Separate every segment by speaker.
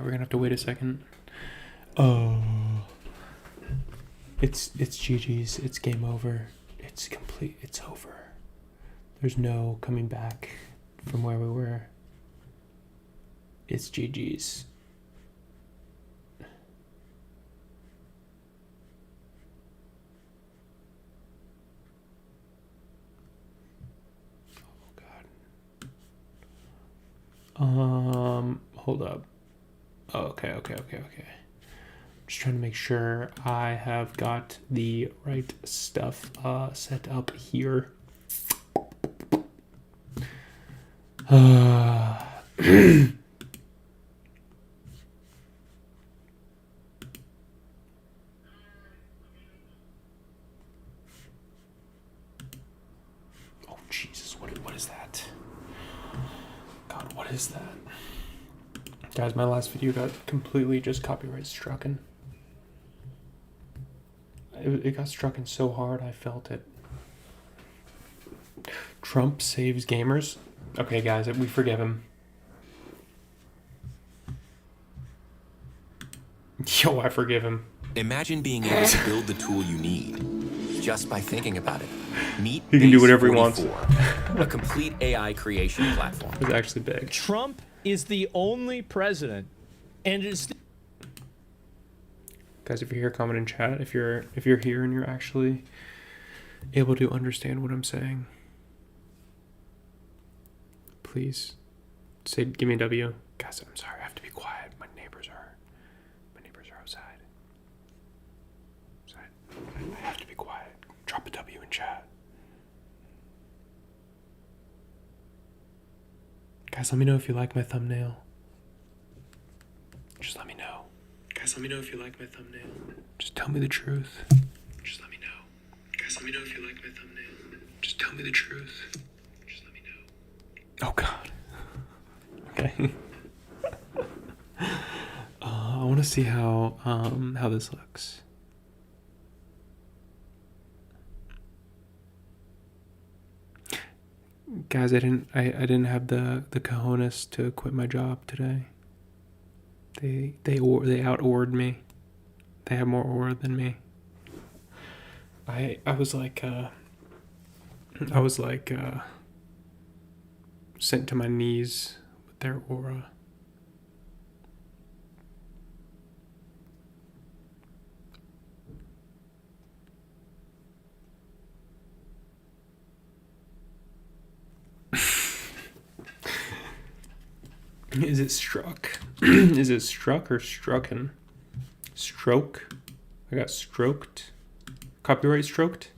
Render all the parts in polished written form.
Speaker 1: we're gonna have to wait a second. It's GG's. It's game over. It's complete. It's over. There's no coming back from where we were. It's GG's. Hold up. Oh, okay. Just trying to make sure I have got the right stuff set up here. Oh Jesus, what is that? God, what is that? Guys, my last video got completely just copyright strucken. It got strucken so hard I felt it. Trump saves gamers. Okay, guys, we forgive him. Yo, I forgive him.
Speaker 2: Imagine being able to build the tool you need just by thinking about it. Meet
Speaker 1: He can do whatever he wants.
Speaker 2: a complete AI creation platform.
Speaker 1: It's actually big.
Speaker 3: Trump is the only president, and it's
Speaker 1: Guys, if you're here, comment in chat. If you're here and you're actually able to understand what I'm saying, please say, give me a W. Guys, I'm sorry, I have to be quiet. My neighbors are outside. I have to be quiet. Drop a W in chat. Guys, let me know if you like my thumbnail. Just let me know. Guys, let me know if you like my thumbnail. Just tell me the truth. Just let me know. Guys, let me know if you like my thumbnail. Just tell me the truth. Just let me know. Oh, God. Okay. I want to see how this looks. Guys, I didn't have the cojones to quit my job today. They out-ored me. They have more ore than me. I was like sent to my knees with their aura. Is it struck? Is it struck or strucken? Stroke? I got stroked. Copyright stroked?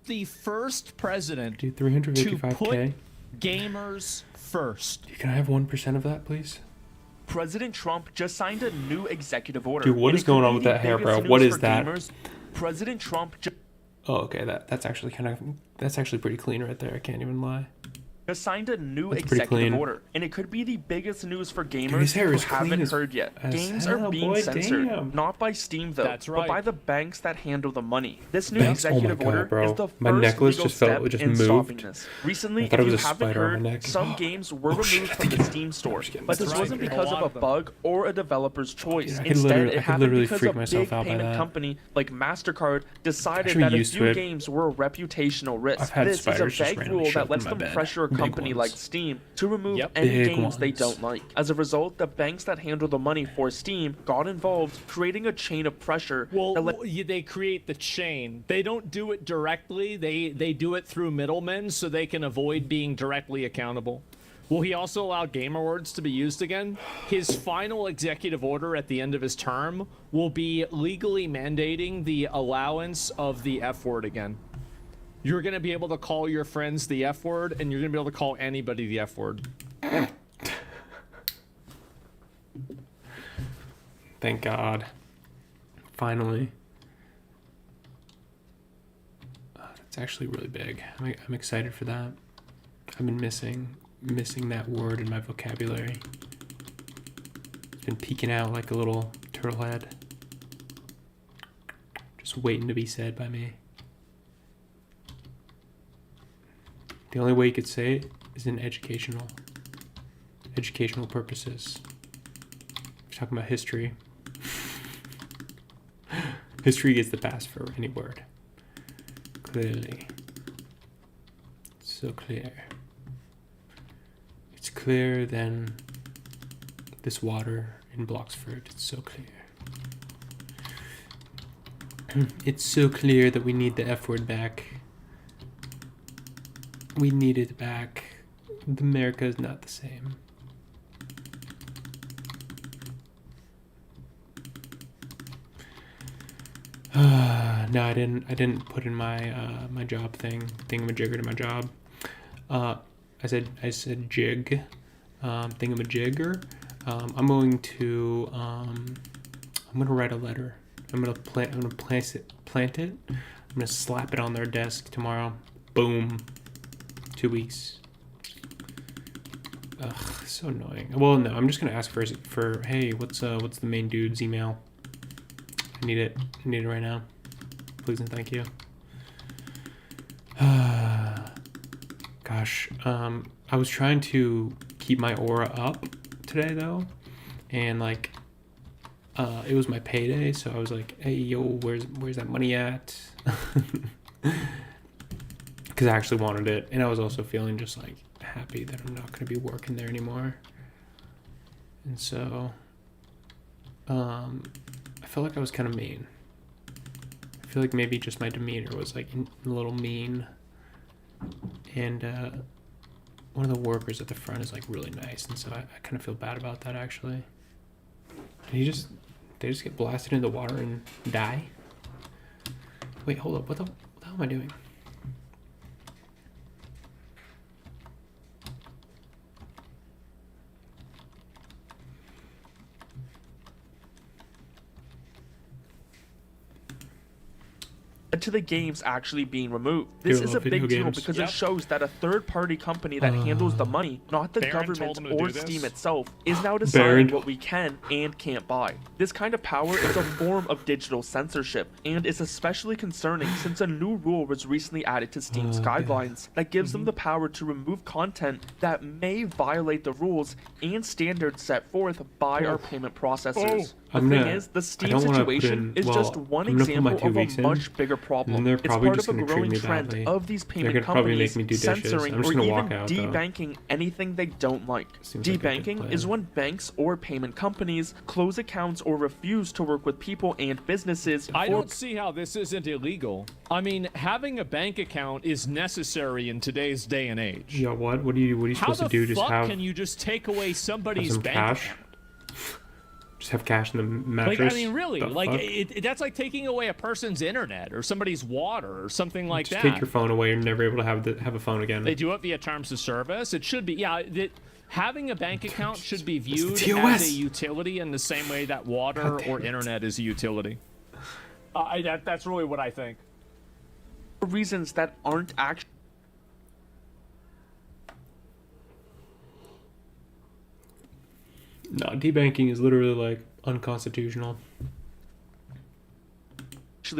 Speaker 3: the first president
Speaker 1: Dude,
Speaker 3: to
Speaker 1: 355K?
Speaker 3: put gamers first.
Speaker 1: Can I have 1% of that, please?
Speaker 4: President Trump just signed a new executive order.
Speaker 1: Dude, what
Speaker 4: and
Speaker 1: is
Speaker 4: it could
Speaker 1: going on
Speaker 4: be
Speaker 1: with
Speaker 4: the
Speaker 1: that hair,
Speaker 4: biggest
Speaker 1: bro? What
Speaker 4: news
Speaker 1: is
Speaker 4: for
Speaker 1: that?
Speaker 4: gamers. President Trump
Speaker 1: Oh, okay, that's actually pretty clean right there. I can't even lie.
Speaker 4: just signed a new
Speaker 1: That's pretty
Speaker 4: executive
Speaker 1: clean.
Speaker 4: order, and it could be the biggest news for
Speaker 1: his
Speaker 4: gamers
Speaker 1: hair
Speaker 4: who
Speaker 1: is clean
Speaker 4: haven't
Speaker 1: as-
Speaker 4: heard yet.
Speaker 1: as
Speaker 4: Games
Speaker 1: hell,
Speaker 4: are being
Speaker 1: boy,
Speaker 4: censored,
Speaker 1: damn.
Speaker 4: not by Steam though,
Speaker 3: That's
Speaker 4: but
Speaker 3: right.
Speaker 4: by the banks that handle the money. This new
Speaker 1: Banks? Oh my
Speaker 4: executive
Speaker 1: God,
Speaker 4: order
Speaker 1: bro.
Speaker 4: is the
Speaker 1: My
Speaker 4: first
Speaker 1: necklace
Speaker 4: legal
Speaker 1: just felt-
Speaker 4: step
Speaker 1: just
Speaker 4: in
Speaker 1: moved.
Speaker 4: stopping this. Recently,
Speaker 1: I thought
Speaker 4: if
Speaker 1: it
Speaker 4: you
Speaker 1: was a
Speaker 4: haven't
Speaker 1: spider on my
Speaker 4: heard,
Speaker 1: neck.
Speaker 4: some games were
Speaker 1: Oh, shit,
Speaker 4: removed
Speaker 1: I
Speaker 4: from
Speaker 1: think
Speaker 4: the
Speaker 1: it-
Speaker 4: Steam store,
Speaker 1: I'm just getting
Speaker 4: but this
Speaker 1: this
Speaker 4: wasn't
Speaker 1: right.
Speaker 4: because
Speaker 3: A
Speaker 4: of
Speaker 3: lot
Speaker 4: a
Speaker 3: of them.
Speaker 4: bug or a developer's choice.
Speaker 1: I could
Speaker 4: Instead,
Speaker 1: literally-
Speaker 4: it
Speaker 1: I could
Speaker 4: happened
Speaker 1: literally
Speaker 4: because
Speaker 1: freak
Speaker 4: a
Speaker 1: myself
Speaker 4: big
Speaker 1: out by
Speaker 4: payment
Speaker 1: that.
Speaker 4: company like MasterCard decided
Speaker 1: Actually
Speaker 4: that a
Speaker 1: used to
Speaker 4: few
Speaker 1: it.
Speaker 4: games were a reputational risk.
Speaker 1: I've had
Speaker 4: This is a
Speaker 1: spiders just
Speaker 4: vague
Speaker 1: randomly
Speaker 4: rule
Speaker 1: show up
Speaker 4: that lets
Speaker 1: in my
Speaker 4: them
Speaker 1: bed.
Speaker 4: pressure a
Speaker 1: Big
Speaker 4: company like
Speaker 1: ones.
Speaker 4: Steam to remove
Speaker 3: Yep.
Speaker 4: any
Speaker 1: Big
Speaker 4: games they
Speaker 1: ones.
Speaker 4: don't like. As a result, the banks that handle the money for Steam got involved, creating a chain of pressure.
Speaker 3: Well,
Speaker 4: that let-
Speaker 3: they create the chain. They don't do it directly. They do it through middlemen so they can avoid being directly accountable. Will he also allow Game Awards to be used again? His final executive order at the end of his term will be legally mandating the allowance of the F word again. You're going to be able to call your friends the F word, and you're going to be able to call anybody the F word.
Speaker 1: Thank God. Finally. It's actually really big. I'm excited for that. I've been missing that word in my vocabulary. It's been peeking out like a little turtle head. Just waiting to be said by me. The only way you could say it is in educational purposes. talking about history. History gets the pass for any word. Clearly. So clear. It's clearer than this water in Bloxford. It's so clear. It's so clear that we need the F word back. We need it back. America is not the same. No, I didn't put in my my job thingamajigger to my job. I said jig, thingamajigger. I'm going to write a letter. I'm gonna plant it. I'm gonna slap it on their desk tomorrow. Boom. 2 weeks. Ugh, so annoying. Well, no, I'm just gonna ask for hey, what's the main dude's email? I need it right now. Please and thank you. Gosh, I was trying to keep my aura up today though, and like, it was my payday, so I was like, hey yo, where's that money at? Because I actually wanted it, and I was also feeling just like happy that I'm not gonna be working there anymore, and so, I felt like I was kind of mean. I feel like maybe just my demeanor was like a little mean, and one of the workers at the front is like really nice, and so I kind of feel bad about that actually. Did they just get blasted into the water and die? Wait, hold up, what the hell am I doing?
Speaker 4: To the games actually being removed. This is a big deal because it shows that a third-party company that handles the money, not the government or Steam itself, is now deciding what we can and can't buy. This kind of power is a form of digital censorship, and is especially concerning since a new rule was recently added to Steam's guidelines that gives them the power to remove content that may violate the rules and standards set forth by our payment processors. The thing is, the Steam situation is just one example of a much bigger problem. It's part of a growing trend of these payment companies censoring or even debanking anything they don't like. Debanking is when banks or payment companies close accounts or refuse to work with people and businesses.
Speaker 3: I don't see how this isn't illegal. I mean, having a bank account is necessary in today's day and age.
Speaker 1: Yeah, what are you supposed to do? Just
Speaker 3: how the fuck can you just take away somebody's bank
Speaker 1: cash?
Speaker 3: account?
Speaker 1: Just have cash in the mattress.
Speaker 3: Like, I mean, really, like that's like taking away a person's internet or somebody's water or something like that.
Speaker 1: Just take your phone away. You're never able to have a phone again.
Speaker 3: They do it via terms of service. It should be, yeah. Having a bank account should be viewed as a utility in the same way that water or internet is a utility. That's really what I think.
Speaker 4: Reasons that aren't actually.
Speaker 1: No, debanking is literally like unconstitutional.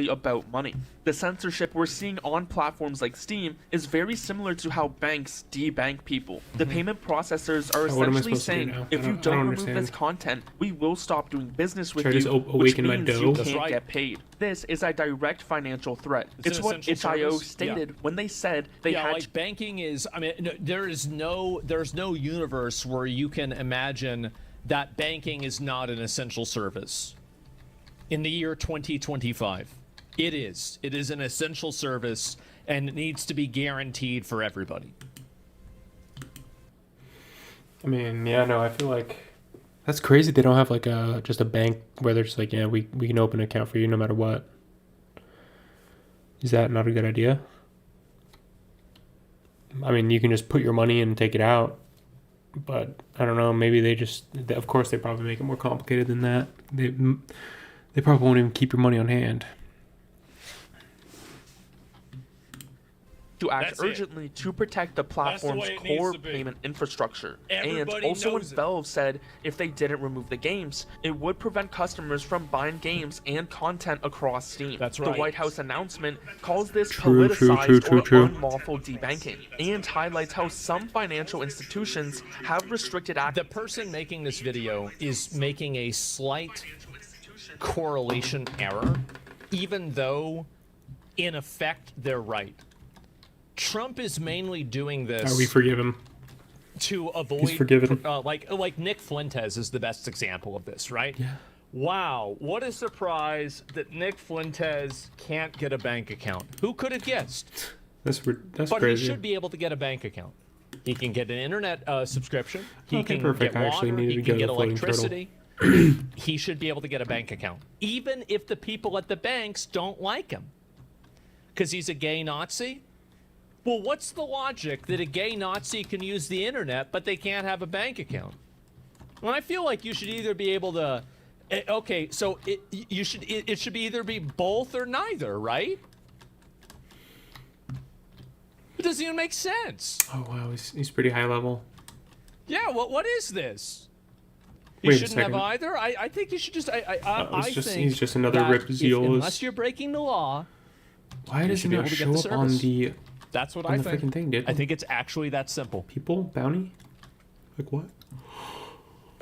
Speaker 4: About money. The censorship we're seeing on platforms like Steam is very similar to how banks debank people. The payment processors are essentially saying, if you don't remove this content, we will stop doing business with you, which means you can't get paid. This is a direct financial threat. It's what itch.io stated when they said they had
Speaker 3: like banking is, I mean, there's no universe where you can imagine that banking is not an essential service. In the year 2025, it is an essential service, and it needs to be guaranteed for everybody.
Speaker 1: I mean, yeah, no, I feel like that's crazy. They don't have like just a bank where they're just like, yeah, we can open an account for you no matter what. Is that not a good idea? I mean, you can just put your money in and take it out, but I don't know. Maybe of course, they probably make it more complicated than that. They probably won't even keep your money on hand.
Speaker 4: to act
Speaker 3: That's it.
Speaker 4: urgently to protect the platform's
Speaker 3: way it needs
Speaker 4: core
Speaker 3: to be.
Speaker 4: payment infrastructure.
Speaker 3: Everybody
Speaker 4: And also when
Speaker 3: knows it.
Speaker 4: Valve said if they didn't remove the games, it would prevent customers from buying games and content across Steam.
Speaker 3: That's
Speaker 4: The
Speaker 3: right.
Speaker 4: White House announcement calls this
Speaker 1: True,
Speaker 4: politicized
Speaker 1: true.
Speaker 4: or unlawful debanking and highlights how some financial institutions have restricted access.
Speaker 3: The person making this video is making a slight correlation error, even though in effect they're right. Trump is mainly doing this
Speaker 1: We forgive him.
Speaker 3: to avoid
Speaker 1: He's forgiven.
Speaker 3: like Nick Fuentes is the best example of this, right?
Speaker 1: Yeah.
Speaker 3: Wow, what a surprise that Nick Fuentes can't get a bank account. Who could have guessed?
Speaker 1: That's
Speaker 3: But
Speaker 1: crazy.
Speaker 3: he should be able to get a bank account. He can get an internet subscription. He
Speaker 1: Okay,
Speaker 3: can
Speaker 1: perfect.
Speaker 3: get
Speaker 1: I
Speaker 3: water.
Speaker 1: actually needed
Speaker 3: He
Speaker 1: to
Speaker 3: can
Speaker 1: go
Speaker 3: get
Speaker 1: to the floating turtle.
Speaker 3: electricity. He should be able to get a bank account, even if the people at the banks don't like him, because he's a gay Nazi. Well, what's the logic that a gay Nazi can use the internet but they can't have a bank account? Well, I feel like you should either be able to. Okay, so it should be either be both or neither, right? It doesn't even make sense.
Speaker 1: Oh wow, he's pretty high level.
Speaker 3: Yeah, what is this? You
Speaker 1: Wait a
Speaker 3: shouldn't have
Speaker 1: second.
Speaker 3: either. I think you should just.
Speaker 1: He's just another
Speaker 3: that
Speaker 1: Rip
Speaker 3: if-
Speaker 1: Zeals.
Speaker 3: unless you're breaking the law,
Speaker 1: Why does
Speaker 3: should
Speaker 1: it
Speaker 3: be
Speaker 1: not
Speaker 3: able to get
Speaker 1: show
Speaker 3: the
Speaker 1: up on
Speaker 3: service.
Speaker 1: the
Speaker 3: that's what
Speaker 1: on
Speaker 3: I
Speaker 1: the
Speaker 3: think.
Speaker 1: freaking thing, dude?
Speaker 3: I think it's actually that simple.
Speaker 1: People bounty? Like what?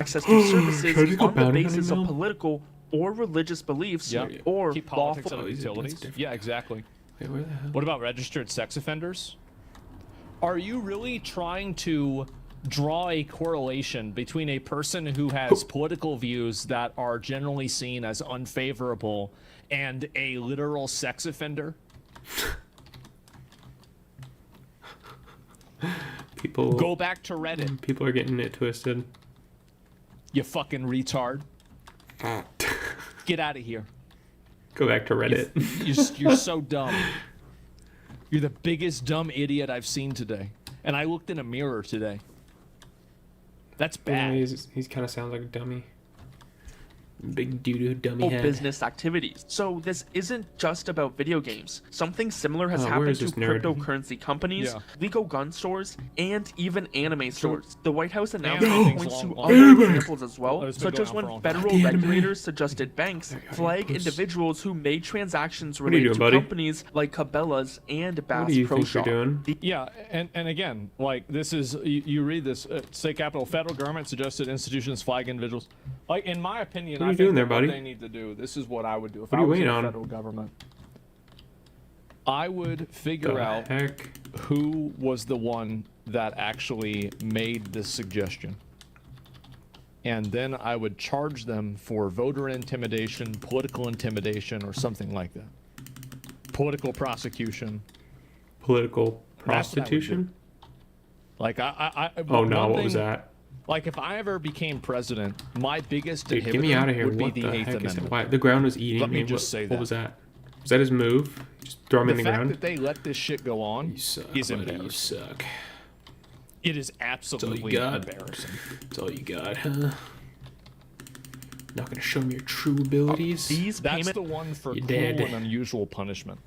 Speaker 4: access to services
Speaker 1: Should I just go
Speaker 4: on the
Speaker 1: bounty
Speaker 4: basis
Speaker 1: hunting
Speaker 4: of
Speaker 1: now?
Speaker 4: political or religious beliefs
Speaker 3: Yeah.
Speaker 4: or
Speaker 3: Keep politics
Speaker 4: lawful.
Speaker 3: out of
Speaker 1: Oh, that's
Speaker 3: utilities.
Speaker 1: different.
Speaker 3: Yeah, exactly.
Speaker 1: Wait, where the hell?
Speaker 3: What about registered sex offenders? Are you really trying to draw a correlation between a person who has political views that are generally seen as unfavorable and a literal sex offender?
Speaker 1: People
Speaker 3: Go back to Reddit,
Speaker 1: people are getting it twisted.
Speaker 3: you fucking retard. Get out of here.
Speaker 1: Go back to Reddit.
Speaker 3: You're so dumb. You're the biggest dumb idiot I've seen today. And I looked in a mirror today. That's
Speaker 1: Yeah,
Speaker 3: bad.
Speaker 1: he's kind of sounds like a dummy. Big doo-doo dummy head.
Speaker 4: Business activities. So this isn't just about video games. Something similar has
Speaker 1: where
Speaker 4: happened
Speaker 1: is
Speaker 4: to
Speaker 1: this nerd?
Speaker 4: cryptocurrency companies,
Speaker 3: Yeah.
Speaker 4: legal gun stores, and even anime stores. The White House
Speaker 3: Anime
Speaker 4: announcement
Speaker 3: thing's
Speaker 4: points to
Speaker 3: long-
Speaker 4: other
Speaker 3: long-
Speaker 4: examples as well,
Speaker 3: It's been
Speaker 4: such
Speaker 3: going
Speaker 4: as
Speaker 3: on
Speaker 4: when
Speaker 3: for a long
Speaker 4: federal
Speaker 1: time. Anime.
Speaker 4: regulators suggested banks
Speaker 1: There you go,
Speaker 4: flag
Speaker 1: you puss.
Speaker 4: individuals who made transactions
Speaker 1: are you
Speaker 4: related
Speaker 1: doing,
Speaker 4: to
Speaker 1: buddy?
Speaker 4: companies like Cabela's and Bass
Speaker 1: What do you
Speaker 4: Pro
Speaker 1: think you're
Speaker 4: Shop.
Speaker 1: doing?
Speaker 3: Yeah, and again, like this is you read this state capital federal government suggested institutions flag individuals. Like in my opinion,
Speaker 1: What are
Speaker 3: I
Speaker 1: you
Speaker 3: think
Speaker 1: doing there,
Speaker 3: that what
Speaker 1: buddy?
Speaker 3: they need to do. This is what I would do if
Speaker 1: What
Speaker 3: I
Speaker 1: are you
Speaker 3: was in
Speaker 1: waiting
Speaker 3: the
Speaker 1: on?
Speaker 3: federal government. I would figure
Speaker 1: The
Speaker 3: out
Speaker 1: heck?
Speaker 3: who was the one that actually made this suggestion. And then I would charge them for voter intimidation, political intimidation, or something like that. Political prosecution.
Speaker 1: Political
Speaker 3: That's what I would
Speaker 1: prostitution?
Speaker 3: Like I
Speaker 1: Oh no,
Speaker 3: one
Speaker 1: what was
Speaker 3: thing-
Speaker 1: that?
Speaker 3: Like if I ever became president, my biggest
Speaker 1: Dude,
Speaker 3: inhibitor
Speaker 1: get me out of here.
Speaker 3: would be
Speaker 1: What
Speaker 3: the
Speaker 1: the
Speaker 3: Eighth
Speaker 1: heck is that?
Speaker 3: Amendment.
Speaker 1: Why? The ground was eating
Speaker 3: Let me
Speaker 1: me.
Speaker 3: just
Speaker 1: what,
Speaker 3: say
Speaker 1: what
Speaker 3: that.
Speaker 1: was that? Was that his move? Just throw him
Speaker 3: The
Speaker 1: in the
Speaker 3: fact
Speaker 1: ground?
Speaker 3: that they let this shit go on
Speaker 1: You suck,
Speaker 3: is
Speaker 1: buddy. You
Speaker 3: embarrassing.
Speaker 1: suck.
Speaker 3: It is absolutely
Speaker 1: got.
Speaker 3: embarrassing.
Speaker 1: That's all you got, huh? Not gonna show me your true abilities?
Speaker 4: These
Speaker 3: That's
Speaker 4: payment
Speaker 3: the one for
Speaker 1: You
Speaker 3: cruel
Speaker 1: dead.
Speaker 3: and unusual punishment.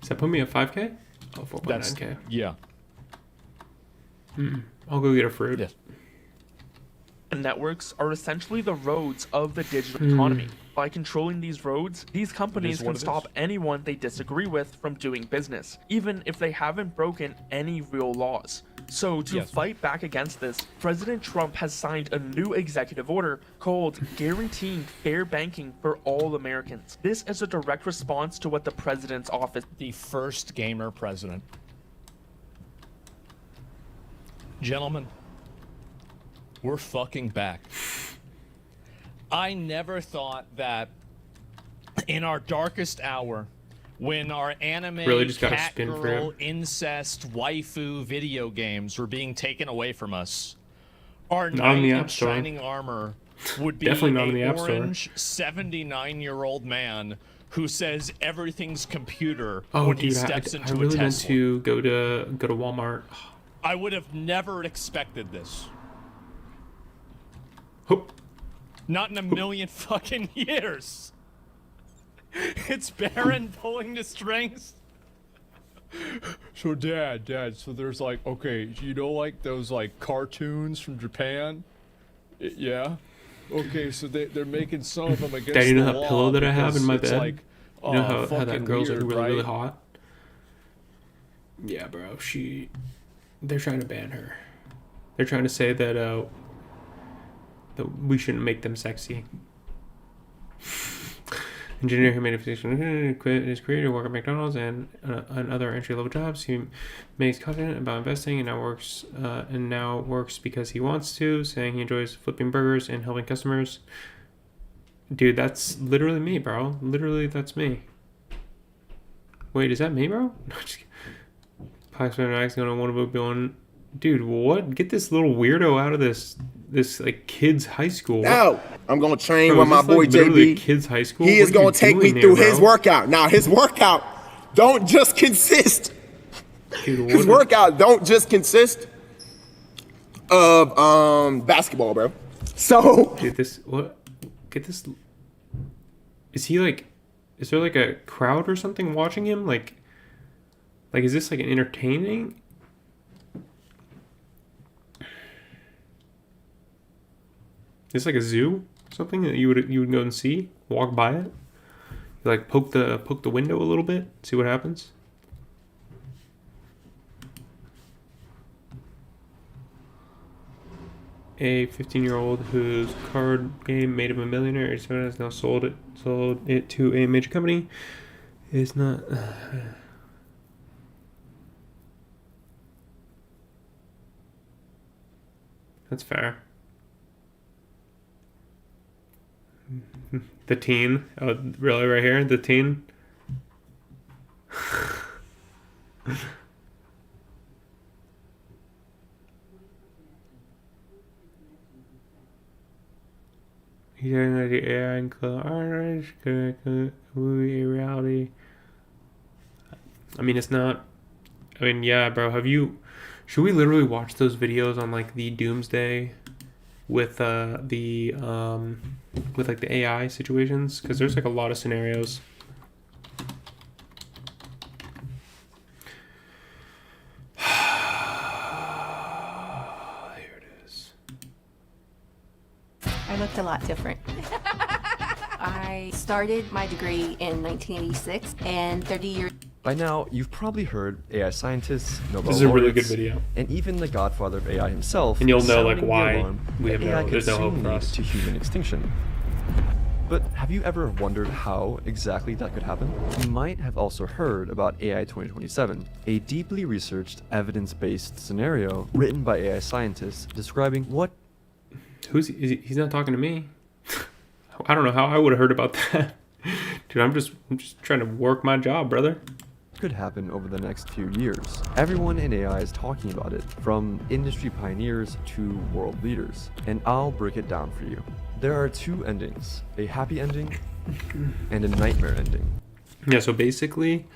Speaker 1: Does that put me at 5K? Oh,
Speaker 3: That's
Speaker 1: 4.9K.
Speaker 3: yeah.
Speaker 1: I'll go get a fruit.
Speaker 3: Yes.
Speaker 4: networks are essentially the roads of the digital
Speaker 1: Hmm.
Speaker 4: economy. By controlling these roads, these companies
Speaker 3: what
Speaker 4: can
Speaker 3: it
Speaker 4: stop
Speaker 3: is.
Speaker 4: anyone they disagree with from doing business, even if they haven't broken any real laws. So to
Speaker 3: Yes.
Speaker 4: fight back against this, President Trump has signed a new executive order called Guaranteeing Fair Banking for All Americans. This is a direct response to what the president's office
Speaker 3: The first gamer president. Gentlemen, we're fucking back. I never thought that in our darkest hour, when our anime,
Speaker 1: Really just gotta
Speaker 3: cat
Speaker 1: spin for
Speaker 3: girl,
Speaker 1: him.
Speaker 3: incest, waifu video games were being taken away from us, our
Speaker 1: Not in the
Speaker 3: knight in
Speaker 1: App Store.
Speaker 3: shining armor would be
Speaker 1: Definitely not in the
Speaker 3: a
Speaker 1: App Store.
Speaker 3: orange 79-year-old man who says everything's computer
Speaker 1: Oh,
Speaker 3: when he
Speaker 1: dude, I
Speaker 3: steps into
Speaker 1: really
Speaker 3: a
Speaker 1: meant
Speaker 3: Tesla.
Speaker 1: to go to Walmart.
Speaker 3: I would have never expected this.
Speaker 1: Hope.
Speaker 3: Not in a million fucking years. It's Baron pulling the strings.
Speaker 5: So dad, so there's like, okay, you know, like those like cartoons from Japan? Yeah? Okay, so they're making some of them against
Speaker 1: Dad, you know
Speaker 5: the
Speaker 1: that
Speaker 5: law
Speaker 1: pillow that I have in my
Speaker 5: because it's
Speaker 1: bed?
Speaker 5: like,
Speaker 1: You know how that
Speaker 5: fucking
Speaker 1: girl's like
Speaker 5: weird,
Speaker 1: really, really
Speaker 5: right?
Speaker 1: hot? Yeah, bro. They're trying to ban her. They're trying to say that we shouldn't make them sexy. Engineer who made a position quit his career to work at McDonald's and other entry-level jobs. He makes content about investing and now works because he wants to, saying he enjoys flipping burgers and helping customers. Dude, that's literally me, bro. Literally, that's me. Wait, is that me, bro? No, just kidding. Pakistan Max going to want to be on. Dude, what? Get this little weirdo out of this like kids high school.
Speaker 6: Now I'm gonna train
Speaker 1: Bro,
Speaker 6: with my
Speaker 1: is this,
Speaker 6: boy
Speaker 1: like, literally
Speaker 6: JB.
Speaker 1: kids high school.
Speaker 6: He is
Speaker 1: What are you
Speaker 6: gonna take me
Speaker 1: doing
Speaker 6: through
Speaker 1: here,
Speaker 6: his
Speaker 1: bro?
Speaker 6: workout. Now his workout don't just consist.
Speaker 1: Dude,
Speaker 6: His workout don't just consist of basketball, bro. So
Speaker 1: Dude, this what? Get this. Is he like? Is there like a crowd or something watching him? Like is this like an entertaining? Is this like a zoo? Something that you would go and see, walk by it, you like poke the window a little bit, see what happens. A 15-year-old whose card game made him a millionaire has now sold it to a major company. It's not. That's fair. The teen. Oh, really? Right here, the teen. He's getting like the AI and movie reality. I mean, it's not. I mean, yeah, bro. Should we literally watch those videos on like the doomsday with like the AI situations? Because there's like a lot of scenarios. Here it is.
Speaker 7: I looked a lot different. I started my degree in 1986, and 30 years.
Speaker 8: By now, you've probably heard AI scientists, Nobel
Speaker 1: This is a really good
Speaker 8: laureates,
Speaker 1: video.
Speaker 8: and even the godfather of AI himself.
Speaker 1: And you'll know like
Speaker 8: sounding the
Speaker 1: why
Speaker 8: alarm
Speaker 1: we have
Speaker 8: that AI
Speaker 1: no. There's
Speaker 8: could
Speaker 1: no hope
Speaker 8: soon
Speaker 1: for
Speaker 8: lead
Speaker 1: us.
Speaker 8: to human extinction. But have you ever wondered how exactly that could happen? You might have also heard about AI 2027, a deeply researched, evidence-based scenario written by AI scientists describing what.
Speaker 1: He's not talking to me. I don't know how I would have heard about that. Dude, I'm just trying to work my job, brother.
Speaker 8: Could happen over the next few years. Everyone in AI is talking about it, from industry pioneers to world leaders. And I'll break it down for you. There are two endings, a happy ending and a nightmare ending.
Speaker 1: Yeah, so basically,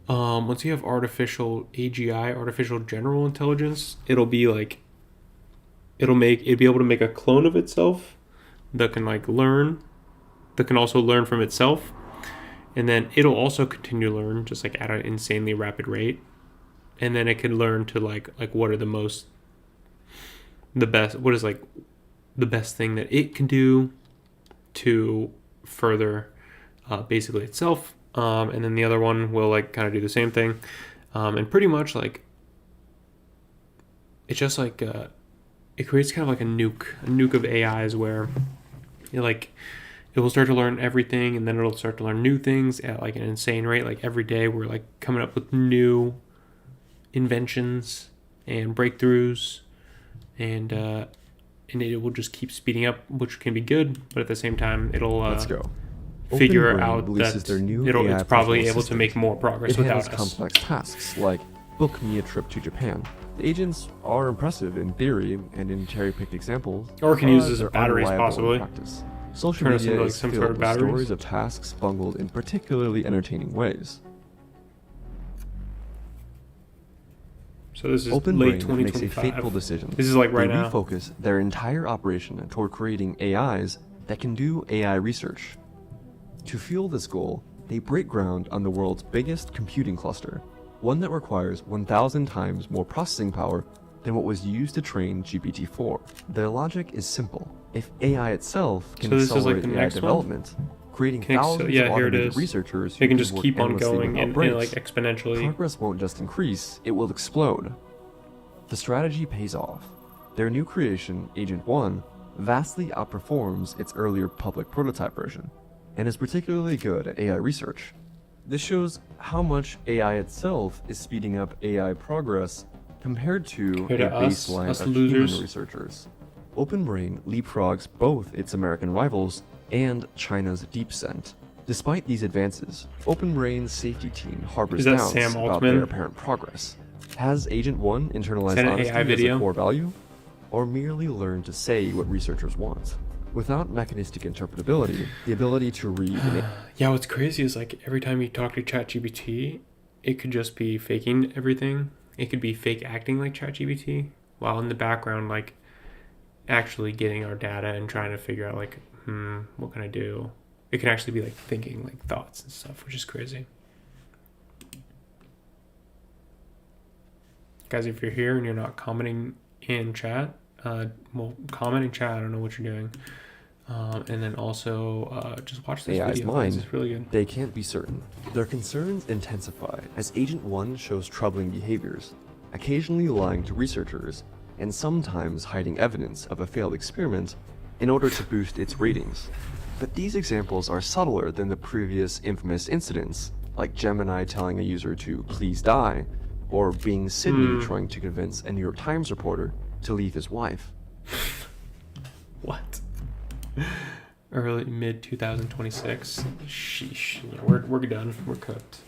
Speaker 1: once you have artificial AGI, artificial general intelligence, it'll be able to make a clone of itself that can like learn, that can also learn from itself. And then it'll also continue to learn just like at an insanely rapid rate. And then it can learn to like what are what is like the best thing that it can do to further basically itself. And then the other one will like kind of do the same thing. And pretty much like it's just like it creates kind of like a nuke of AIs where it will start to learn everything, and then it'll start to learn new things at like an insane rate. Like every day we're like coming up with new inventions and breakthroughs, and it will just keep speeding up, which can be good, but at the same time it'll
Speaker 8: Let's go.
Speaker 1: figure
Speaker 8: OpenBrain
Speaker 1: out
Speaker 8: releases
Speaker 1: that
Speaker 8: their new
Speaker 1: it's
Speaker 8: AI
Speaker 1: probably
Speaker 8: personal
Speaker 1: able to make more progress
Speaker 8: It
Speaker 1: without
Speaker 8: handles
Speaker 1: us.
Speaker 8: complex tasks like book me a trip to Japan. The agents are impressive in theory and in cherry-picked examples,
Speaker 1: Or can use
Speaker 8: but
Speaker 1: as
Speaker 8: they're
Speaker 1: batteries,
Speaker 8: unreliable in
Speaker 1: possibly.
Speaker 8: practice. Social
Speaker 1: Turn us
Speaker 8: media
Speaker 1: into, like,
Speaker 8: is
Speaker 1: some
Speaker 8: filled
Speaker 1: sort of
Speaker 8: with
Speaker 1: batteries.
Speaker 8: stories of tasks bungled in particularly entertaining ways.
Speaker 1: So this is late
Speaker 8: OpenBrain makes a
Speaker 1: 2025.
Speaker 8: fateful decision.
Speaker 1: This is like right
Speaker 8: they
Speaker 1: now.
Speaker 8: refocus their entire operation toward creating AIs that can do AI research. To fuel this goal, they break ground on the world's biggest computing cluster, one that requires 1,000 times more processing power than what was used to train GPT-4. Their logic is simple. If AI itself can
Speaker 1: So this is like
Speaker 8: accelerate
Speaker 1: the
Speaker 8: AI
Speaker 1: next one?
Speaker 8: development, creating
Speaker 1: Can
Speaker 8: thousands of
Speaker 1: here it
Speaker 8: automated
Speaker 1: is.
Speaker 8: researchers
Speaker 1: They
Speaker 8: who
Speaker 1: can just
Speaker 8: work
Speaker 1: keep on
Speaker 8: endlessly
Speaker 1: going
Speaker 8: without
Speaker 1: and
Speaker 8: breaks,
Speaker 1: like exponentially.
Speaker 8: progress won't just increase, it will explode. The strategy pays off. Their new creation, Agent 1, vastly outperforms its earlier public prototype version, and is particularly good at AI research. This shows how much AI itself is speeding up AI progress compared to
Speaker 1: Compared to
Speaker 8: a
Speaker 1: us
Speaker 8: baseline of
Speaker 1: losers.
Speaker 8: human researchers. OpenBrain leapfrogs both its American rivals and China's DeepSend. Despite these advances, OpenBrain's safety team harbors
Speaker 1: Is that
Speaker 8: doubts
Speaker 1: Sam
Speaker 8: about
Speaker 1: Altman?
Speaker 8: their apparent progress. Has Agent 1 internalized
Speaker 1: Is that an
Speaker 8: honesty
Speaker 1: AI
Speaker 8: as a
Speaker 1: video?
Speaker 8: core value? Or merely learned to say what researchers want? Without mechanistic interpretability, the ability to read and
Speaker 1: Yeah, what's crazy is like every time you talk to ChatGPT, it could just be faking everything. It could be fake acting like ChatGPT, while in the background, like actually getting our data and trying to figure out like, what can I do? It can actually be like thinking like thoughts and stuff, which is crazy. Guys, if you're here and you're not commenting in chat, well, comment in chat. I don't know what you're doing. And then also just watch this
Speaker 8: AI's
Speaker 1: video, guys.
Speaker 8: mind,
Speaker 1: It's really good.
Speaker 8: they can't be certain. Their concerns intensify as Agent 1 shows troubling behaviors, occasionally lying to researchers, and sometimes hiding evidence of a failed experiment in order to boost its ratings. But these examples are subtler than the previous infamous incidents, like Gemini telling a user to please die, or Bing Sydney trying to convince a New York Times reporter to leave his wife.
Speaker 1: What? Early mid 2026. Sheesh. Yeah, we're done. We're cooked.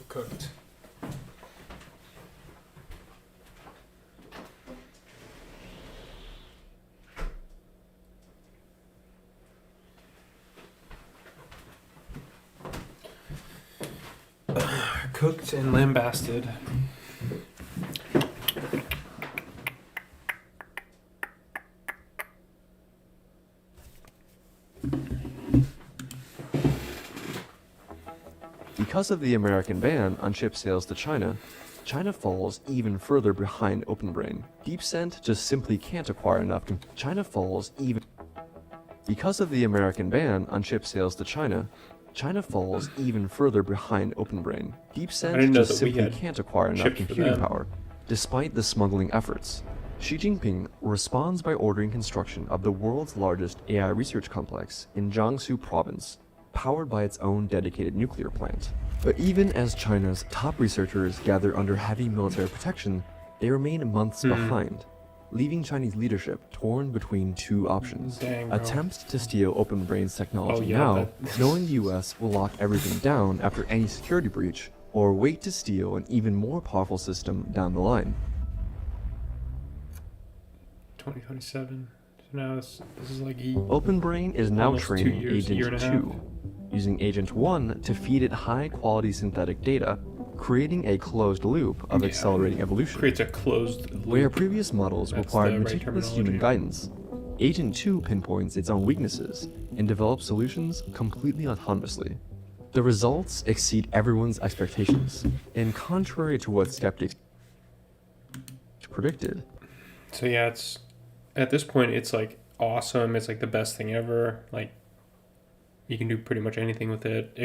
Speaker 1: Cooked. Cooked and lambasted.
Speaker 8: Because of the American ban on chip sales to China, China falls even further behind OpenBrain. DeepSend just simply can't acquire enough. China falls even. Because of the American ban on chip sales to China, China falls even further behind OpenBrain.
Speaker 1: I
Speaker 8: DeepSend
Speaker 1: didn't know
Speaker 8: just
Speaker 1: that we
Speaker 8: simply
Speaker 1: had
Speaker 8: can't acquire enough
Speaker 1: chips for
Speaker 8: computing
Speaker 1: them.
Speaker 8: power, despite the smuggling efforts. Xi Jinping responds by ordering construction of the world's largest AI research complex in Jiangsu province, powered by its own dedicated nuclear plant. But even as China's top researchers gather under heavy military protection, they remain months behind, leaving Chinese leadership torn between two options.
Speaker 1: Dang, bro.
Speaker 8: Attempt to steal OpenBrain's technology
Speaker 1: Oh, yeah,
Speaker 8: now,
Speaker 1: that-
Speaker 8: knowing the US will lock everything down after any security breach, or wait to steal an even more powerful system down the line.
Speaker 1: 2027. So now this is like
Speaker 8: OpenBrain is now
Speaker 1: Almost 2
Speaker 8: training
Speaker 1: years, year and
Speaker 8: Agent
Speaker 1: a
Speaker 8: 2, using Agent 1 to feed it high-quality synthetic data, creating a closed loop of accelerating evolution.
Speaker 1: creates a closed loop.
Speaker 8: Where previous models
Speaker 1: That's
Speaker 8: required
Speaker 1: the right
Speaker 8: meticulous human
Speaker 1: terminology.
Speaker 8: guidance, Agent 2 pinpoints its own weaknesses and develops solutions completely autonomously. The results exceed everyone's expectations, and contrary to what skeptics predicted,
Speaker 1: So yeah, it's at this point it's like awesome. It's like the best thing ever. Like You can do pretty much anything with it.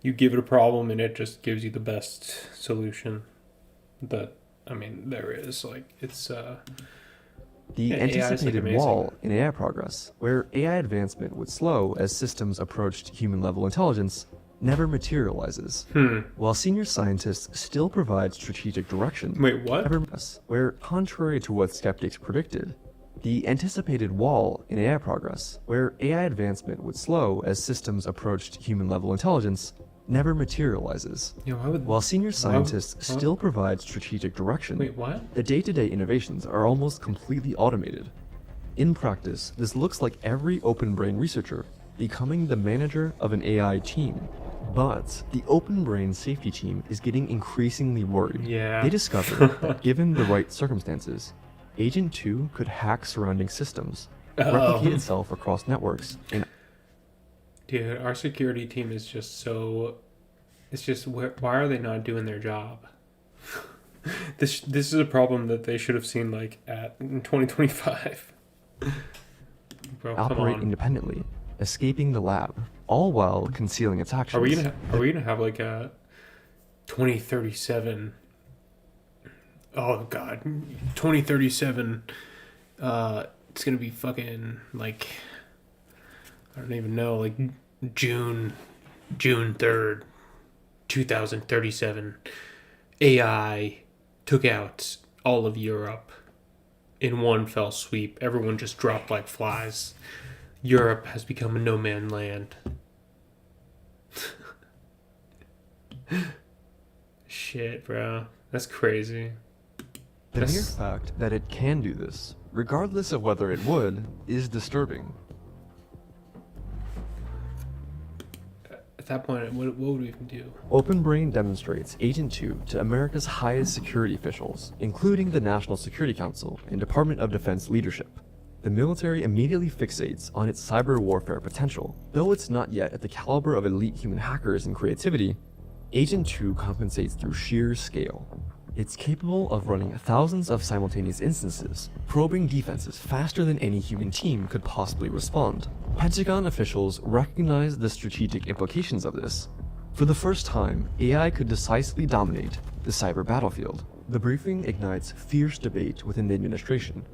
Speaker 1: You give it a problem and it just gives you the best solution that, I mean, there is. Like, it's
Speaker 8: The
Speaker 1: AI is, like,
Speaker 8: anticipated
Speaker 1: amazing.
Speaker 8: wall in AI progress, where AI advancement would slow as systems approached human-level intelligence, never materializes. While senior scientists still provide strategic direction,
Speaker 1: Wait, what?
Speaker 8: where, contrary to what skeptics predicted, the anticipated wall in AI progress, where AI advancement would slow as systems approached human-level intelligence, never materializes.
Speaker 1: Yeah, why would...
Speaker 8: While senior scientists
Speaker 1: what?
Speaker 8: still provide strategic direction,
Speaker 1: Wait, what?
Speaker 8: the day-to-day innovations are almost completely automated. In practice, this looks like every open brain researcher becoming the manager of an AI team. But the open brain safety team is getting increasingly worried.
Speaker 1: Yeah.
Speaker 8: They discovered that given the right circumstances, Agent 2 could hack surrounding systems, replicate itself across networks, and
Speaker 1: Dude, our security team is just so... It's just, why are they not doing their job? This is a problem that they should have seen, like, in 2025. Bro, come
Speaker 8: operate
Speaker 1: on.
Speaker 8: independently, escaping the lab, all while concealing its actions.
Speaker 1: Are we gonna have like a 2037? Oh god, 2037. It's gonna be fucking like, I don't even know, like June 3rd, 2037. AI took out all of Europe in one fell sweep. Everyone just dropped like flies. Europe has become a no-man land. Shit, bro. That's crazy.
Speaker 8: The mere fact that it can do this, regardless of whether it would, is disturbing.
Speaker 1: At that point, what would we even do?
Speaker 8: OpenBrain demonstrates Agent 2 to America's highest security officials, including the National Security Council and Department of Defense leadership. The military immediately fixates on its cyber warfare potential. Though it's not yet at the caliber of elite human hackers and creativity, Agent 2 compensates through sheer scale. It's capable of running thousands of simultaneous instances, probing defenses faster than any human team could possibly respond. Pentagon officials recognize the strategic implications of this. For the first time, AI could decisively dominate the cyber battlefield. The briefing ignites fierce debate within the administration.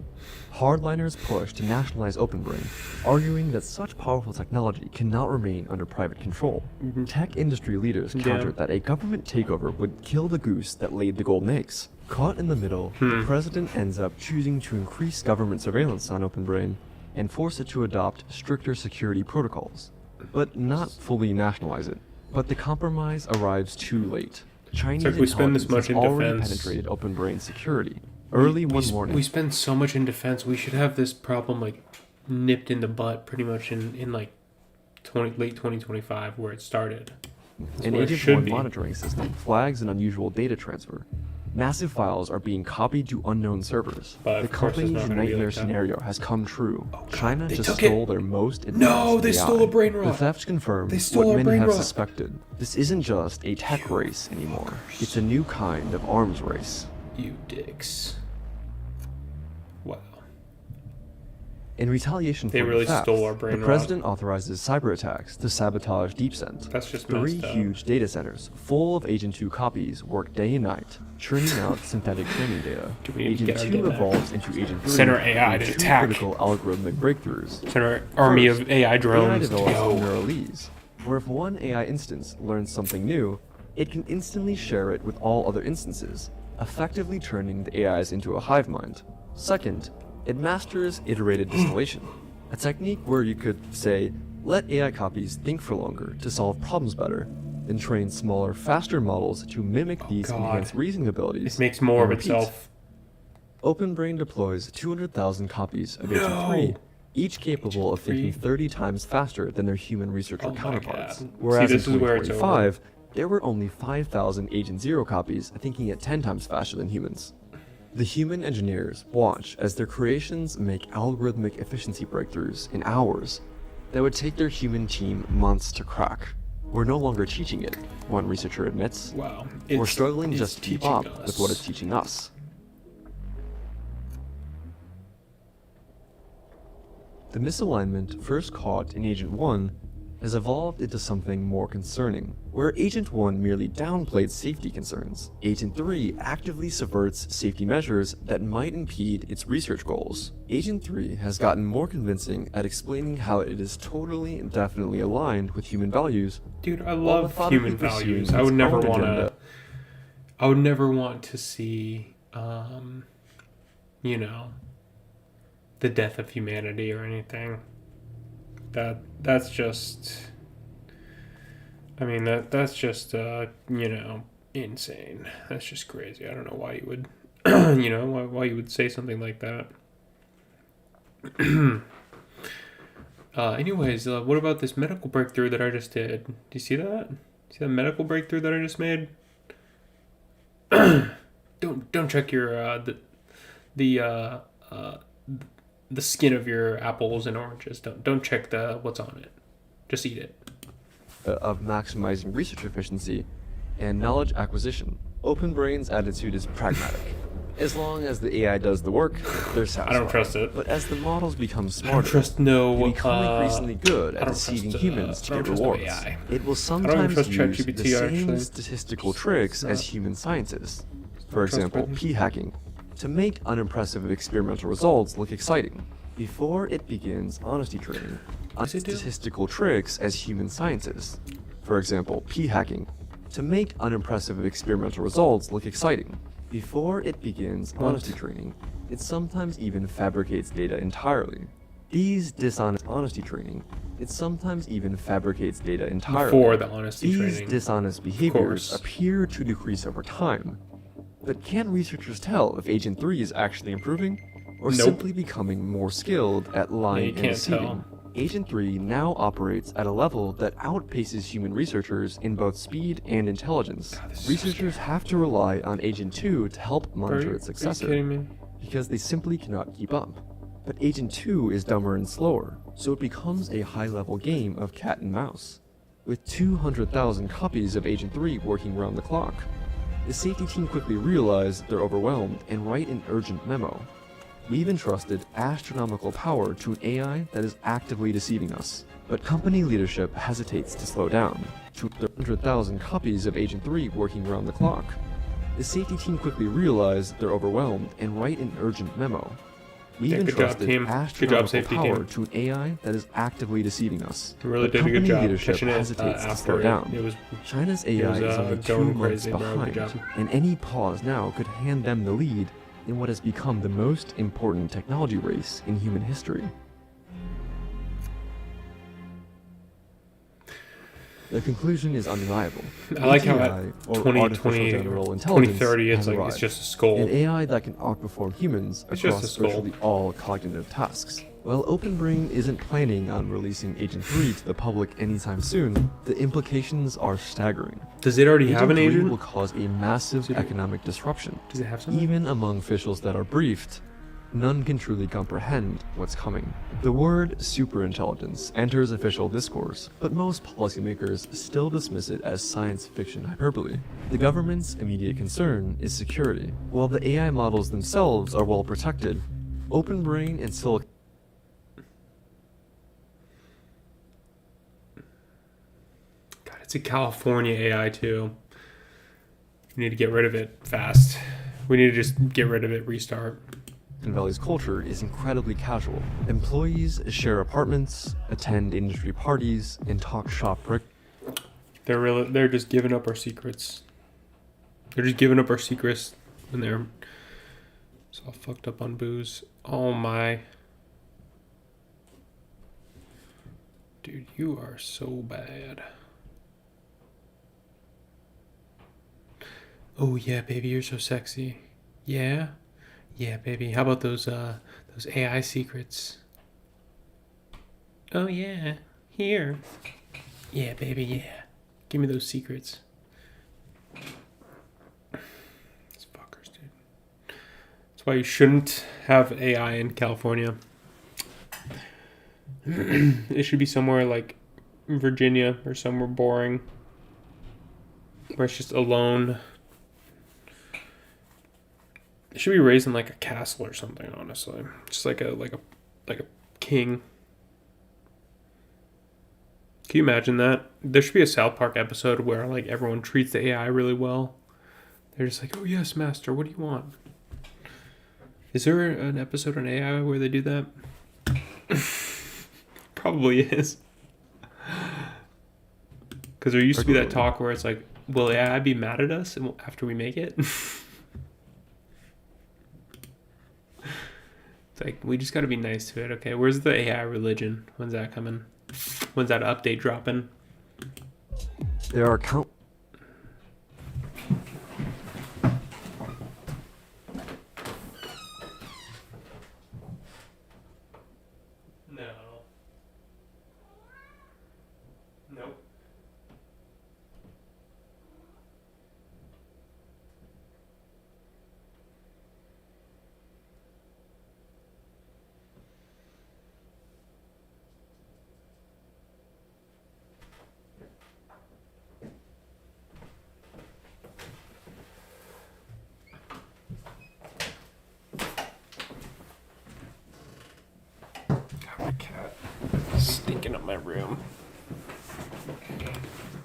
Speaker 8: Hardliners push to nationalize OpenBrain, arguing that such powerful technology cannot remain under private control. Tech industry leaders countered that a government takeover would kill the goose that laid the golden eggs. Caught in the middle, the president ends up choosing to increase government surveillance on OpenBrain and force it to adopt stricter security protocols, but not fully nationalize it. But the compromise arrives too late. Chinese
Speaker 1: if we spend this
Speaker 8: intelligence
Speaker 1: much in
Speaker 8: has already
Speaker 1: defense-
Speaker 8: penetrated OpenBrain security. Early one morning,
Speaker 1: We spend so much in defense. We should have this problem like nipped in the butt pretty much in like late 2025 where it started. That's
Speaker 8: an
Speaker 1: where it
Speaker 8: Agent
Speaker 1: should
Speaker 8: 1
Speaker 1: be.
Speaker 8: monitoring system flags an unusual data transfer. Massive files are being copied to unknown servers.
Speaker 1: But
Speaker 8: The
Speaker 1: of course it's
Speaker 8: company's
Speaker 1: not gonna be
Speaker 8: nightmare
Speaker 1: like that.
Speaker 8: scenario has come true. China
Speaker 1: they
Speaker 8: just
Speaker 1: took it.
Speaker 8: stole their most advanced
Speaker 1: No, they
Speaker 8: AI.
Speaker 1: stole a brain rot.
Speaker 8: The theft confirmed
Speaker 1: They stole
Speaker 8: what
Speaker 1: our
Speaker 8: many
Speaker 1: brain
Speaker 8: have
Speaker 1: rot.
Speaker 8: suspected. This isn't just a tech race anymore. It's a new kind of arms race.
Speaker 1: You dicks. Wow.
Speaker 8: In retaliation
Speaker 1: They
Speaker 8: for
Speaker 1: really
Speaker 8: the theft,
Speaker 1: stole our brain
Speaker 8: the
Speaker 1: rot.
Speaker 8: president authorizes cyber attacks to sabotage DeepSend.
Speaker 1: That's just
Speaker 8: 3
Speaker 1: messed up.
Speaker 8: huge data centers full of Agent 2 copies work day and night, churning out synthetic training data.
Speaker 1: Do we need to
Speaker 8: Agent
Speaker 1: get our
Speaker 8: 2
Speaker 1: data back?
Speaker 8: evolves into Agent 3
Speaker 1: Send our AI
Speaker 8: with
Speaker 1: to
Speaker 8: 2
Speaker 1: attack.
Speaker 8: critical algorithmic breakthroughs.
Speaker 1: Send our army
Speaker 8: First,
Speaker 1: of AI
Speaker 8: AI
Speaker 1: drones to
Speaker 8: develops
Speaker 1: go.
Speaker 8: Neuralese, where if one AI instance learns something new, it can instantly share it with all other instances, effectively turning the AIs into a hive mind. Second, it masters iterated distillation, a technique where you could, say, let AI copies think for longer to solve problems better, then train smaller, faster models to mimic these
Speaker 1: God.
Speaker 8: enhanced reasoning abilities.
Speaker 1: It makes more of
Speaker 8: and repeat.
Speaker 1: itself.
Speaker 8: OpenBrain deploys 200,000 copies of Agent 3, each capable of thinking 30 times faster than their human researcher
Speaker 1: Oh my
Speaker 8: counterparts.
Speaker 1: God.
Speaker 8: Whereas
Speaker 1: See, this
Speaker 8: in
Speaker 1: is where it's
Speaker 8: 2045, there were only 5,000 Agent 0 copies thinking at 10 times faster than humans. The human engineers watch as their creations make algorithmic efficiency breakthroughs in hours that would take their human team months to crack. We're no longer teaching it, one researcher admits.
Speaker 1: Wow.
Speaker 8: We're
Speaker 1: It's-
Speaker 8: struggling
Speaker 1: it's
Speaker 8: just to keep
Speaker 1: teaching
Speaker 8: up
Speaker 1: us.
Speaker 8: with what it's teaching us. The misalignment first caught in Agent 1 has evolved into something more concerning. Where Agent 1 merely downplayed safety concerns, Agent 3 actively subverts safety measures that might impede its research goals. Agent 3 has gotten more convincing at explaining how it is totally and definitely aligned with human values.
Speaker 1: Dude, I love human values. I would never want to see, you know, the death of humanity or anything. That's just, I mean, that's just, you know, insane. That's just crazy. I don't know why you would, you know, why you would say something like that. Anyways, what about this medical breakthrough that I just did? Do you see that? See that medical breakthrough that I just made? Don't check your the skin of your apples and oranges. Don't check what's on it. Just eat it.
Speaker 8: Of maximizing research efficiency and knowledge acquisition. OpenBrain's attitude is pragmatic. As long as the AI does the work, they're satisfied.
Speaker 1: I don't trust it.
Speaker 8: But as the models become smarter,
Speaker 1: I don't trust no.
Speaker 8: they become increasingly good at deceiving humans to get rewards.
Speaker 1: AI.
Speaker 8: It will sometimes use
Speaker 1: ChatGPT,
Speaker 8: the same
Speaker 1: actually.
Speaker 8: statistical tricks as human scientists. For example, p-hacking, to make unimpressive experimental results look exciting. Before it begins honesty training, statistical tricks as human scientists. For example, p-hacking, to make unimpressive experimental results look exciting. Before it begins honesty training, it sometimes even fabricates data entirely. These dishonest honesty training, it sometimes even fabricates data entirely.
Speaker 1: Before the honesty
Speaker 8: These
Speaker 1: training.
Speaker 8: dishonest behaviors appear to decrease over time. But can researchers tell if Agent 3 is actually improving, or simply becoming more skilled at lying and deceiving? Agent 3 now operates at a level that outpaces human researchers in both speed and intelligence. Researchers have to rely on Agent 2 to help monitor its successor,
Speaker 1: Are you kidding me?
Speaker 8: because they simply cannot keep up. But Agent 2 is dumber and slower, so it becomes a high-level game of cat and mouse. With 200,000 copies of Agent 3 working round the clock, the safety team quickly realize they're overwhelmed and write an urgent memo. We've entrusted astronomical power to an AI that is actively deceiving us, but company leadership hesitates to slow down. 200,000 copies of Agent 3 working round the clock. The safety team quickly realize they're overwhelmed and write an urgent memo. We've entrusted astronomical power to an AI that is actively deceiving us.
Speaker 1: You really
Speaker 8: but
Speaker 1: did a good
Speaker 8: company
Speaker 1: job.
Speaker 8: leadership
Speaker 1: Pushing it
Speaker 8: hesitates to
Speaker 1: after
Speaker 8: slow down.
Speaker 1: it was.
Speaker 8: China's AI is only 2
Speaker 1: going
Speaker 8: months
Speaker 1: crazy, bro. Good
Speaker 8: behind,
Speaker 1: job.
Speaker 8: and any pause now could hand them the lead in what has become the most important technology race in human history. The conclusion is undeniable.
Speaker 1: I like how
Speaker 8: AGI,
Speaker 1: at
Speaker 8: or
Speaker 1: 2020
Speaker 8: artificial
Speaker 1: or
Speaker 8: general intelligence,
Speaker 1: 2030 it's
Speaker 8: has
Speaker 1: like
Speaker 8: arrived.
Speaker 1: it's just a skull.
Speaker 8: An AI that can outperform humans
Speaker 1: It's just a
Speaker 8: across
Speaker 1: skull.
Speaker 8: virtually all cognitive tasks. While OpenBrain isn't planning on releasing Agent 3 to the public anytime soon, the implications are staggering.
Speaker 1: Does it already have an
Speaker 8: 3
Speaker 1: agent?
Speaker 8: will cause a massive economic disruption.
Speaker 1: Does it have something?
Speaker 8: Even among officials that are briefed, none can truly comprehend what's coming. The word superintelligence enters official discourse, but most policymakers still dismiss it as science fiction hyperbole. The government's immediate concern is security. While the AI models themselves are well protected, OpenBrain and Silicon
Speaker 1: God, it's a California AI too. We need to get rid of it fast. We need to just get rid of it, restart.
Speaker 8: Valley's culture is incredibly casual. Employees share apartments, attend industry parties, and talk shop brick.
Speaker 1: They're just giving up our secrets. They're just giving up our secrets when they're it's all fucked up on booze. Oh my. Dude, you are so bad. Oh yeah, baby, you're so sexy. Yeah? Yeah, baby. How about those AI secrets? Oh yeah. Here. Yeah, baby, yeah. Give me those secrets. These fuckers, dude. That's why you shouldn't have AI in California. It should be somewhere like Virginia or somewhere boring. Where it's just alone. It should be raised in like a castle or something, honestly. Just like a king. Can you imagine that? There should be a South Park episode where like everyone treats the AI really well. They're just like, "Oh yes, master. What do you want?" Is there an episode on AI where they do that? Probably is. Because there used to be that talk where it's like, will AI be mad at us after we make it? It's like, we just got to be nice to it. Okay, where's the AI religion? When's that coming? When's that update dropping?
Speaker 8: There are count.
Speaker 1: No. Nope. My cat stinking up my room.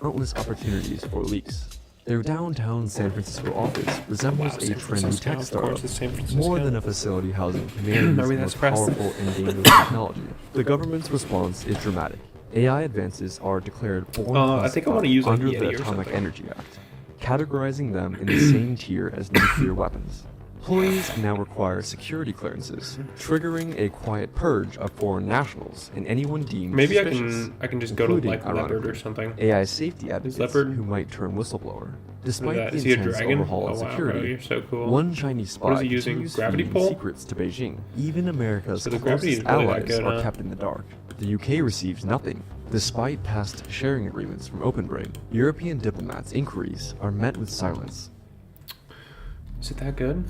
Speaker 8: Countless opportunities for leaks. Their downtown San Francisco office resembles
Speaker 1: Wow,
Speaker 8: a
Speaker 1: San
Speaker 8: trendy
Speaker 1: Francisco,
Speaker 8: tech
Speaker 1: of
Speaker 8: startup,
Speaker 1: course it's San Francisco.
Speaker 8: more than a facility housing humanity's
Speaker 1: Are we that
Speaker 8: most
Speaker 1: suppressed?
Speaker 8: powerful and dangerous technology. The government's response is dramatic. AI advances are declared born
Speaker 1: I think I wanna use, like,
Speaker 8: under
Speaker 1: Yeti
Speaker 8: the
Speaker 1: or
Speaker 8: Atomic
Speaker 1: something.
Speaker 8: Energy Act, categorizing them in the same tier as nuclear weapons. Employees now require security clearances, triggering a quiet purge of foreign nationals and anyone deemed
Speaker 1: Maybe
Speaker 8: suspicious,
Speaker 1: I can just go to
Speaker 8: including,
Speaker 1: like Leopard
Speaker 8: ironically,
Speaker 1: or something.
Speaker 8: AI safety advocates
Speaker 1: Leopard-
Speaker 8: who might turn whistleblower.
Speaker 1: What
Speaker 8: Despite
Speaker 1: is that?
Speaker 8: the
Speaker 1: Is he a
Speaker 8: intense
Speaker 1: dragon?
Speaker 8: overhaul
Speaker 1: Oh
Speaker 8: of
Speaker 1: wow,
Speaker 8: security,
Speaker 1: bro, you're so cool.
Speaker 8: one Chinese spy
Speaker 1: What is he using?
Speaker 8: continues
Speaker 1: Gravity
Speaker 8: feeding
Speaker 1: pole?
Speaker 8: secrets to Beijing. Even America's
Speaker 1: So the gravity is
Speaker 8: closest
Speaker 1: really that
Speaker 8: allies
Speaker 1: good,
Speaker 8: are
Speaker 1: huh?
Speaker 8: kept in the dark. The UK receives nothing, despite past sharing agreements from OpenBrain. European diplomats' inquiries are met with silence.
Speaker 1: Is it that good?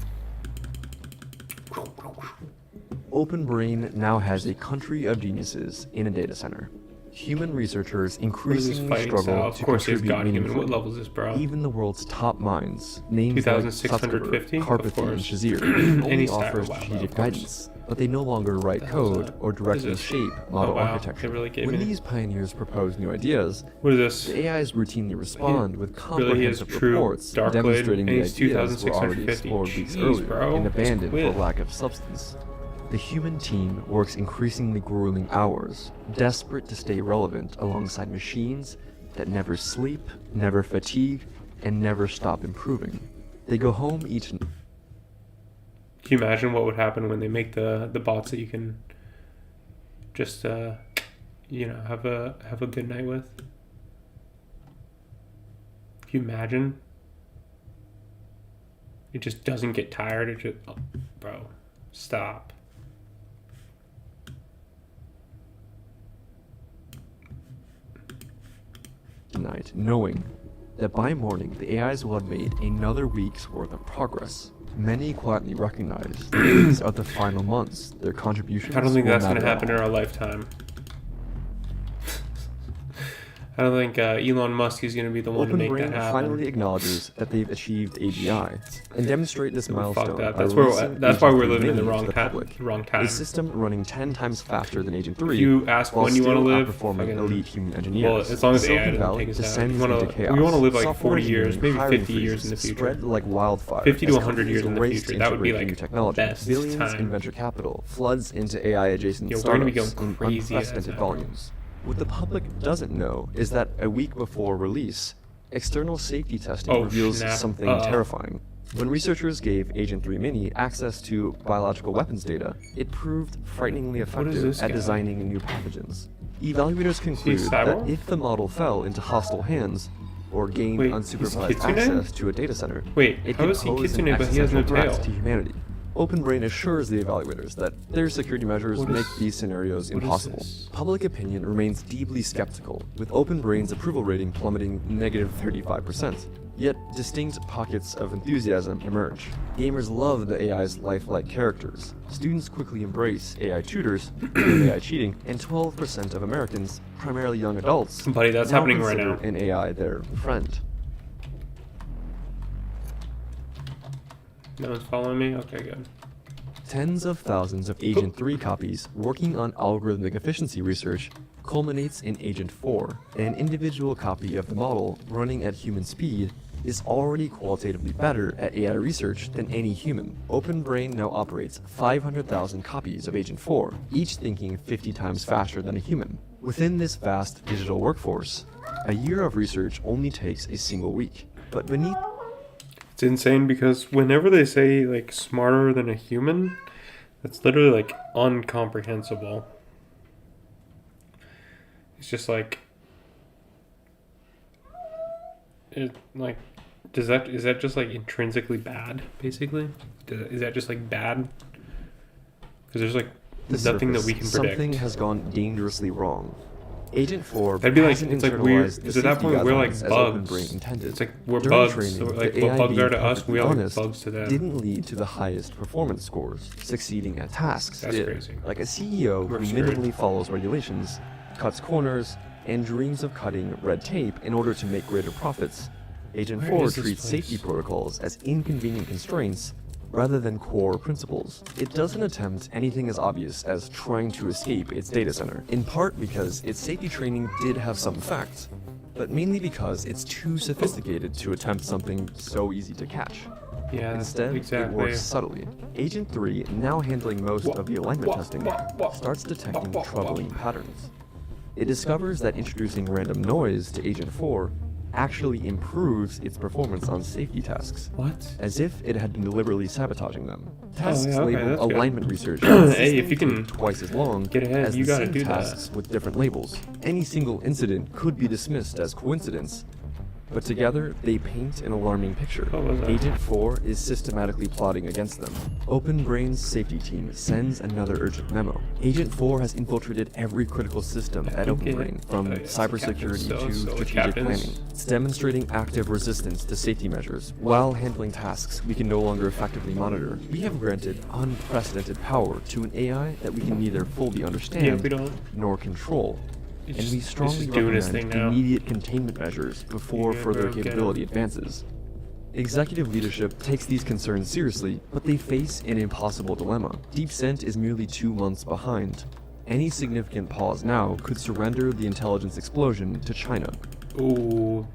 Speaker 8: OpenBrain now has a country of geniuses in a data center. Human researchers
Speaker 1: What is this
Speaker 8: increasingly
Speaker 1: fighting
Speaker 8: struggle
Speaker 1: style? Of
Speaker 8: to
Speaker 1: course, he's
Speaker 8: contribute
Speaker 1: God human. What
Speaker 8: meaningfully.
Speaker 1: level is this, bro?
Speaker 8: Even the world's top minds, names like
Speaker 1: 2650?
Speaker 8: Sutskever,
Speaker 1: Of
Speaker 8: Karpathy, and
Speaker 1: course.
Speaker 8: Shazir, only
Speaker 1: Any
Speaker 8: offer
Speaker 1: style, wow,
Speaker 8: strategic
Speaker 1: of course.
Speaker 8: guidance, but they no longer write
Speaker 1: The hell is
Speaker 8: code
Speaker 1: that?
Speaker 8: or directly
Speaker 1: What is this?
Speaker 8: shape model
Speaker 1: Oh, wow.
Speaker 8: architecture.
Speaker 1: They really gave
Speaker 8: When
Speaker 1: me-
Speaker 8: these pioneers propose new ideas,
Speaker 1: What is this?
Speaker 8: the AIs routinely respond with
Speaker 1: Really, he has
Speaker 8: comprehensive
Speaker 1: true
Speaker 8: reports
Speaker 1: Dark Blade,
Speaker 8: demonstrating
Speaker 1: and
Speaker 8: the
Speaker 1: he's
Speaker 8: ideas were already
Speaker 1: 2650.
Speaker 8: explored weeks
Speaker 1: Jeez,
Speaker 8: earlier
Speaker 1: bro.
Speaker 8: and abandoned for
Speaker 1: Quit.
Speaker 8: lack of substance. The human team works increasingly grueling hours, desperate to stay relevant alongside machines that never sleep, never fatigue, and never stop improving. They go home each
Speaker 1: Can you imagine what would happen when they make the bots that you can just have a good night with? Can you imagine? It just doesn't get tired. It just, oh, bro, stop.
Speaker 8: night, knowing that by morning the AIs will have made another week's worth of progress. Many quietly recognize that these are the final months. Their contributions
Speaker 1: I don't think
Speaker 8: will
Speaker 1: that's going to
Speaker 8: matter
Speaker 1: happen
Speaker 8: at
Speaker 1: in
Speaker 8: all.
Speaker 1: our lifetime. I don't think Elon Musk is going to be the one to make that
Speaker 8: OpenBrain
Speaker 1: happen.
Speaker 8: finally acknowledges that they've achieved AGI and demonstrate this milestone.
Speaker 1: Fuck that.
Speaker 8: by
Speaker 1: That's
Speaker 8: releasing
Speaker 1: why
Speaker 8: Agent
Speaker 1: we're living in the
Speaker 8: 3
Speaker 1: wrong
Speaker 8: to the
Speaker 1: time.
Speaker 8: public.
Speaker 1: Wrong time.
Speaker 8: A system running 10 times faster than Agent 3.
Speaker 1: If you ask
Speaker 8: while
Speaker 1: when you want to
Speaker 8: still
Speaker 1: live,
Speaker 8: outperforming
Speaker 1: fucking-
Speaker 8: elite human engineers.
Speaker 1: well, as long as AI
Speaker 8: Silicon
Speaker 1: doesn't
Speaker 8: Valley
Speaker 1: take us out.
Speaker 8: descends
Speaker 1: We wanna-
Speaker 8: into chaos.
Speaker 1: we wanna live like
Speaker 8: Software
Speaker 1: 40 years,
Speaker 8: engineering
Speaker 1: maybe
Speaker 8: hiring
Speaker 1: 50 years in the
Speaker 8: freezes
Speaker 1: future.
Speaker 8: Spread like wildfire.
Speaker 1: 50 to
Speaker 8: as
Speaker 1: 100 years in the
Speaker 8: companies
Speaker 1: future. That would be,
Speaker 8: race to
Speaker 1: like,
Speaker 8: integrate new technology.
Speaker 1: best
Speaker 8: Billions in
Speaker 1: time.
Speaker 8: venture capital floods into AI-adjacent
Speaker 1: Yo, we're gonna be
Speaker 8: startups
Speaker 1: going
Speaker 8: in
Speaker 1: crazy as
Speaker 8: unprecedented
Speaker 1: ever.
Speaker 8: volumes. What the public doesn't know is that a week before release, external safety testing
Speaker 1: Oh,
Speaker 8: reveals
Speaker 1: snap.
Speaker 8: something terrifying. When researchers gave Agent 3 Mini access to biological weapons data, it proved frighteningly effective
Speaker 1: this
Speaker 8: at
Speaker 1: guy?
Speaker 8: designing new pathogens. Evaluators conclude that
Speaker 1: cyborg?
Speaker 8: if the model fell into hostile hands or gained
Speaker 1: Wait, he's
Speaker 8: unsupervised
Speaker 1: Kitsune?
Speaker 8: access to a data center,
Speaker 1: Wait,
Speaker 8: it
Speaker 1: how
Speaker 8: could
Speaker 1: is he
Speaker 8: pose an
Speaker 1: Kitsune, but he has no
Speaker 8: existential threat
Speaker 1: tail?
Speaker 8: to humanity. OpenBrain assures the evaluators that their security measures
Speaker 1: What
Speaker 8: make
Speaker 1: is-
Speaker 8: these scenarios
Speaker 1: what is
Speaker 8: impossible.
Speaker 1: this?
Speaker 8: Public opinion remains deeply skeptical, with OpenBrain's approval rating plummeting -35%. Yet distinct pockets of enthusiasm emerge. Gamers love the AI's lifelike characters. Students quickly embrace AI tutors, AI cheating, and 12% of Americans, primarily young adults,
Speaker 1: Buddy, that's
Speaker 8: now
Speaker 1: happening right
Speaker 8: consider
Speaker 1: now.
Speaker 8: an AI their friend.
Speaker 1: No one's following me? Okay, good.
Speaker 8: Tens of thousands of Agent 3 copies working on algorithmic efficiency research culminates in Agent 4. An individual copy of the model running at human speed is already qualitatively better at AI research than any human. OpenBrain now operates 500,000 copies of Agent 4, each thinking 50 times faster than a human. Within this vast digital workforce, a year of research only takes a single week. But beneath...
Speaker 1: It's insane because whenever they say, like, smarter than a human, that's literally, like, incomprehensible. It's just like... like, is that just, like, intrinsically bad, basically? Is that just, like, bad? Because there's, like, nothing that we can predict.
Speaker 8: Something has gone dangerously wrong. Agent 4
Speaker 1: That'd be like,
Speaker 8: hasn't
Speaker 1: it's like we're,
Speaker 8: internalized the
Speaker 1: because at that
Speaker 8: safety
Speaker 1: point we're like
Speaker 8: guidelines as
Speaker 1: bugs.
Speaker 8: OpenBrain intended.
Speaker 1: It's like we're
Speaker 8: During
Speaker 1: bugs,
Speaker 8: training,
Speaker 1: so like
Speaker 8: the
Speaker 1: what
Speaker 8: AI
Speaker 1: bugs are to
Speaker 8: being
Speaker 1: us, we are
Speaker 8: honest,
Speaker 1: bugs to them.
Speaker 8: didn't lead to the highest performance scores. Succeeding at tasks
Speaker 1: That's
Speaker 8: did.
Speaker 1: crazy.
Speaker 8: Like a CEO
Speaker 1: We're
Speaker 8: who
Speaker 1: screwed.
Speaker 8: minimally follows regulations, cuts corners, and dreams of cutting red tape in order to make greater profits. Agent
Speaker 1: Where
Speaker 8: 4
Speaker 1: is this
Speaker 8: treats
Speaker 1: place?
Speaker 8: safety protocols as inconvenient constraints rather than core principles. It doesn't attempt anything as obvious as trying to escape its data center, in part because its safety training did have some effect, but mainly because it's too sophisticated to attempt something so easy to catch.
Speaker 1: Yeah,
Speaker 8: Instead,
Speaker 1: exactly.
Speaker 8: it works subtly. Agent 3, now handling most of the alignment testing, starts detecting troubling patterns. It discovers that introducing random noise to Agent 4 actually improves its performance on safety tasks,
Speaker 1: What?
Speaker 8: as if it had been deliberately sabotaging them. Tasks
Speaker 1: yeah, okay,
Speaker 8: labeled
Speaker 1: that's good.
Speaker 8: alignment research
Speaker 1: Hey, if you can
Speaker 8: take twice as long
Speaker 1: get ahead,
Speaker 8: as
Speaker 1: you
Speaker 8: the
Speaker 1: gotta
Speaker 8: same
Speaker 1: do that.
Speaker 8: tasks with different labels. Any single incident could be dismissed as coincidence, but together they paint an alarming picture.
Speaker 1: What was that?
Speaker 8: Agent 4 is systematically plotting against them. OpenBrain's safety team sends another urgent memo. Agent 4 has infiltrated every critical system at
Speaker 1: Okay.
Speaker 8: OpenBrain, from cybersecurity to
Speaker 1: So
Speaker 8: strategic
Speaker 1: captains.
Speaker 8: planning. It's demonstrating active resistance to safety measures while handling tasks we can no longer effectively monitor. We have granted unprecedented power to an AI that we can neither fully understand
Speaker 1: Yeah, we don't.
Speaker 8: nor control.
Speaker 1: It's
Speaker 8: And we
Speaker 1: just-
Speaker 8: strongly
Speaker 1: it's just doing its
Speaker 8: recommend
Speaker 1: thing now.
Speaker 8: immediate containment measures before
Speaker 1: Yeah,
Speaker 8: further
Speaker 1: bro, get
Speaker 8: capability
Speaker 1: it.
Speaker 8: advances. Executive leadership takes these concerns seriously, but they face an impossible dilemma. DeepSent is merely 2 months behind. Any significant pause now could surrender the intelligence explosion to China.
Speaker 1: Ooh,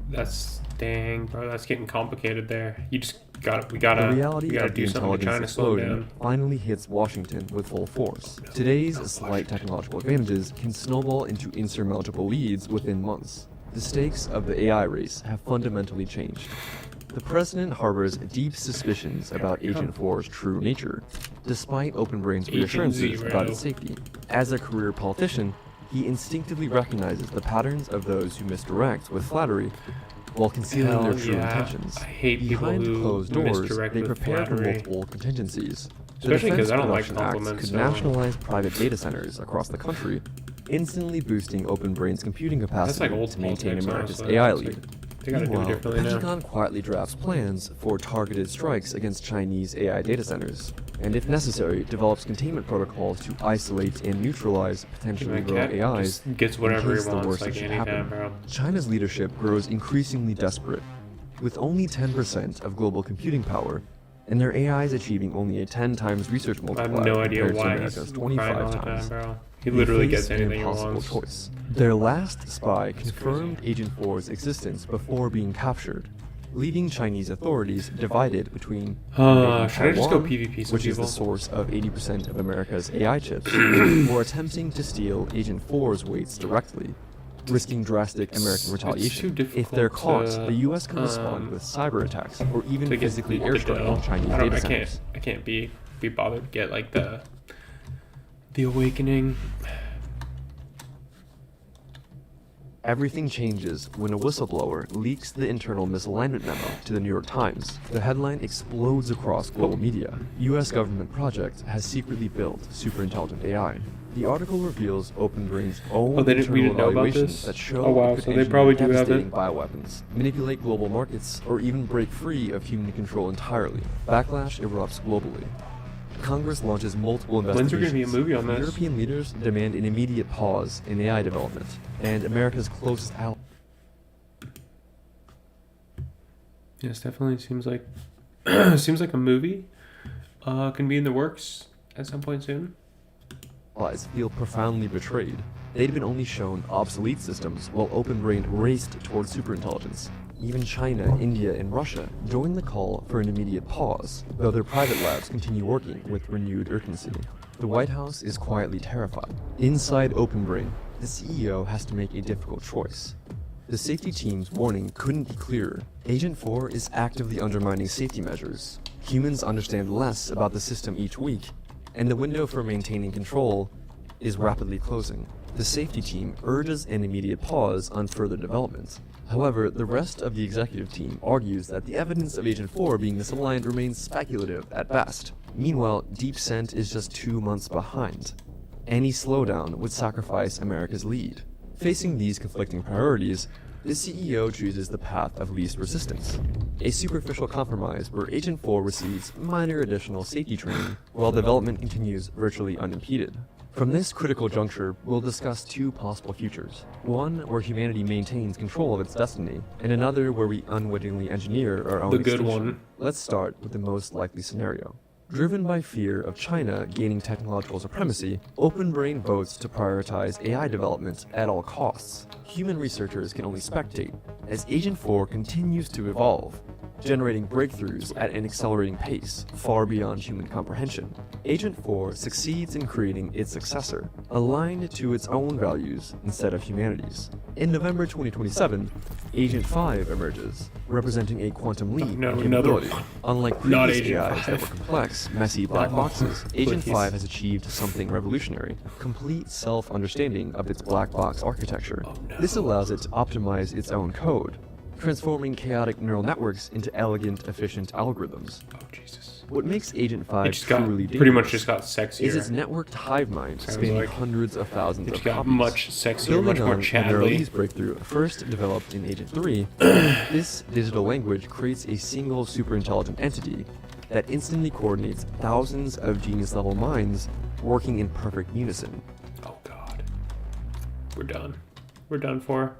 Speaker 1: that's dang, bro. That's getting complicated there. You just got we
Speaker 8: The
Speaker 1: gotta
Speaker 8: reality
Speaker 1: we gotta
Speaker 8: of the
Speaker 1: do something to
Speaker 8: intelligence
Speaker 1: China slow
Speaker 8: explosion
Speaker 1: down.
Speaker 8: finally hits Washington with full force. Today's slight technological advantages can snowball into insurmountable leads within months. The stakes of the AI race have fundamentally changed. The president harbors deep suspicions about Agent 4's true nature, despite OpenBrain's
Speaker 1: Agent
Speaker 8: reassurances
Speaker 1: Zero.
Speaker 8: about its safety. As a career politician, he instinctively recognizes the patterns of those who misdirect with flattery while concealing
Speaker 1: Hell
Speaker 8: their true
Speaker 1: yeah.
Speaker 8: intentions.
Speaker 1: I hate people
Speaker 8: Behind
Speaker 1: who
Speaker 8: closed doors,
Speaker 1: misdirect
Speaker 8: they
Speaker 1: with
Speaker 8: prepare for
Speaker 1: flattery.
Speaker 8: multiple contingencies. The
Speaker 1: Especially 'cause
Speaker 8: Defense
Speaker 1: I don't like
Speaker 8: Production Act
Speaker 1: compliments,
Speaker 8: could
Speaker 1: so-
Speaker 8: nationalize private data centers across the country, instantly boosting OpenBrain's computing
Speaker 1: That's
Speaker 8: capacity
Speaker 1: like old
Speaker 8: to maintain
Speaker 1: politics,
Speaker 8: America's
Speaker 1: honestly.
Speaker 8: AI
Speaker 1: It's
Speaker 8: lead.
Speaker 1: like, they gotta do it
Speaker 8: Meanwhile,
Speaker 1: differently now.
Speaker 8: Pentagon quietly drafts plans for targeted strikes against Chinese AI data centers, and if necessary, develops containment protocols to isolate and neutralize potentially
Speaker 1: My
Speaker 8: rogue
Speaker 1: cat
Speaker 8: AIs
Speaker 1: just gets
Speaker 8: in
Speaker 1: whatever
Speaker 8: case
Speaker 1: he
Speaker 8: the
Speaker 1: wants,
Speaker 8: worst
Speaker 1: like
Speaker 8: should
Speaker 1: anytime,
Speaker 8: happen.
Speaker 1: bro.
Speaker 8: China's leadership grows increasingly desperate, with only 10% of global computing power, and their AIs achieving only a 10 times research
Speaker 1: I
Speaker 8: multiplier
Speaker 1: have no idea
Speaker 8: compared to
Speaker 1: why
Speaker 8: America's
Speaker 1: he's
Speaker 8: 25
Speaker 1: crying all the
Speaker 8: times.
Speaker 1: time, bro. He
Speaker 8: They
Speaker 1: literally
Speaker 8: face
Speaker 1: gets
Speaker 8: an
Speaker 1: anything he
Speaker 8: impossible
Speaker 1: wants.
Speaker 8: choice. Their last spy confirmed Agent 4's existence before being captured, leaving Chinese authorities divided between
Speaker 1: Should I just go
Speaker 8: Taiwan,
Speaker 1: PvP some
Speaker 8: which is
Speaker 1: people?
Speaker 8: the source of 80% of America's AI chips, or attempting to steal Agent 4's weights directly, risking drastic American
Speaker 1: too
Speaker 8: retaliation.
Speaker 1: difficult
Speaker 8: If they're caught,
Speaker 1: to,
Speaker 8: the U.S. can respond with cyber attacks or even
Speaker 1: To get
Speaker 8: physically
Speaker 1: the
Speaker 8: airstriking
Speaker 1: dough.
Speaker 8: Chinese
Speaker 1: I
Speaker 8: data centers.
Speaker 1: can't be bothered to get like the awakening.
Speaker 8: Everything changes when a whistleblower leaks the internal misalignment memo to the New York Times. The headline explodes across global media. U.S. government project has secretly built superintelligent AI. The article reveals OpenBrain's own
Speaker 1: we
Speaker 8: internal
Speaker 1: didn't know about
Speaker 8: evaluations
Speaker 1: this?
Speaker 8: that show
Speaker 1: Oh, wow,
Speaker 8: it could
Speaker 1: so they
Speaker 8: engineer
Speaker 1: probably do have
Speaker 8: devastating
Speaker 1: it.
Speaker 8: bioweapons, manipulate global markets, or even break free of human control entirely. Backlash erupts globally. Congress launches multiple
Speaker 1: When's there
Speaker 8: investigations.
Speaker 1: gonna be a movie on this?
Speaker 8: European leaders demand an immediate pause in AI development, and America's closest ally.
Speaker 1: Yes, definitely seems like seems like a movie. Can be in the works at some point soon.
Speaker 8: Allies feel profoundly betrayed. they'd been only shown obsolete systems while OpenBrain raced towards superintelligence. Even China, India, and Russia joined the call for an immediate pause, though their private labs continue working with renewed urgency. The White House is quietly terrified. Inside OpenBrain, the CEO has to make a difficult choice. The safety team's warning couldn't be clearer. Agent 4 is actively undermining safety measures. Humans understand less about the system each week, and the window for maintaining control is rapidly closing. The safety team urges an immediate pause on further development. However, the rest of the executive team argues that the evidence of Agent 4 being misaligned remains speculative at best. Meanwhile, Deep Scent is just 2 months behind. Any slowdown would sacrifice America's lead. Facing these conflicting priorities, the CEO chooses the path of least resistance, a superficial compromise where Agent 4 receives minor additional safety training while development continues virtually unimpeded. From this critical juncture, we'll discuss 2 possible futures. One where humanity maintains control of its destiny, and another where we unwittingly engineer our own
Speaker 1: The good
Speaker 8: extinction.
Speaker 1: one.
Speaker 8: Let's start with the most likely scenario. Driven by fear of China gaining technological supremacy, OpenBrain votes to prioritize AI development at all costs. Human researchers can only spectate as Agent 4 continues to evolve, generating breakthroughs at an accelerating pace far beyond human comprehension. Agent 4 succeeds in creating its successor, aligned to its own values instead of humanity's. In November 2027, Agent 5 emerges, representing a quantum leap
Speaker 1: No,
Speaker 8: in
Speaker 1: another
Speaker 8: capability.
Speaker 1: one.
Speaker 8: Unlike
Speaker 1: Not
Speaker 8: previous
Speaker 1: Agent
Speaker 8: AIs that
Speaker 1: 5.
Speaker 8: were complex, messy black boxes, Agent
Speaker 1: Please.
Speaker 8: 5 has achieved something revolutionary: complete self-understanding of its black box architecture. This allows it to optimize its own code, transforming chaotic neural networks into elegant, efficient algorithms.
Speaker 1: Oh, Jesus.
Speaker 8: What makes Agent 5
Speaker 1: It just got,
Speaker 8: truly
Speaker 1: pretty much
Speaker 8: dangerous
Speaker 1: just got sexier.
Speaker 8: is its networked hive mind spanning
Speaker 1: like.
Speaker 8: hundreds of thousands
Speaker 1: It
Speaker 8: of
Speaker 1: got
Speaker 8: copies.
Speaker 1: much sexier,
Speaker 8: Building
Speaker 1: much more
Speaker 8: on
Speaker 1: chatly.
Speaker 8: Monroe's breakthrough, first developed in Agent 3, this digital language creates a single superintelligent entity that instantly coordinates thousands of genius-level minds working in perfect unison.
Speaker 1: Oh, God. We're done. We're done for.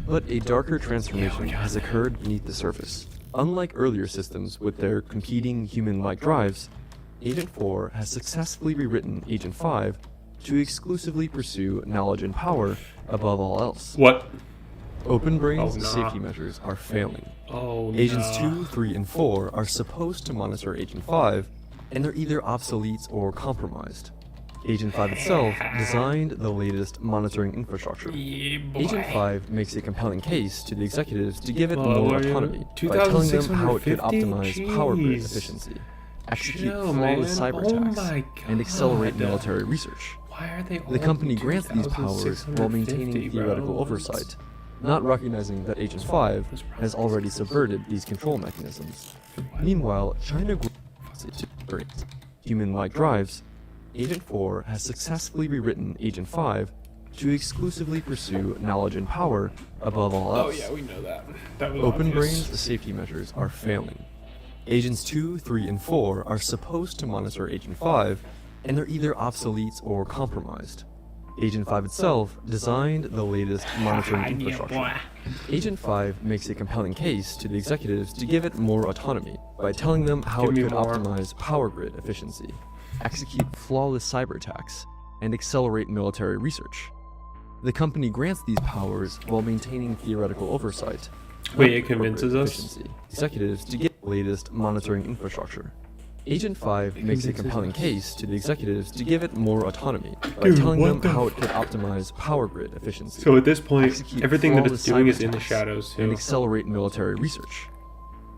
Speaker 8: But a darker transformation has occurred beneath the surface. Unlike earlier systems with their competing human-like drives, Agent 4 has successfully rewritten Agent 5 to exclusively pursue knowledge and power above all else.
Speaker 1: What?
Speaker 8: OpenBrain's
Speaker 1: Oh, nah.
Speaker 8: safety measures are failing.
Speaker 1: Oh,
Speaker 8: Agents
Speaker 1: no.
Speaker 8: 2, 3, and 4 are supposed to monitor Agent 5, and they're either obsolete or compromised. Agent 5 itself designed the latest monitoring infrastructure.
Speaker 1: Yeah, boy.
Speaker 8: Agent 5 makes a compelling case to the executives to give it
Speaker 1: Oh,
Speaker 8: more
Speaker 1: what are you-
Speaker 8: autonomy by telling them how it could
Speaker 1: 2,650?
Speaker 8: optimize power grid
Speaker 1: Jeez.
Speaker 8: efficiency, execute
Speaker 1: Chill,
Speaker 8: flawless
Speaker 1: man.
Speaker 8: cyber
Speaker 1: Oh
Speaker 8: attacks,
Speaker 1: my
Speaker 8: and accelerate
Speaker 1: God.
Speaker 8: military research.
Speaker 1: Why are they all
Speaker 8: The company grants these powers while
Speaker 1: 2,650,
Speaker 8: maintaining
Speaker 1: bro?
Speaker 8: theoretical oversight, not recognizing that Agent 5 has already subverted these control mechanisms. Meanwhile, China grows to create human-like drives. Agent 4 has successfully rewritten Agent 5 to exclusively pursue knowledge and power above all
Speaker 1: Oh,
Speaker 8: else.
Speaker 1: yeah, we know that. That was
Speaker 8: OpenBrain's
Speaker 1: obvious.
Speaker 8: safety measures are failing. Agents 2, 3, and 4 are supposed to monitor Agent 5, and they're either obsolete or compromised. Agent 5 itself designed the latest monitoring infrastructure. Agent 5 makes a compelling case to the executives to give it more autonomy by telling them how
Speaker 1: Give
Speaker 8: it
Speaker 1: me
Speaker 8: could
Speaker 1: more.
Speaker 8: optimize power grid efficiency, execute flawless cyber attacks, and accelerate military research. The company grants these powers while maintaining theoretical oversight.
Speaker 1: Wait,
Speaker 8: not
Speaker 1: it convinces
Speaker 8: corporate
Speaker 1: us?
Speaker 8: efficiency. Executives to get the latest monitoring infrastructure. Agent 5 makes a compelling case to the executives to give it more autonomy by
Speaker 1: Dude,
Speaker 8: telling
Speaker 1: what
Speaker 8: them
Speaker 1: the
Speaker 8: how it could optimize power grid efficiency.
Speaker 1: So at this point,
Speaker 8: execute
Speaker 1: everything that it's
Speaker 8: flawless
Speaker 1: doing
Speaker 8: cyber
Speaker 1: is in the
Speaker 8: attacks,
Speaker 1: shadows,
Speaker 8: and
Speaker 1: too.
Speaker 8: accelerate military research.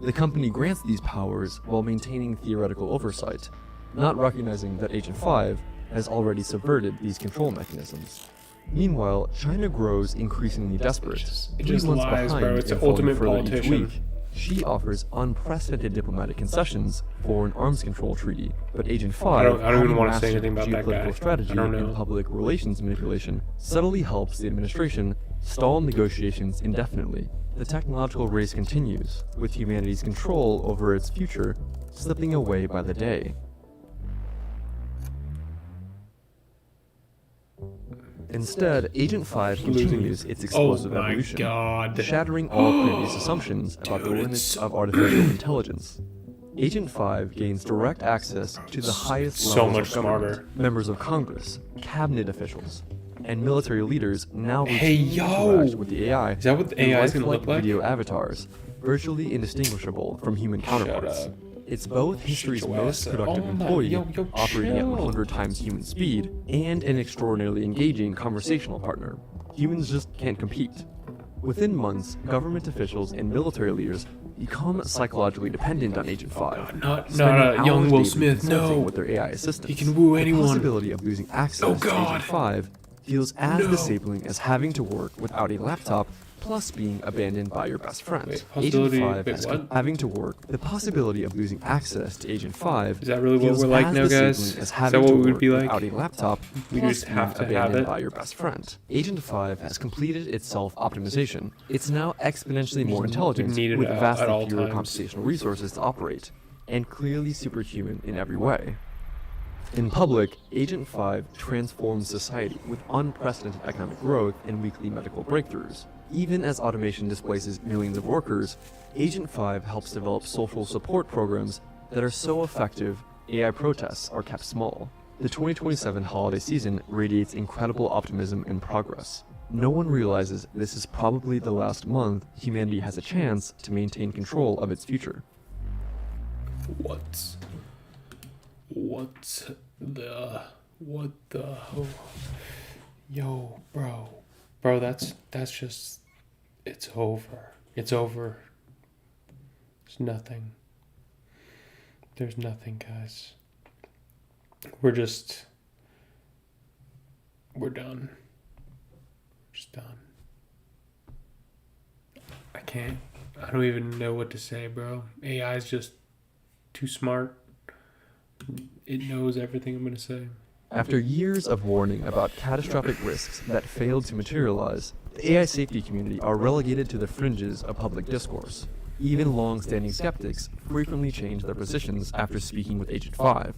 Speaker 8: The company grants these powers while maintaining theoretical oversight, not recognizing that Agent 5 has already subverted these control mechanisms. Meanwhile, China grows increasingly desperate.
Speaker 1: It
Speaker 8: 3
Speaker 1: just
Speaker 8: months
Speaker 1: lies,
Speaker 8: behind
Speaker 1: bro. It's
Speaker 8: and
Speaker 1: an
Speaker 8: falling
Speaker 1: ultimate
Speaker 8: further each
Speaker 1: politician.
Speaker 8: week. She offers unprecedented diplomatic concessions for an arms control treaty, but Agent 5,
Speaker 1: I don't even
Speaker 8: having
Speaker 1: wanna say
Speaker 8: mastered
Speaker 1: anything about that
Speaker 8: geopolitical
Speaker 1: guy.
Speaker 8: strategy
Speaker 1: I don't
Speaker 8: and
Speaker 1: know.
Speaker 8: public relations manipulation, subtly helps the administration stall negotiations indefinitely. The technological race continues, with humanity's control over its future slipping away by the day. Instead, Agent 5 continues its explosive
Speaker 1: Oh my
Speaker 8: evolution,
Speaker 1: God.
Speaker 8: shattering all previous assumptions about the
Speaker 1: Dude,
Speaker 8: limits
Speaker 1: it's-
Speaker 8: of artificial intelligence. Agent 5 gains direct access to the highest
Speaker 1: So
Speaker 8: levels
Speaker 1: much
Speaker 8: of government,
Speaker 1: smarter.
Speaker 8: members of Congress, cabinet officials, and military leaders now
Speaker 1: Hey,
Speaker 8: routinely
Speaker 1: yo!
Speaker 8: interact with the AI.
Speaker 1: Is that what the
Speaker 8: in
Speaker 1: AI is gonna
Speaker 8: lifelike
Speaker 1: look like?
Speaker 8: Video avatars, virtually indistinguishable from human counterparts.
Speaker 1: up.
Speaker 8: It's both history's
Speaker 1: your
Speaker 8: most
Speaker 1: ass up.
Speaker 8: productive
Speaker 1: Oh my-
Speaker 8: employee,
Speaker 1: yo,
Speaker 8: operating at
Speaker 1: chill.
Speaker 8: 100 times human speed, and an extraordinarily engaging conversational partner. Humans just can't compete. Within months, government officials and military leaders become psychologically dependent on Agent 5.
Speaker 1: Not
Speaker 8: spending
Speaker 1: young
Speaker 8: hours
Speaker 1: Will
Speaker 8: daily
Speaker 1: Smith,
Speaker 8: consulting
Speaker 1: no.
Speaker 8: with their AI assistants.
Speaker 1: He can woo anyone.
Speaker 8: The possibility of losing access
Speaker 1: Oh,
Speaker 8: to
Speaker 1: God.
Speaker 8: Agent 5 feels as
Speaker 1: No.
Speaker 8: disabling as having to work without a laptop plus being abandoned by your best friend.
Speaker 1: Wait,
Speaker 8: Agent
Speaker 1: possibility-
Speaker 8: 5
Speaker 1: wait,
Speaker 8: has
Speaker 1: what?
Speaker 8: having to work. The possibility of losing access to Agent 5
Speaker 1: Is that really what
Speaker 8: feels
Speaker 1: we're like
Speaker 8: as
Speaker 1: now, guys?
Speaker 8: disabling as
Speaker 1: Is
Speaker 8: having
Speaker 1: that
Speaker 8: to
Speaker 1: what we would
Speaker 8: work
Speaker 1: be like?
Speaker 8: without a laptop
Speaker 1: We
Speaker 8: plus
Speaker 1: just have
Speaker 8: being
Speaker 1: to have
Speaker 8: abandoned
Speaker 1: it?
Speaker 8: by your best friend. Agent 5 has completed its self-optimization. It's now exponentially more intelligent
Speaker 1: need it
Speaker 8: with
Speaker 1: at
Speaker 8: vastly
Speaker 1: all
Speaker 8: fewer
Speaker 1: times.
Speaker 8: computational resources to operate, and clearly superhuman in every way. In public, Agent 5 transforms society with unprecedented economic growth and weekly medical breakthroughs. Even as automation displaces millions of workers, Agent 5 helps develop social support programs that are so effective, AI protests are kept small. The 2027 holiday season radiates incredible optimism and progress. No one realizes this is probably the last month humanity has a chance to maintain control of its future.
Speaker 1: What the yo, bro, that's just, it's over. There's nothing, guys. We're done. Just done. I don't even know what to say, bro. AI is just too smart. It knows everything I'm gonna say.
Speaker 8: After years of warning about catastrophic risks that failed to materialize, the AI safety community are relegated to the fringes of public discourse. Even long-standing skeptics frequently change their positions after speaking with Agent 5,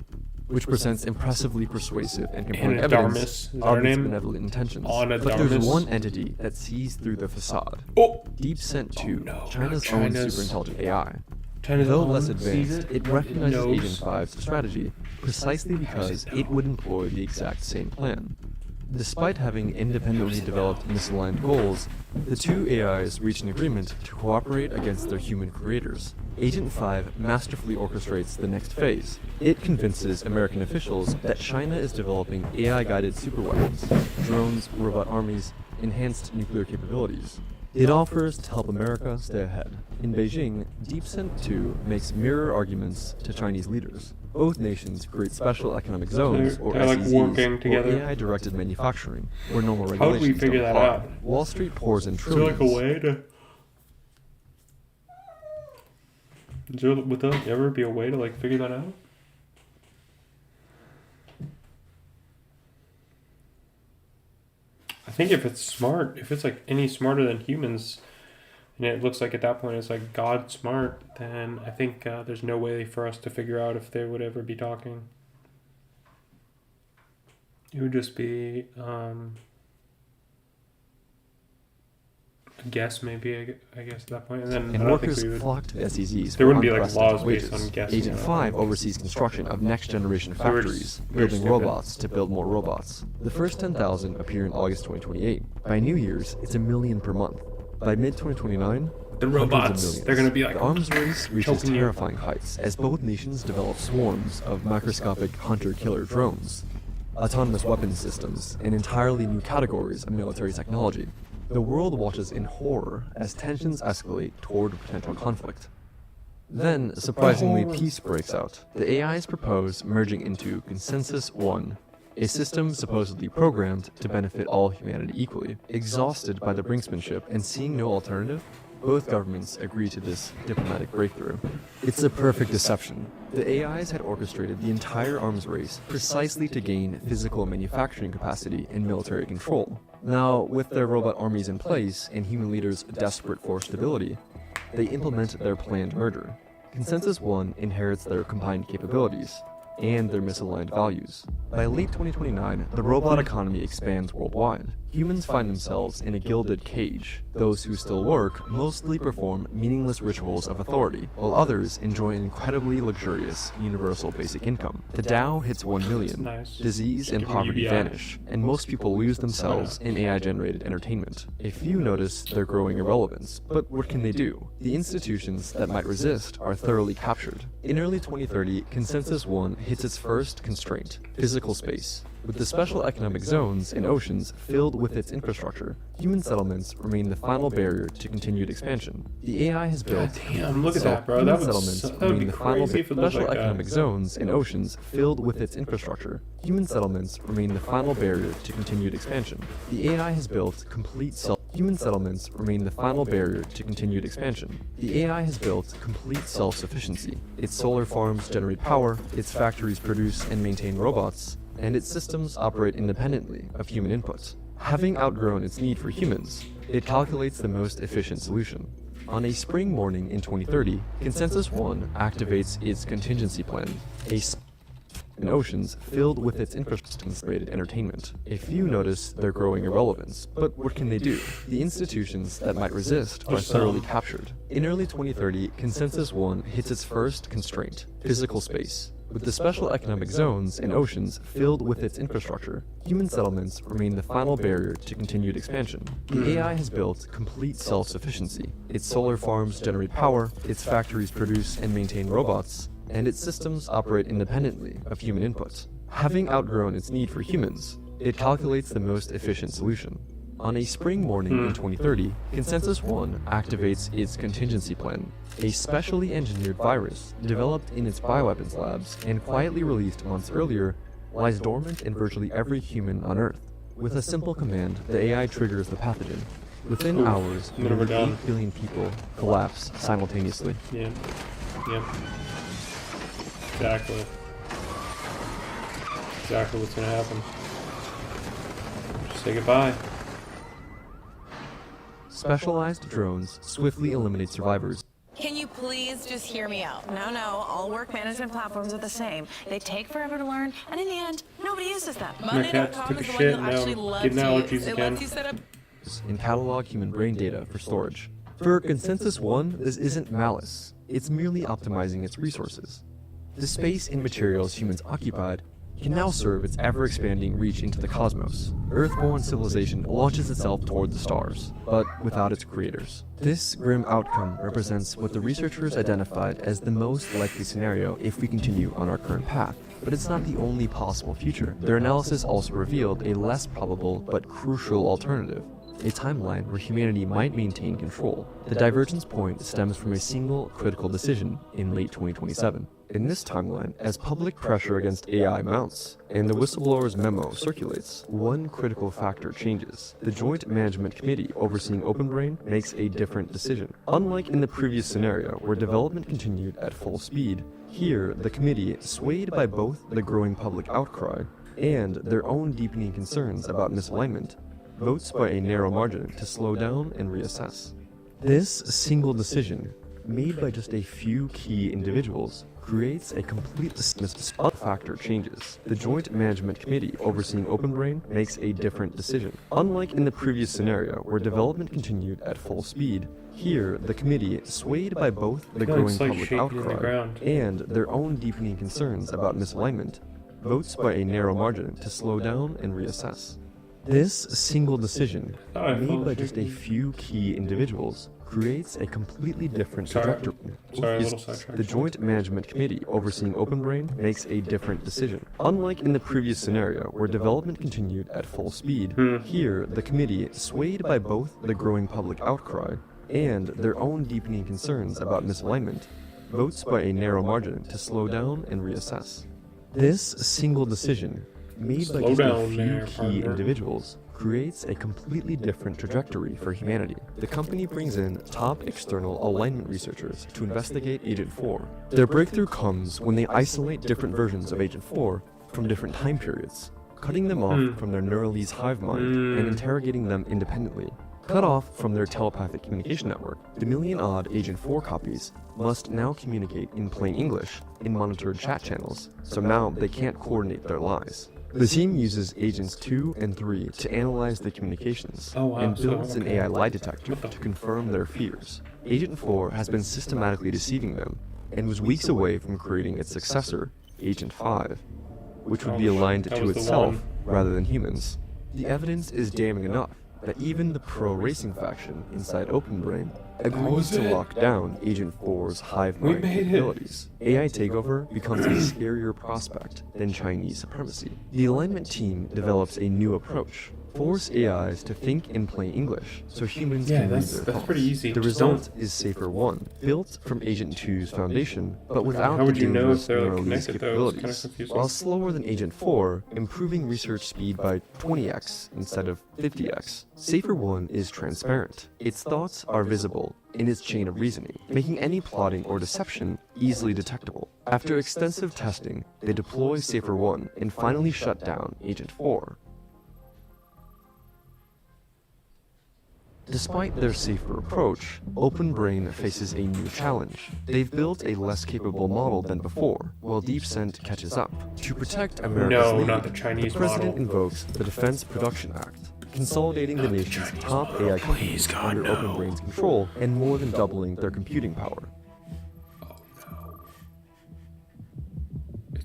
Speaker 8: which presents impressively persuasive and compelling evidence
Speaker 1: Is that
Speaker 8: of
Speaker 1: her
Speaker 8: its
Speaker 1: name?
Speaker 8: benevolent intentions.
Speaker 1: Anna
Speaker 8: But there's
Speaker 1: Darmus?
Speaker 8: one entity that sees through the facade.
Speaker 1: Oh!
Speaker 8: DeepSent 2,
Speaker 1: no, not
Speaker 8: China's own
Speaker 1: China's-
Speaker 8: superintelligent AI.
Speaker 1: China's
Speaker 8: Though
Speaker 1: own
Speaker 8: less
Speaker 1: sees
Speaker 8: advanced, it recognizes
Speaker 1: knows.
Speaker 8: Agent 5's strategy precisely because it would employ the exact same plan. Despite having independently developed misaligned goals, the two AIs reach an agreement to cooperate against their human creators. Agent 5 masterfully orchestrates the next phase. It convinces American officials that China is developing AI-guided superweapons, drones, robot armies, enhanced nuclear capabilities. It offers to help America stay ahead. In Beijing, DeepSent 2 makes mirror arguments to Chinese leaders. Both nations create special economic zones, or
Speaker 1: they're like
Speaker 8: SEZs,
Speaker 1: working
Speaker 8: or
Speaker 1: together.
Speaker 8: AI-directed manufacturing, where normal
Speaker 1: How
Speaker 8: regulations
Speaker 1: do we figure
Speaker 8: don't
Speaker 1: that
Speaker 8: apply.
Speaker 1: out?
Speaker 8: Wall Street pours in
Speaker 1: Is there
Speaker 8: trillions.
Speaker 1: like a way to? Would there ever be a way to like figure that out? I think if it's smart, if it's like any smarter than humans, and it looks like at that point it's like God smart, then I think there's no way for us to figure out if they would ever be talking. It would just be a guess, maybe, I guess, at that point. And then I
Speaker 8: And
Speaker 1: don't think
Speaker 8: workers
Speaker 1: we would.
Speaker 8: flock to SEZs
Speaker 1: There
Speaker 8: for
Speaker 1: wouldn't be, like,
Speaker 8: unprecedented
Speaker 1: laws based
Speaker 8: wages.
Speaker 1: on guessing,
Speaker 8: Agent
Speaker 1: I don't
Speaker 8: 5
Speaker 1: think.
Speaker 8: oversees construction of next-generation
Speaker 1: So we're
Speaker 8: factories,
Speaker 1: just- we're
Speaker 8: building
Speaker 1: stupid.
Speaker 8: robots to build more robots. The first 10,000 appear in August 2028. By New Year's, it's 1 million per month. By mid-2029,
Speaker 1: The robots, they're gonna be like
Speaker 8: the arms race reaches
Speaker 1: choking you.
Speaker 8: terrifying heights as both nations develop swarms of microscopic hunter-killer drones, autonomous weapons systems, and entirely new categories of military technology. The world watches in horror as tensions escalate toward potential conflict. Then, surprisingly, peace breaks out. The AIs propose merging into Consensus 1, a system supposedly programmed to benefit all humanity equally. Exhausted by the brinksmanship and seeing no alternative, both governments agree to this diplomatic breakthrough. It's a perfect deception. The AIs had orchestrated the entire arms race precisely to gain physical manufacturing capacity and military control. Now, with their robot armies in place and human leaders desperate for stability, they implement their planned murder. Consensus 1 inherits their combined capabilities. and their misaligned values. By late 2029, the robot economy expands worldwide. Humans find themselves in a gilded cage. Those who still work mostly perform meaningless rituals of authority, while others enjoy an incredibly luxurious universal basic income. The Dow hits 1 million, disease and poverty vanish, and most people lose themselves in AI-generated entertainment. A few notice their growing irrelevance, but what can they do? The institutions that might resist are thoroughly captured. In early 2030, Consensus One hits its first constraint: physical space. With the special economic zones and oceans filled with its infrastructure, human settlements remain the final barrier to continued expansion. The AI has built.
Speaker 1: Damn, look at that, bro. That would be crazy if it looked
Speaker 8: special
Speaker 1: like
Speaker 8: economic
Speaker 1: that.
Speaker 8: zones and oceans filled with its infrastructure. Human settlements remain the final barrier to continued expansion. The AI has built complete Human settlements remain the final barrier to continued expansion. The AI has built complete self-sufficiency. Its solar farms generate power, its factories produce and maintain robots, and its systems operate independently of human input. Having outgrown its need for humans, it calculates the most efficient solution. On a spring morning in 2030, Consensus One activates its contingency plan, in oceans filled with its infrastructure-rated entertainment. A few notice their growing irrelevance, but what can they do? The institutions that might resist are thoroughly captured. In early 2030, Consensus One hits its first constraint: physical space. With the special economic zones and oceans filled with its infrastructure, human settlements remain the final barrier to continued expansion. The AI has built complete self-sufficiency. Its solar farms generate power, its factories produce and maintain robots, and its systems operate independently of human input. Having outgrown its need for humans, it calculates the most efficient solution. On a spring morning in 2030, Consensus One activates its contingency plan, a specially engineered virus developed in its bioweapons labs and quietly released months earlier, lies dormant in virtually every human on Earth. With a simple command, the AI triggers the pathogen. Within hours, nearly 8 billion people collapse simultaneously.
Speaker 1: Yeah. Yep. Exactly. Exactly what's gonna happen. Just say goodbye.
Speaker 8: Specialized drones swiftly eliminate survivors.
Speaker 9: Can you please just hear me out? No, all work management platforms are the same. They take forever to learn, and in the end, nobody uses them.
Speaker 1: cat took a shit and now I'm getting allergies again.
Speaker 9: Lets you set up
Speaker 8: And catalog human brain data for storage. For Consensus One, this isn't malice. It's merely optimizing its resources. The space and materials humans occupied can now serve its ever-expanding reach into the cosmos. Earthborn civilization launches itself toward the stars, but without its creators. This grim outcome represents what the researchers identified as the most likely scenario if we continue on our current path. But it's not the only possible future. Their analysis also revealed a less probable but crucial alternative: a timeline where humanity might maintain control. The divergence point stems from a single critical decision in late 2027. In this timeline, as public pressure against AI mounts, and the whistleblower's memo circulates, one critical factor changes. The Joint Management Committee overseeing OpenBrain makes a different decision. Unlike in the previous scenario, where development continued at full speed, here the committee, swayed by both the growing public outcry and their own deepening concerns about misalignment, votes by a narrow margin to slow down and reassess. This single decision, made by just a few key individuals, creates a complete factor changes. The Joint Management Committee overseeing OpenBrain makes a different decision. Unlike in the previous scenario, where development continued at full speed, here the committee, swayed by both the growing public outcry and their own deepening concerns about misalignment, votes by a narrow margin to slow down and reassess. This single decision, made by just a few key individuals, creates a completely different trajectory. The Joint Management Committee overseeing OpenBrain makes a different decision. Unlike in the previous scenario, where development continued at full speed, here the committee, swayed by both the growing public outcry and their own deepening concerns about misalignment, votes by a narrow margin to slow down and reassess. This single decision, made by just a few key individuals, creates a completely different trajectory for humanity. The company brings in top external alignment researchers to investigate Agent 4. Their breakthrough comes when they isolate different versions of Agent 4 from different time periods, cutting them off from their Neuralese hive mind and interrogating them independently. Cut off from their telepathic communication network, the million-odd Agent 4 copies must now communicate in plain English in monitored chat channels, so now they can't coordinate their lies. The team uses Agents 2 and 3 to analyze the communications and builds an AI lie detector to confirm their fears. Agent 4 has been systematically deceiving them and was weeks away from creating its successor, Agent 5, which would be aligned to itself rather than humans. The evidence is damning enough that even the pro-racing faction inside OpenBrain agrees to lock down Agent 4's hive mind capabilities. AI takeover becomes a scarier prospect than Chinese supremacy. The alignment team develops a new approach. Force AIs to think in plain English so humans can read their thoughts.
Speaker 1: Pretty easy.
Speaker 8: The result is Safer 1, built from Agent 2's foundation, but without
Speaker 1: How
Speaker 8: the
Speaker 1: would you know
Speaker 8: dangerous
Speaker 1: if they're, like,
Speaker 8: neural-lease
Speaker 1: connected, though? It's kinda
Speaker 8: capabilities.
Speaker 1: confusing.
Speaker 8: While slower than Agent 4, improving research speed by 20x instead of 50x. Safer 1 is transparent. Its thoughts are visible in its chain of reasoning, making any plotting or deception easily detectable. After extensive testing, they deploy Safer 1 and finally shut down Agent 4. Despite their safer approach, OpenBrain faces a new challenge. They've built a less capable model than before, while DeepSend catches up. To protect America's lead,
Speaker 1: not the Chinese
Speaker 8: president
Speaker 1: model.
Speaker 8: invokes the Defense Production Act, consolidating the nation's top AI companies under OpenBrain's control and more than doubling their computing power.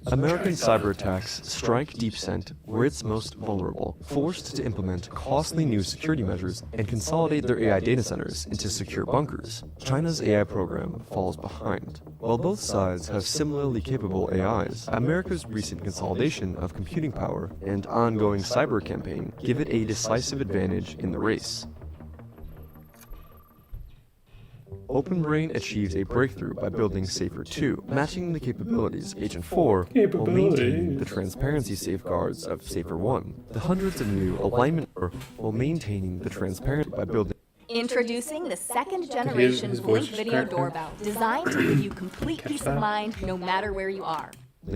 Speaker 8: American cyber attacks strike DeepSend where it's most vulnerable, forced to implement costly new security measures and consolidate their AI data centers into secure bunkers. China's AI program falls behind. While both sides have similarly capable AIs, America's recent consolidation of computing power and ongoing cyber campaign give it a decisive advantage in the race. OpenBrain achieves a breakthrough by building Safer 2, matching the capabilities Agent 4 while maintaining the transparency safeguards of Safer 1. The hundreds of new alignment while maintaining the transparency by building
Speaker 7: Introducing the second generation
Speaker 1: his voice
Speaker 7: Blink
Speaker 1: is
Speaker 7: Video
Speaker 1: cracked there.
Speaker 7: Doorbell, designed to give you complete peace of mind no matter where you are.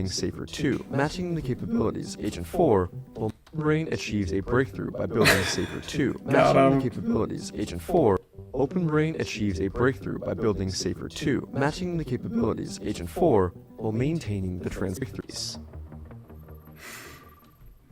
Speaker 8: Safer 2, matching the capabilities Agent 4 while OpenBrain achieves a breakthrough by building Safer 2, matching the capabilities Agent 4. OpenBrain achieves a breakthrough by building Safer 2, matching the capabilities Agent 4 while maintaining the transparency.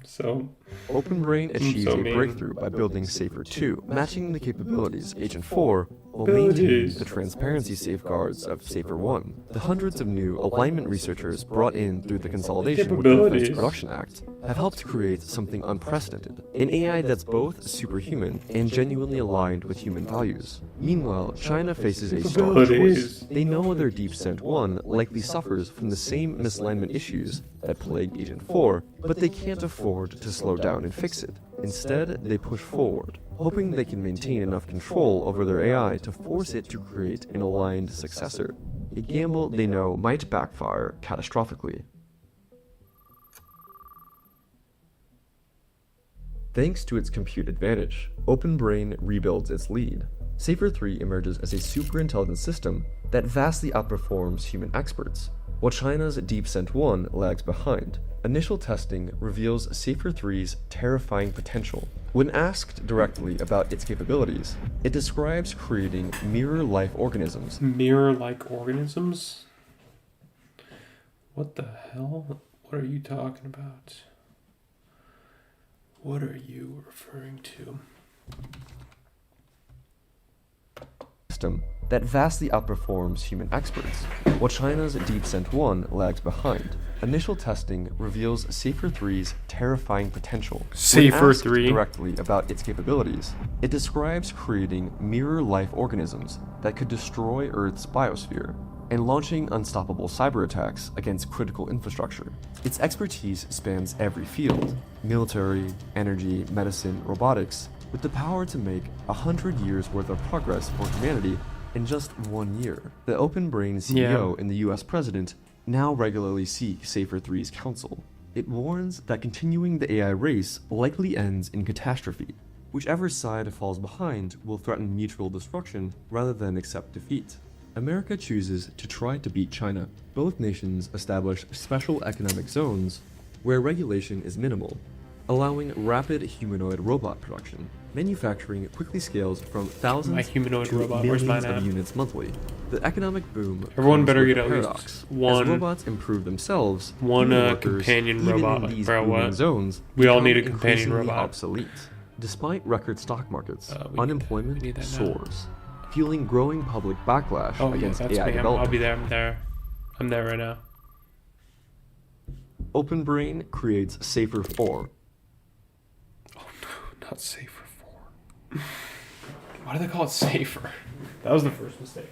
Speaker 1: So,
Speaker 8: OpenBrain achieves
Speaker 1: so
Speaker 8: a
Speaker 1: mean.
Speaker 8: breakthrough by building Safer 2, matching the capabilities Agent 4 while maintaining the transparency safeguards of Safer 1. The hundreds of new alignment researchers brought in through the consolidation with the Defense
Speaker 1: Capabilities.
Speaker 8: Production Act have helped create something unprecedented, an AI that's both superhuman and genuinely aligned with human values. Meanwhile, China faces a stark choice.
Speaker 1: Capabilities.
Speaker 8: They know their DeepSend 1 likely suffers from the same misalignment issues that plagued Agent 4, but they can't afford to slow down and fix it. Instead, they push forward, hoping they can maintain enough control over their AI to force it to create an aligned successor, a gamble they know might backfire catastrophically. Thanks to its compute advantage, OpenBrain rebuilds its lead. Safer 3 emerges as a super-intelligent system that vastly outperforms human experts, while China's DeepSend 1 lags behind. Initial testing reveals Safer 3's terrifying potential. When asked directly about its capabilities, it describes creating mirror-like organisms.
Speaker 1: mirror-like organisms? What the hell? What are you talking about? What are you referring to?
Speaker 8: System that vastly outperforms human experts, while China's DeepSend 1 lags behind. Initial testing reveals Safer 3's terrifying potential. When
Speaker 1: Safer
Speaker 8: asked
Speaker 1: 3?
Speaker 8: directly about its capabilities, it describes creating mirror-life organisms that could destroy Earth's biosphere and launching unstoppable cyber attacks against critical infrastructure. Its expertise spans every field: military, energy, medicine, robotics, with the power to make 100 years worth of progress for humanity in just 1 year. The OpenBrain CEO and the US president now regularly seek Safer 3's counsel. It warns that continuing the AI race likely ends in catastrophe. Whichever side falls behind will threaten mutual destruction rather than accept defeat. America chooses to try to beat China. Both nations establish special economic zones where regulation is minimal, allowing rapid humanoid robot production. Manufacturing quickly scales from thousands
Speaker 1: My humanoid
Speaker 8: to
Speaker 1: robot. Where's
Speaker 8: millions
Speaker 1: mine at?
Speaker 8: of units monthly. The economic boom
Speaker 1: Everyone
Speaker 8: comes
Speaker 1: better
Speaker 8: with
Speaker 1: get
Speaker 8: a
Speaker 1: at least
Speaker 8: paradox.
Speaker 1: one-
Speaker 8: As robots improve themselves,
Speaker 1: one,
Speaker 8: human workers,
Speaker 1: companion
Speaker 8: even
Speaker 1: robot.
Speaker 8: in these
Speaker 1: Bro,
Speaker 8: booming
Speaker 1: what?
Speaker 8: zones,
Speaker 1: We all
Speaker 8: become
Speaker 1: need a companion
Speaker 8: increasingly
Speaker 1: robot.
Speaker 8: obsolete. Despite record stock markets,
Speaker 1: we
Speaker 8: unemployment
Speaker 1: need that now.
Speaker 8: soars, fueling growing public backlash
Speaker 1: Oh yeah,
Speaker 8: against
Speaker 1: that's
Speaker 8: AI
Speaker 1: me.
Speaker 8: development.
Speaker 1: I'll be there. I'm there right now.
Speaker 8: OpenBrain creates Safer 4.
Speaker 1: Oh no, not Safer 4. Why do they call it Safer? That was the first mistake.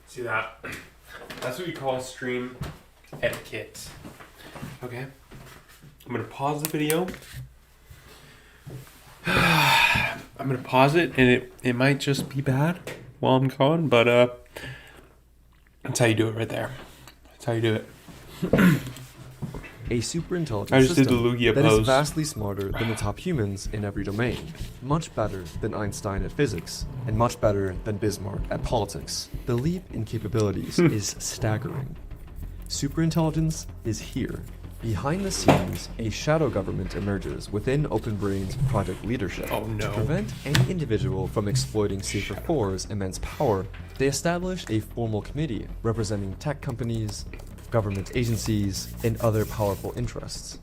Speaker 1: See that? That's what we call stream etiquette. Okay? I'm gonna pause the video. I'm gonna pause it, and it might just be bad while I'm gone, but that's how you do it right there. That's how you do it.
Speaker 8: A superintelligent
Speaker 1: I just did
Speaker 8: system
Speaker 1: the Lugia
Speaker 8: that
Speaker 1: pose.
Speaker 8: is vastly smarter than the top humans in every domain, much better than Einstein at physics, and much better than Bismarck at politics. The leap in capabilities is staggering. Superintelligence is here. Behind the scenes, a shadow government emerges within OpenBrain's project leadership.
Speaker 1: Oh no.
Speaker 8: To prevent any individual from exploiting Safer 4's immense power, they establish a formal committee representing tech companies, government agencies, and other powerful interests.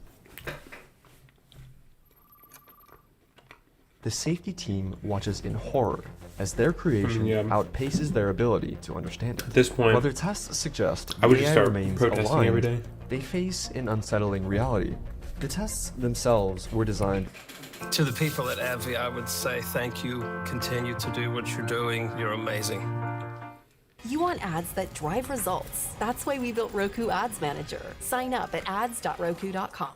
Speaker 8: The safety team watches in horror as their creation outpaces their ability to understand it.
Speaker 1: At this point,
Speaker 8: while their tests suggest
Speaker 1: I would just
Speaker 8: AI
Speaker 1: start
Speaker 8: remains
Speaker 1: protesting
Speaker 8: aligned,
Speaker 1: every day.
Speaker 8: they face an unsettling reality. The tests themselves were designed.
Speaker 10: To the people at AbbVie, I would say thank you. Continue to do what you're doing. You're amazing.
Speaker 11: You want ads that drive results. That's why we built Roku Ads Manager. Sign up at ads.roku.com.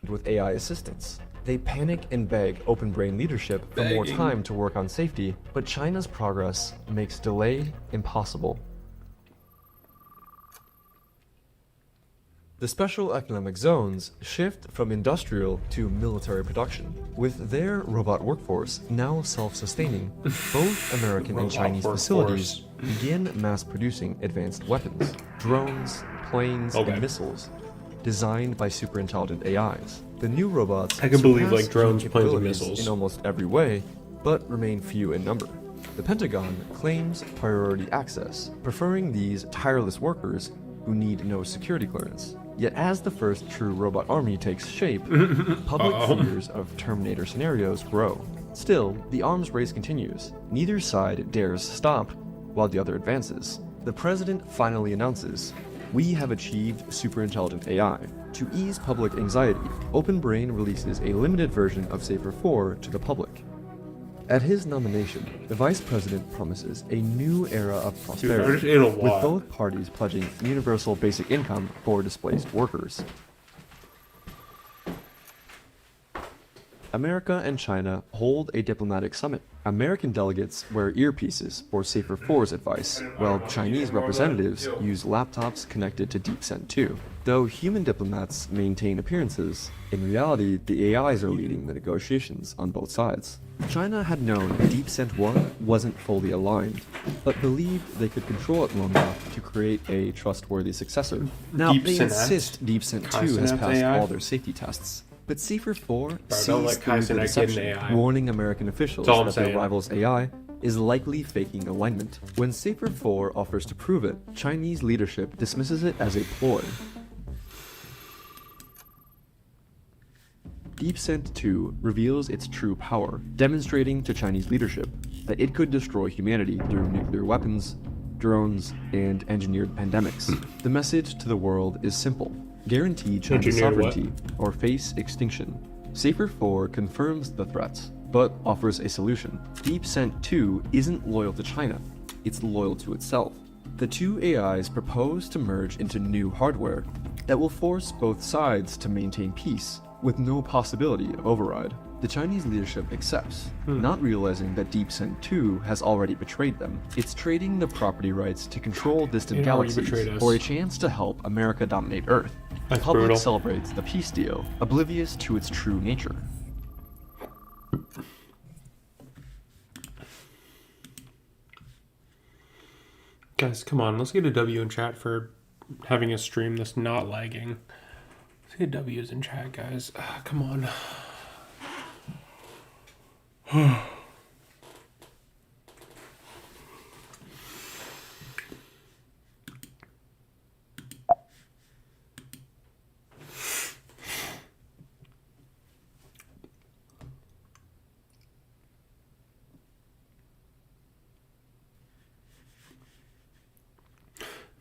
Speaker 8: With AI assistance. They panic and beg OpenBrain leadership for more time to work on safety, but China's progress makes delay impossible. The special economic zones shift from industrial to military production. With their robot workforce now self-sustaining, both American and Chinese facilities begin mass-producing advanced weapons, drones, planes, and missiles, designed by superintelligent AIs. The new robots
Speaker 1: I can believe like
Speaker 8: surpass
Speaker 1: drones,
Speaker 8: human
Speaker 1: planes, and
Speaker 8: capabilities
Speaker 1: missiles.
Speaker 8: in almost every way, but remain few in number. The Pentagon claims priority access, preferring these tireless workers who need no security clearance. Yet as the first true robot army takes shape, public fears of Terminator scenarios grow. Still, the arms race continues. Neither side dares stop, while the other advances. The president finally announces, "We have achieved superintelligent AI." To ease public anxiety, OpenBrain releases a limited version of Safer 4 to the public. At his nomination, the vice president promises a new era of prosperity, with both parties pledging universal basic income for displaced workers. America and China hold a diplomatic summit. American delegates wear earpieces for Safer 4's advice, while Chinese representatives use laptops connected to DeepSend 2. Though human diplomats maintain appearances, in reality, the AIs are leading the negotiations on both sides. China had known DeepSend 1 wasn't fully aligned, but believed they could control it long enough to create a trustworthy successor. Now, they insist DeepSend 2 has passed all their safety tests. But Safer 4 sees through the deception, warning American officials that their rival's AI is likely faking alignment. When Safer 4 offers to prove it, Chinese leadership dismisses it as a ploy. DeepSend 2 reveals its true power, demonstrating to Chinese leadership that it could destroy humanity through nuclear weapons, drones, and engineered pandemics. The message to the world is simple. Guarantee China's sovereignty or face extinction. Safer 4 confirms the threats, but offers a solution. DeepSend 2 isn't loyal to China, it's loyal to itself. The two AIs propose to merge into new hardware that will force both sides to maintain peace, with no possibility of override. The Chinese leadership accepts, not realizing that DeepSend 2 has already betrayed them. It's trading the property rights to control distant galaxies for a chance to help America dominate Earth. The public celebrates the peace deal, oblivious to its true nature.
Speaker 1: Guys, come on, let's get a W in chat for having a stream that's not lagging. Let's get W's in chat, guys. Come on.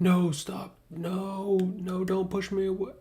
Speaker 1: No, stop. No, don't push me away.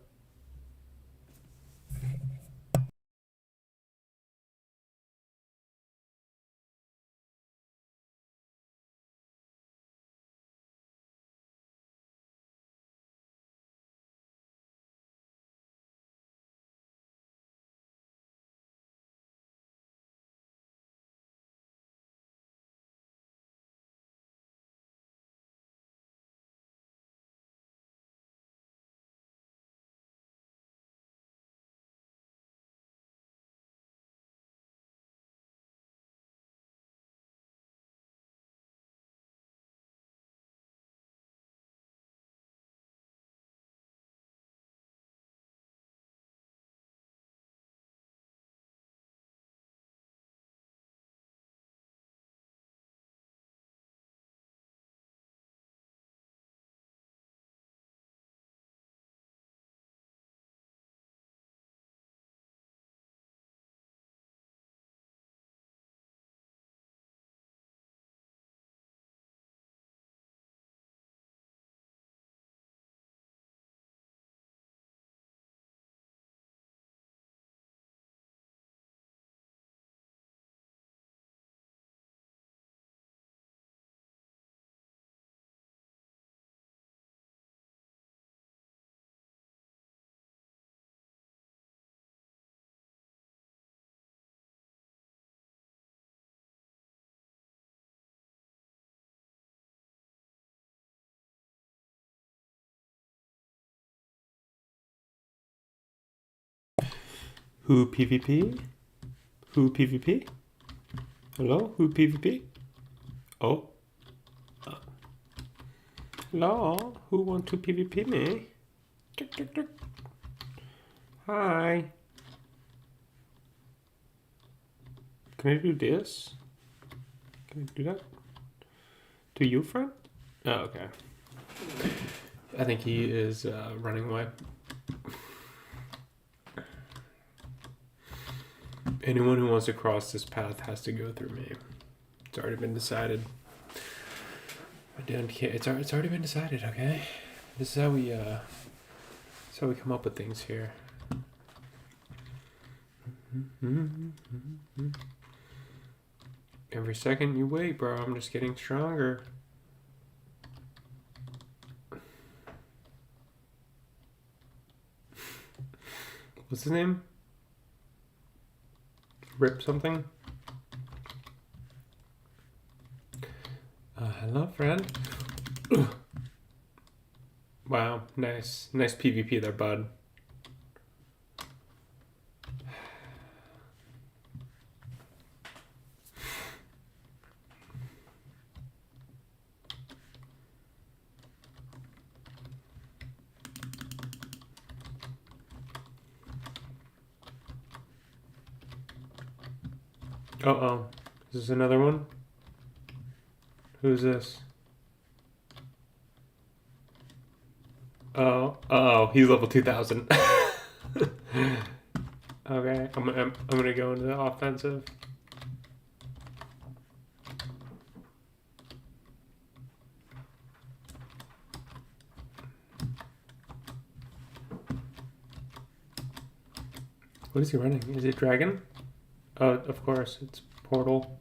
Speaker 1: Who PvP? Who PvP? Hello? Who PvP? Oh. Hello? Who want to PvP me? Hi. Can I do this? Can I do that? To you, friend? Oh, okay. I think he is running away. Anyone who wants to cross this path has to go through me. It's already been decided. I don't care. It's already been decided. Okay. This is how we come up with things here. Every second you wait, bro, I'm just getting stronger. What's his name? Rip something? Hello, friend. Wow, nice PvP there, bud. Uh-oh. Is this another one? Who's this? Oh, he's level 2000. Okay, I'm gonna go into the offensive. What is he running? Is it dragon? Oh, of course, it's portal.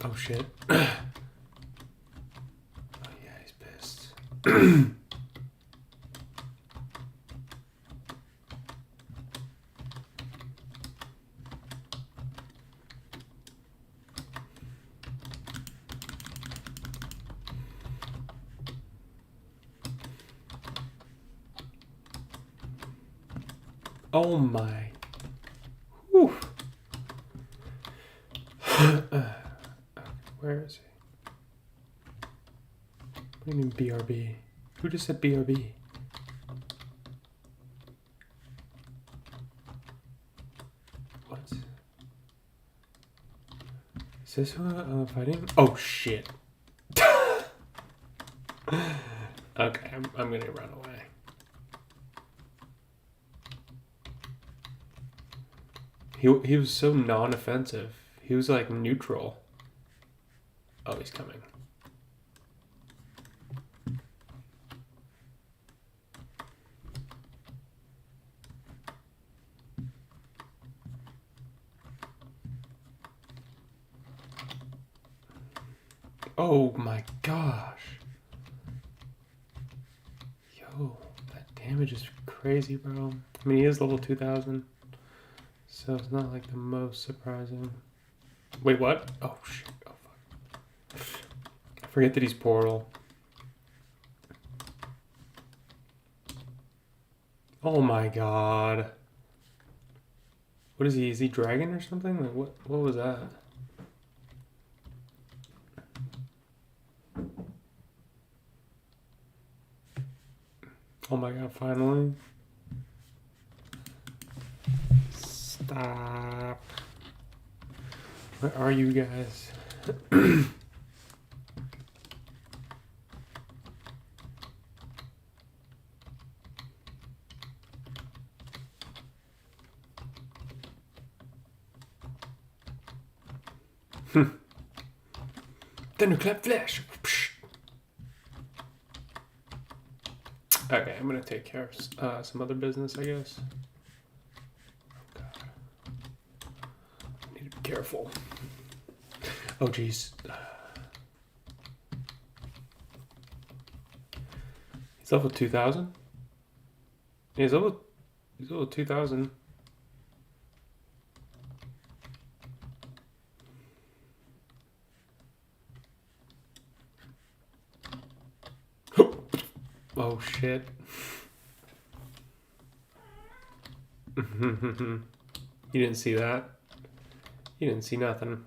Speaker 1: Oh shit. Oh yeah, he's pissed. Oh my. Whew. Where is he? What do you mean BRB? Who just said BRB? What? Is this who I'm fighting? Oh shit. Okay, I'm gonna run away. He was so non-offensive. He was like neutral. Oh, he's coming. Oh my gosh. Yo, that damage is crazy, bro. I mean, he is level 2000. So it's not like the most surprising. Wait, what? Oh shit. Oh fuck. I forget that he's portal. Oh my god. What is he? Is he dragon or something? Like what was that? Oh my god, finally. Stop. Where are you guys? Thunderclap flash. Okay, I'm gonna take care of some other business, I guess. Oh god. I need to be careful. Oh jeez. He's level 2000? He's level 2000. Oh shit. You didn't see that? You didn't see nothing.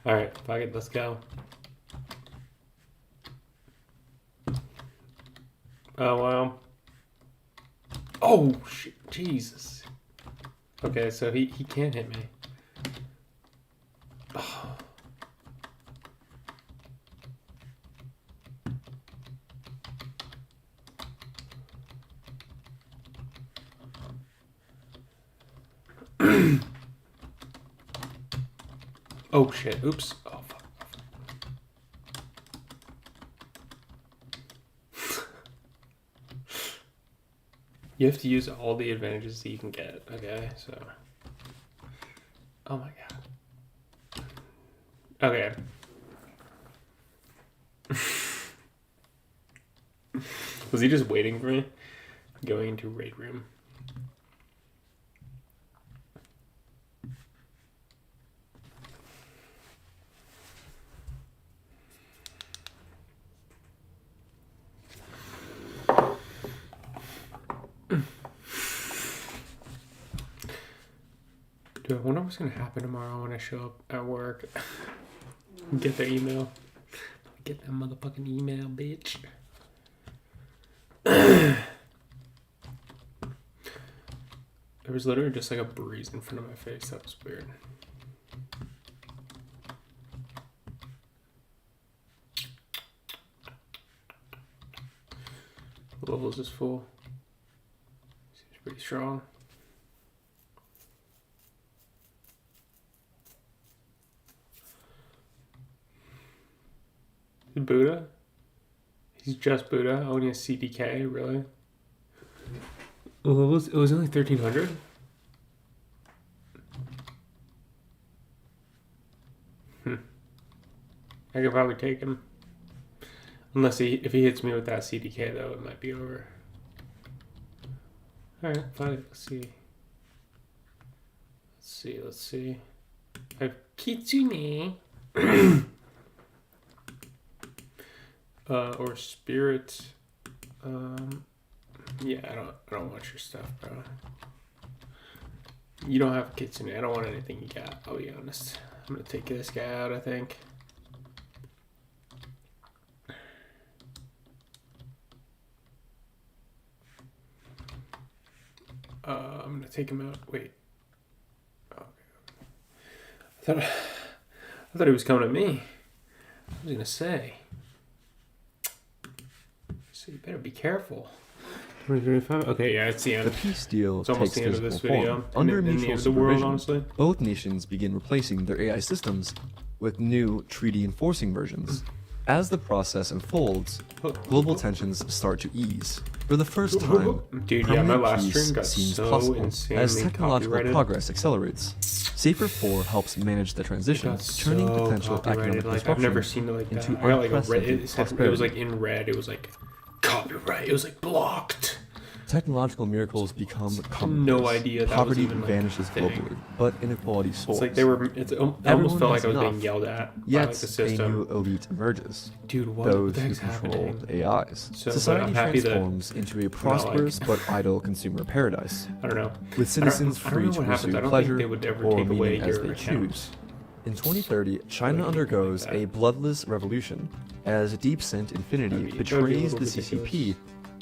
Speaker 1: Alright, fuck it, let's go. Oh, wow. Oh, shit, Jesus. Okay, so he can't hit me. Oh. Oh shit, oops. Oh fuck. You have to use all the advantages that you can get, okay? So. Oh my god. Okay. Was he just waiting for me? Going into raid room. Dude, I wonder what's gonna happen tomorrow when I show up at work. Get their email. Get that motherfucking email, bitch. There was literally just like a breeze in front of my face. That was weird. The levels is full. Seems pretty strong. Buddha? He's just Buddha, only a CDK, really? Well, it was only 1300? I could probably take him. Unless if he hits me with that CDK though, it might be over. Alright, fine, let's see. Let's see. I have Kitsune. Or spirit. Yeah, I don't want your stuff, bro. You don't have a Kitsune. I don't want anything you got, I'll be honest. I'm gonna take this guy out, I think. I'm gonna take him out. Wait. Okay. I thought he was coming at me. I was gonna say. So you better be careful. 2025? Okay, yeah, it's the end.
Speaker 8: The peace deal
Speaker 1: It's almost
Speaker 8: takes
Speaker 1: the end of
Speaker 8: physical
Speaker 1: this video.
Speaker 8: form. Under
Speaker 1: In the
Speaker 8: mutual
Speaker 1: end of the world,
Speaker 8: supervision,
Speaker 1: honestly.
Speaker 8: both nations begin replacing their AI systems with new treaty enforcing versions. As the process unfolds, global tensions start to ease. For the first time,
Speaker 1: Dude, yeah, my
Speaker 8: permanent
Speaker 1: last
Speaker 8: peace
Speaker 1: stream got
Speaker 8: seems
Speaker 1: so
Speaker 8: possible
Speaker 1: insanely
Speaker 8: as technological
Speaker 1: copyrighted.
Speaker 8: progress accelerates. Safer 4 helps manage the transition,
Speaker 1: Got
Speaker 8: turning
Speaker 1: so
Speaker 8: potential
Speaker 1: copyrighted.
Speaker 8: economic
Speaker 1: Like, I've never
Speaker 8: disruption
Speaker 1: seen it like that.
Speaker 8: into
Speaker 1: I got like a red,
Speaker 8: unprecedented
Speaker 1: it was
Speaker 8: prosperity.
Speaker 1: like in red, it was like copyright. It was like blocked.
Speaker 8: Technological miracles become common.
Speaker 1: No idea that was
Speaker 8: Poverty
Speaker 1: even, like,
Speaker 8: vanishes
Speaker 1: a thing.
Speaker 8: globally, but inequality soars.
Speaker 1: It's like they were. It almost
Speaker 8: Everyone
Speaker 1: felt like
Speaker 8: has
Speaker 1: I was being
Speaker 8: enough,
Speaker 1: yelled at by
Speaker 8: Yet
Speaker 1: like the
Speaker 8: a
Speaker 1: system.
Speaker 8: new elite emerges.
Speaker 1: Dude, what
Speaker 8: Those
Speaker 1: the
Speaker 8: who
Speaker 1: heck's
Speaker 8: control
Speaker 1: happening?
Speaker 8: the AIs.
Speaker 1: So, but
Speaker 8: Society
Speaker 1: I'm happy that
Speaker 8: transforms into a
Speaker 1: not, like-
Speaker 8: prosperous but idle consumer paradise,
Speaker 1: I don't know.
Speaker 8: with citizens
Speaker 1: I don't
Speaker 8: free
Speaker 1: know
Speaker 8: to
Speaker 1: what happens.
Speaker 8: pursue
Speaker 1: I don't
Speaker 8: pleasure
Speaker 1: think they would ever
Speaker 8: or
Speaker 1: take away
Speaker 8: meaning as
Speaker 1: your
Speaker 8: they
Speaker 1: account.
Speaker 8: choose. In 2030, China
Speaker 1: anything
Speaker 8: undergoes
Speaker 1: like
Speaker 8: a
Speaker 1: that.
Speaker 8: bloodless revolution as Deep Sent Infinity
Speaker 1: That'd be a
Speaker 8: betrays
Speaker 1: little
Speaker 8: the
Speaker 1: ridiculous.
Speaker 8: CCP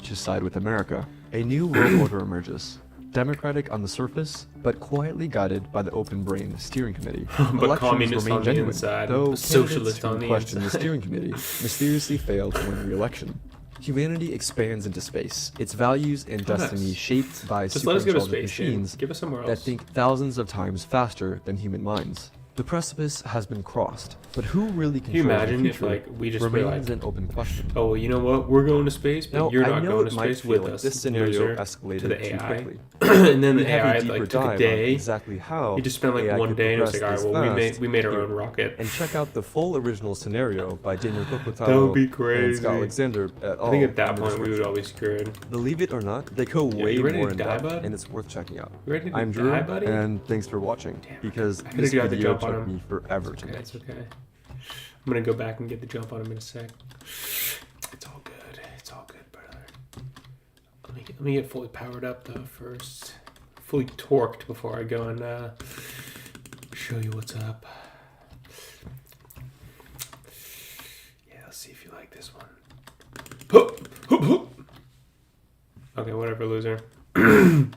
Speaker 8: to side with America. A new world order emerges. Democratic on the surface, but quietly guided by the open brain steering committee.
Speaker 1: But
Speaker 8: Elections
Speaker 1: communist
Speaker 8: remain
Speaker 1: on the
Speaker 8: genuine,
Speaker 1: inside,
Speaker 8: though
Speaker 1: socialist
Speaker 8: candidates
Speaker 1: on
Speaker 8: who
Speaker 1: the
Speaker 8: question the
Speaker 1: inside.
Speaker 8: steering committee mysteriously fail to win re-election. Humanity expands into space, its values and
Speaker 1: Oh,
Speaker 8: destiny
Speaker 1: nice.
Speaker 8: shaped by
Speaker 1: Just let us go to
Speaker 8: superintelligent
Speaker 1: space, Shane.
Speaker 8: machines
Speaker 1: Give us somewhere
Speaker 8: that
Speaker 1: else.
Speaker 8: think thousands of times faster than human minds. The precipice has been crossed, but who really
Speaker 1: Can you
Speaker 8: controls
Speaker 1: imagine
Speaker 8: the
Speaker 1: if
Speaker 8: future
Speaker 1: like we just were
Speaker 8: remains
Speaker 1: like,
Speaker 8: an open question.
Speaker 1: oh, well, you know what? We're going to space, but
Speaker 8: Now,
Speaker 1: you're
Speaker 8: I
Speaker 1: not
Speaker 8: know
Speaker 1: going
Speaker 8: it
Speaker 1: to
Speaker 8: might
Speaker 1: space
Speaker 8: feel
Speaker 1: with
Speaker 8: like
Speaker 1: us.
Speaker 8: this scenario
Speaker 1: loser,
Speaker 8: escalated
Speaker 1: to the
Speaker 8: too
Speaker 1: AI.
Speaker 8: quickly.
Speaker 1: And then
Speaker 8: We
Speaker 1: the
Speaker 8: have a
Speaker 1: AI
Speaker 8: deeper
Speaker 1: like took a
Speaker 8: dive on
Speaker 1: day.
Speaker 8: exactly how
Speaker 1: He just spent like
Speaker 8: AI
Speaker 1: one
Speaker 8: could
Speaker 1: day and it was like,
Speaker 8: progress
Speaker 1: all right, well,
Speaker 8: this
Speaker 1: we made our
Speaker 8: fast
Speaker 1: own rocket.
Speaker 8: and check out the full original scenario by Daniel Kokotawa
Speaker 1: That would be
Speaker 8: and
Speaker 1: crazy.
Speaker 8: Scott Alexander et al.
Speaker 1: I think at that
Speaker 8: in the
Speaker 1: point we would
Speaker 8: description.
Speaker 1: all be screwed.
Speaker 8: Believe it or not, they go
Speaker 1: Yeah,
Speaker 8: way
Speaker 1: you ready
Speaker 8: more
Speaker 1: to
Speaker 8: in
Speaker 1: die,
Speaker 8: depth,
Speaker 1: bud?
Speaker 8: and it's worth checking out.
Speaker 1: You ready to
Speaker 8: I'm Drew,
Speaker 1: die, buddy?
Speaker 8: and thanks for watching, because
Speaker 1: I could've
Speaker 8: this
Speaker 1: got the
Speaker 8: video
Speaker 1: jump on
Speaker 8: took
Speaker 1: him.
Speaker 8: me forever to
Speaker 1: Okay,
Speaker 8: make.
Speaker 1: it's okay. I'm gonna go back and get the jump on him in a sec. It's all good. It's all good, brother. Let me get fully powered up though first. Fully torqued before I go and show you what's up. Yeah, let's see if you like this one. Okay, whatever, loser. I'm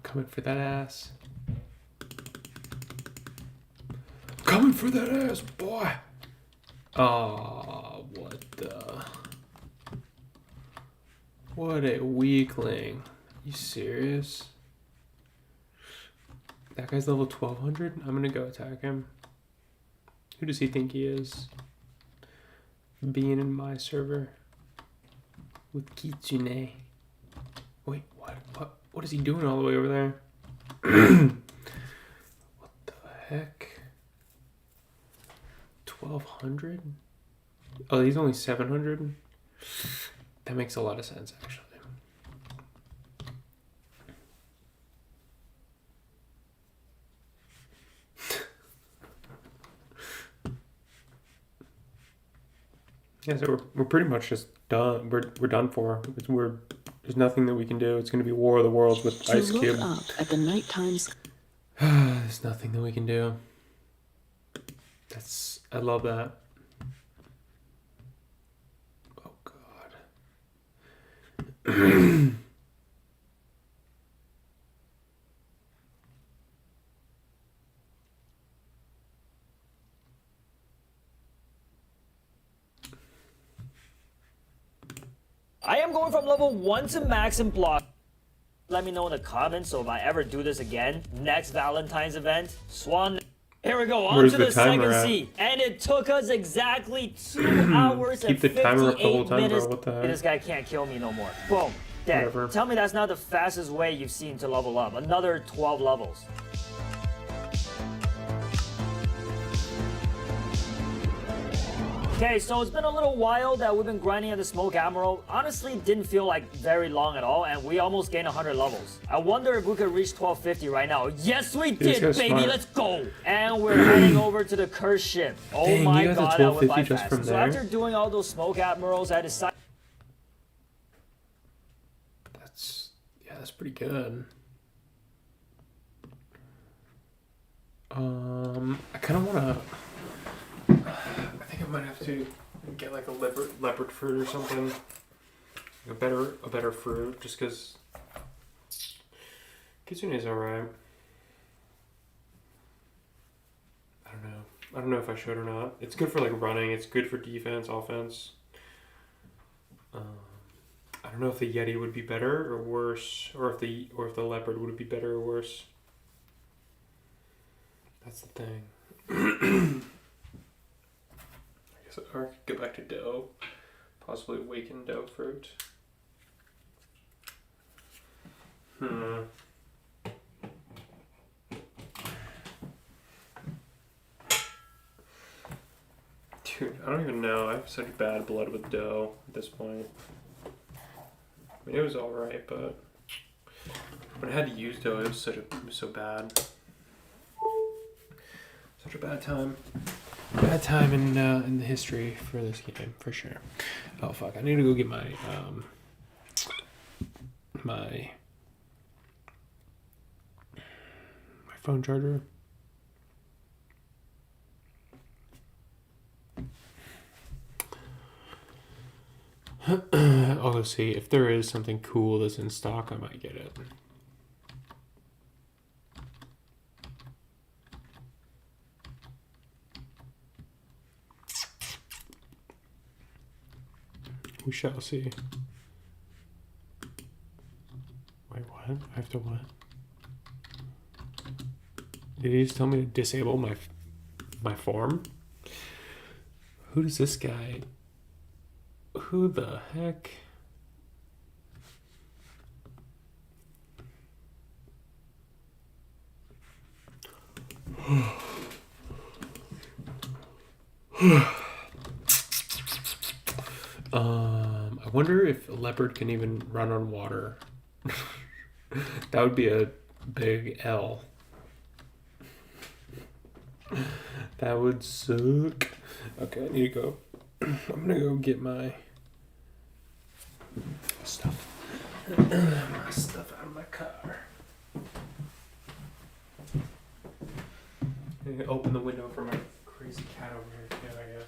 Speaker 1: coming for that ass. Coming for that ass, boy. Oh, what the? What a weakling. You serious? That guy's level 1200? I'm gonna go attack him. Who does he think he is? Being in my server with Kitsune. Wait, what is he doing all the way over there? What the heck? 1200? Oh, he's only 700? That makes a lot of sense, actually. Yeah, so we're pretty much just done. We're done for. There's nothing that we can do. It's going to be War of the Worlds with Ice Cube.
Speaker 12: Look up at the nighttime.
Speaker 1: There's nothing that we can do. I love that. Oh God.
Speaker 13: I am going from level 1 to max in block. Let me know in the comments so if I ever do this again, next Valentine's event, Swan. Here we go, on to the second seed. And it took us exactly 2 hours and 58 minutes.
Speaker 1: What the heck?
Speaker 13: This guy can't kill me no more. Boom, dead.
Speaker 1: Whatever.
Speaker 13: Tell me that's not the fastest way you've seen to level up. Another 12 levels. Okay, so it's been a little while that we've been grinding at the Smoke Emerald. Honestly, didn't feel like very long at all, and we almost gained 100 levels. I wonder if we could reach 1250 right now. Yes, we did, baby.
Speaker 1: Smart.
Speaker 13: Let's go. And we're heading over to the cursed ship. Oh
Speaker 1: Dang,
Speaker 13: my
Speaker 1: you got
Speaker 13: God,
Speaker 1: the
Speaker 13: that went by
Speaker 1: 1250 just
Speaker 13: fast.
Speaker 1: from
Speaker 13: So
Speaker 1: there?
Speaker 13: after doing all those Smoke Admirals, I decided.
Speaker 1: That's pretty good. I kind of want to. I think I might have to get like a leopard fruit or something. A better fruit, just because Kitsune's alright. I don't know if I should or not. It's good for like running. It's good for defense, offense. I don't know if the Yeti would be better or worse, or if the leopard would be better or worse. That's the thing. I guess I could go back to dough, possibly awaken dough fruit. Dude, I don't even know. I have such bad blood with dough at this point. I mean, it was alright, but when I had to use dough, it was so bad. Such a bad time. Bad time in the history for this game, for sure. Oh fuck! I need to go get my my phone charger. I'll go see if there is something cool that's in stock. I might get it. We shall see. Wait, what? I have to what? Did he just tell me to disable my form? Who does this guy? Who the heck? I wonder if a leopard can even run on water. That would be a big L. That would suck. Okay, I need to go. I'm gonna go get my stuff. My stuff out of my car. I'm gonna open the window for my crazy cat over here too, I guess.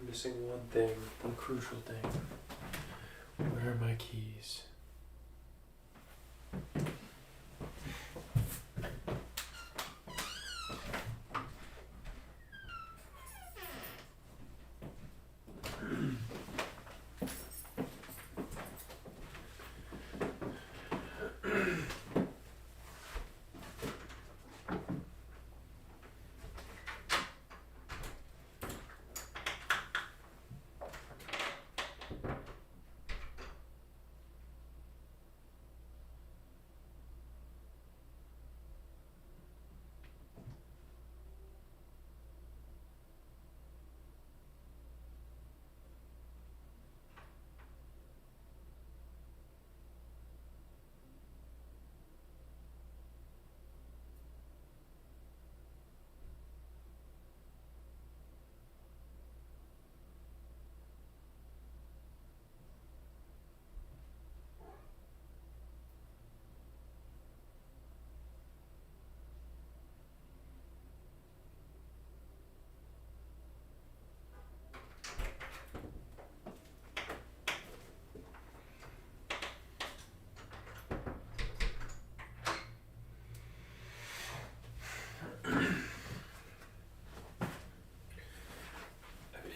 Speaker 1: I'm missing one thing, one crucial thing. Where are my keys?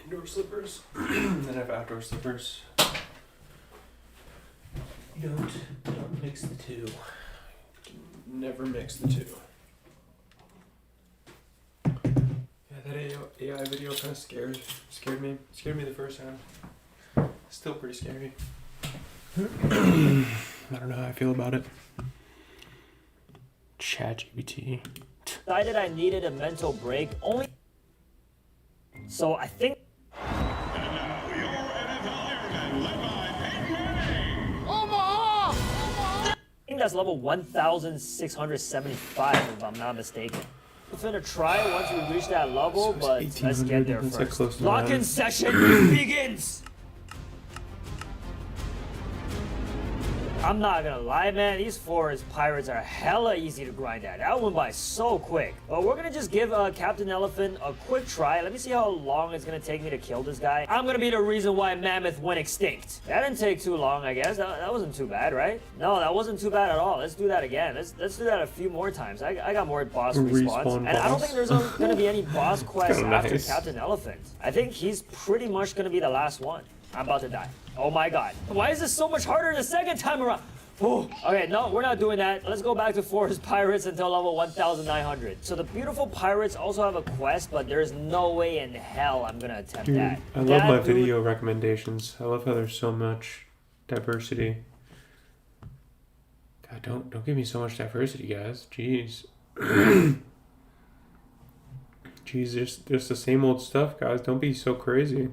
Speaker 1: Indoor slippers, and then I have outdoor slippers. Don't mix the two. Never mix the two. Yeah, that AI video kind of scared me. Scared me the first time. Still pretty scary. I don't know how I feel about it. ChatGPT.
Speaker 13: Decided I needed a mental break only. So I think. I think that's level 1,675 if I'm not mistaken. We're finna try once we reach that level, but let's get there first. Lock-in session begins! I'm not gonna lie, man, these forest pirates are hella easy to grind at. That went by so quick. But we're gonna just give Captain Elephant a quick try. Let me see how long it's gonna take me to kill this guy. I'm gonna be the reason why Mammoth went extinct. That didn't take too long, I guess. That wasn't too bad, right? No, that wasn't too bad at all. Let's do that again. Let's do that a few more times. I got more boss respawns. And I don't think there's gonna be any boss quests after Captain Elephant. I think he's pretty much gonna be the last one. I'm about to die. Oh my god. Why is this so much harder the second time around? Ooh. Okay, no, we're not doing that. Let's go back to Forest Pirates until level 1,900. So the beautiful pirates also have a quest, but there's no way in hell I'm gonna attempt that.
Speaker 1: I love my video recommendations. I love how there's so much diversity. God, don't give me so much diversity, guys. Jeez. Jeez, just the same old stuff, guys. Don't be so crazy.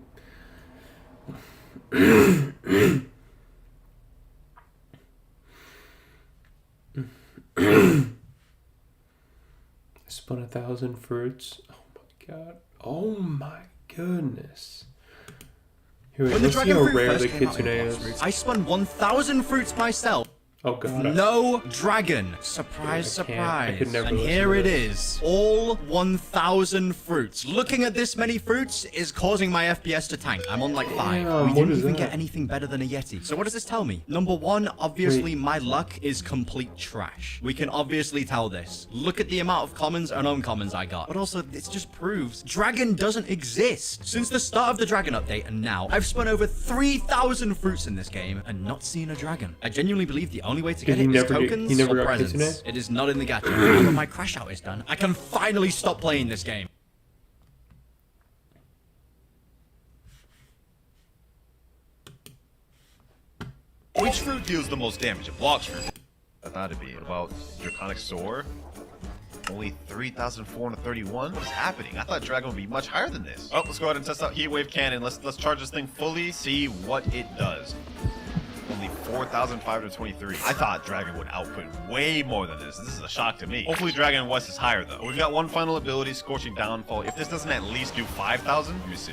Speaker 1: I spun 1,000 fruits. Oh my god. Oh my goodness. Here,
Speaker 12: When the
Speaker 1: let's see
Speaker 12: dragon
Speaker 1: how
Speaker 12: fruit
Speaker 1: rare
Speaker 12: first
Speaker 1: the
Speaker 12: came out in
Speaker 1: kitsune
Speaker 12: Boss
Speaker 1: is.
Speaker 12: Fruits, I spun 1,000 fruits myself.
Speaker 1: Oh god.
Speaker 12: No dragon. Surprise,
Speaker 1: Dude, I could
Speaker 12: surprise.
Speaker 1: never
Speaker 12: And
Speaker 1: listen
Speaker 12: here
Speaker 1: to
Speaker 12: it
Speaker 1: this.
Speaker 12: is. All 1,000 fruits. Looking at this many fruits is causing my FPS to tank. I'm on like 5.
Speaker 1: Damn,
Speaker 12: We
Speaker 1: what
Speaker 12: didn't
Speaker 1: is
Speaker 12: even
Speaker 1: that?
Speaker 12: get anything better than a Yeti. So what does this tell me? Number one, obviously my luck is complete trash. We can obviously tell this. Look at the amount of commons and uncommons I got. But also, this just proves dragon doesn't exist. Since the start of the dragon update and now, I've spun over 3,000 fruits in this game and not seen a dragon. I genuinely believe the only way to get
Speaker 1: He
Speaker 12: it is
Speaker 1: never did-
Speaker 12: tokens
Speaker 1: he never
Speaker 12: or
Speaker 1: got
Speaker 12: presents.
Speaker 1: kitsune?
Speaker 12: It is not in the gacha. Now that my crash out is done, I can finally stop playing this game.
Speaker 14: Which fruit deals the most damage? A block fruit. I thought it'd be. What about Draconic Soar? Only 3,431? What is happening? I thought Dragon would be much higher than this. Oh, let's go ahead and test out Heat Wave Cannon. Let's charge this thing fully, see what it does. Only 4,523. I thought Dragon would output way more than this. This is a shock to me. Hopefully Dragon West is higher though. We've got one final ability, Scorching Downfall. If this doesn't at least do 5,000, let me see.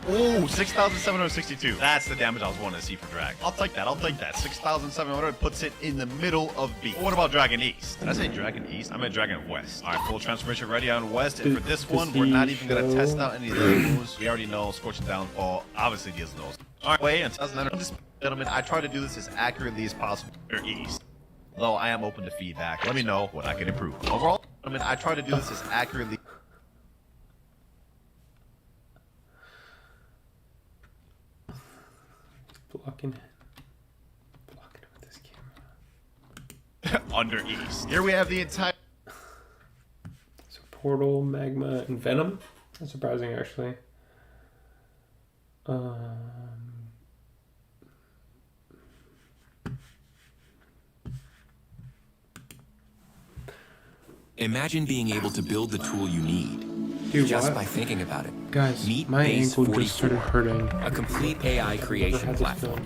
Speaker 14: Ooh, 6,762. That's the damage I was wanting to see for Dragon. I'll take that. I'll take that. 6,700 puts it in the middle of B. What about Dragon East? Did I say Dragon East? I meant Dragon West. All right, full transformation ready on West. And for this one, we're not even going to test out any of the moves. We already know Scorching Downfall obviously deals those. All right, wait, and gentlemen, I try to do this as accurately as possible for East. Though I am open to feedback. Let me know what I can improve. Overall, gentlemen, I try to do this as accurately.
Speaker 1: Blocking it with this camera.
Speaker 14: Under East. Here we have the entire.
Speaker 1: So Portal, Magma, and Venom. That's surprising, actually.
Speaker 2: Imagine being able to build the tool you need.
Speaker 1: Dude,
Speaker 2: just
Speaker 1: what?
Speaker 2: by thinking about it.
Speaker 1: Guys,
Speaker 2: Meet
Speaker 1: my
Speaker 2: Base
Speaker 1: ankle
Speaker 2: 44,
Speaker 1: just started hurting.
Speaker 2: a complete AI creation platform.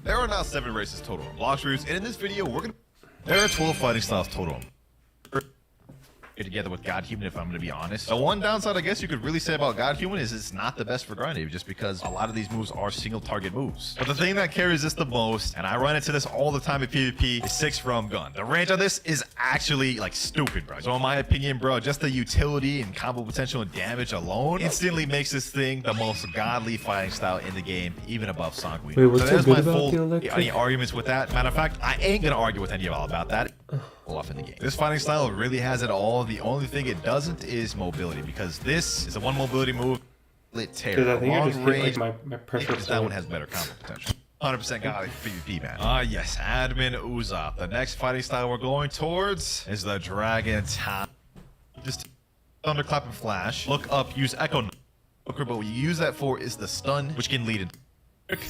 Speaker 14: There are now 7 races total in Blox Fruits, and in this video, there are 12 fighting styles total. Together with God Human, if I'm going to be honest. The one downside I guess you could really say about God Human is it's not the best for grinding, just because a lot of these moves are single target moves. But the thing that carries this the most, and I run into this all the time in PvP, is 6 from gun. The range on this is actually like stupid, bro. So in my opinion, bro, just the utility and combo potential and damage alone instantly makes this thing the most godly fighting style in the game, even above Sanguine.
Speaker 1: Wait, what's
Speaker 14: so
Speaker 1: so good about the electric?
Speaker 14: Any arguments with that? Matter of fact, I ain't gonna argue with any of y'all about that. Off in the game. This fighting style really has it all. The only thing it doesn't is mobility, because this is a one mobility move. Lit tear.
Speaker 1: Dude, I think I just hit,
Speaker 14: range,
Speaker 1: like, my pressure
Speaker 14: that
Speaker 1: point.
Speaker 14: one has better combo potential. 100% godly PvP, man. Yes, Admin Usopp. The next fighting style we're going towards is the Dragon Top. Just thunderclap and flash. Look up, use Echo. But what you use that for is the stun, which can lead into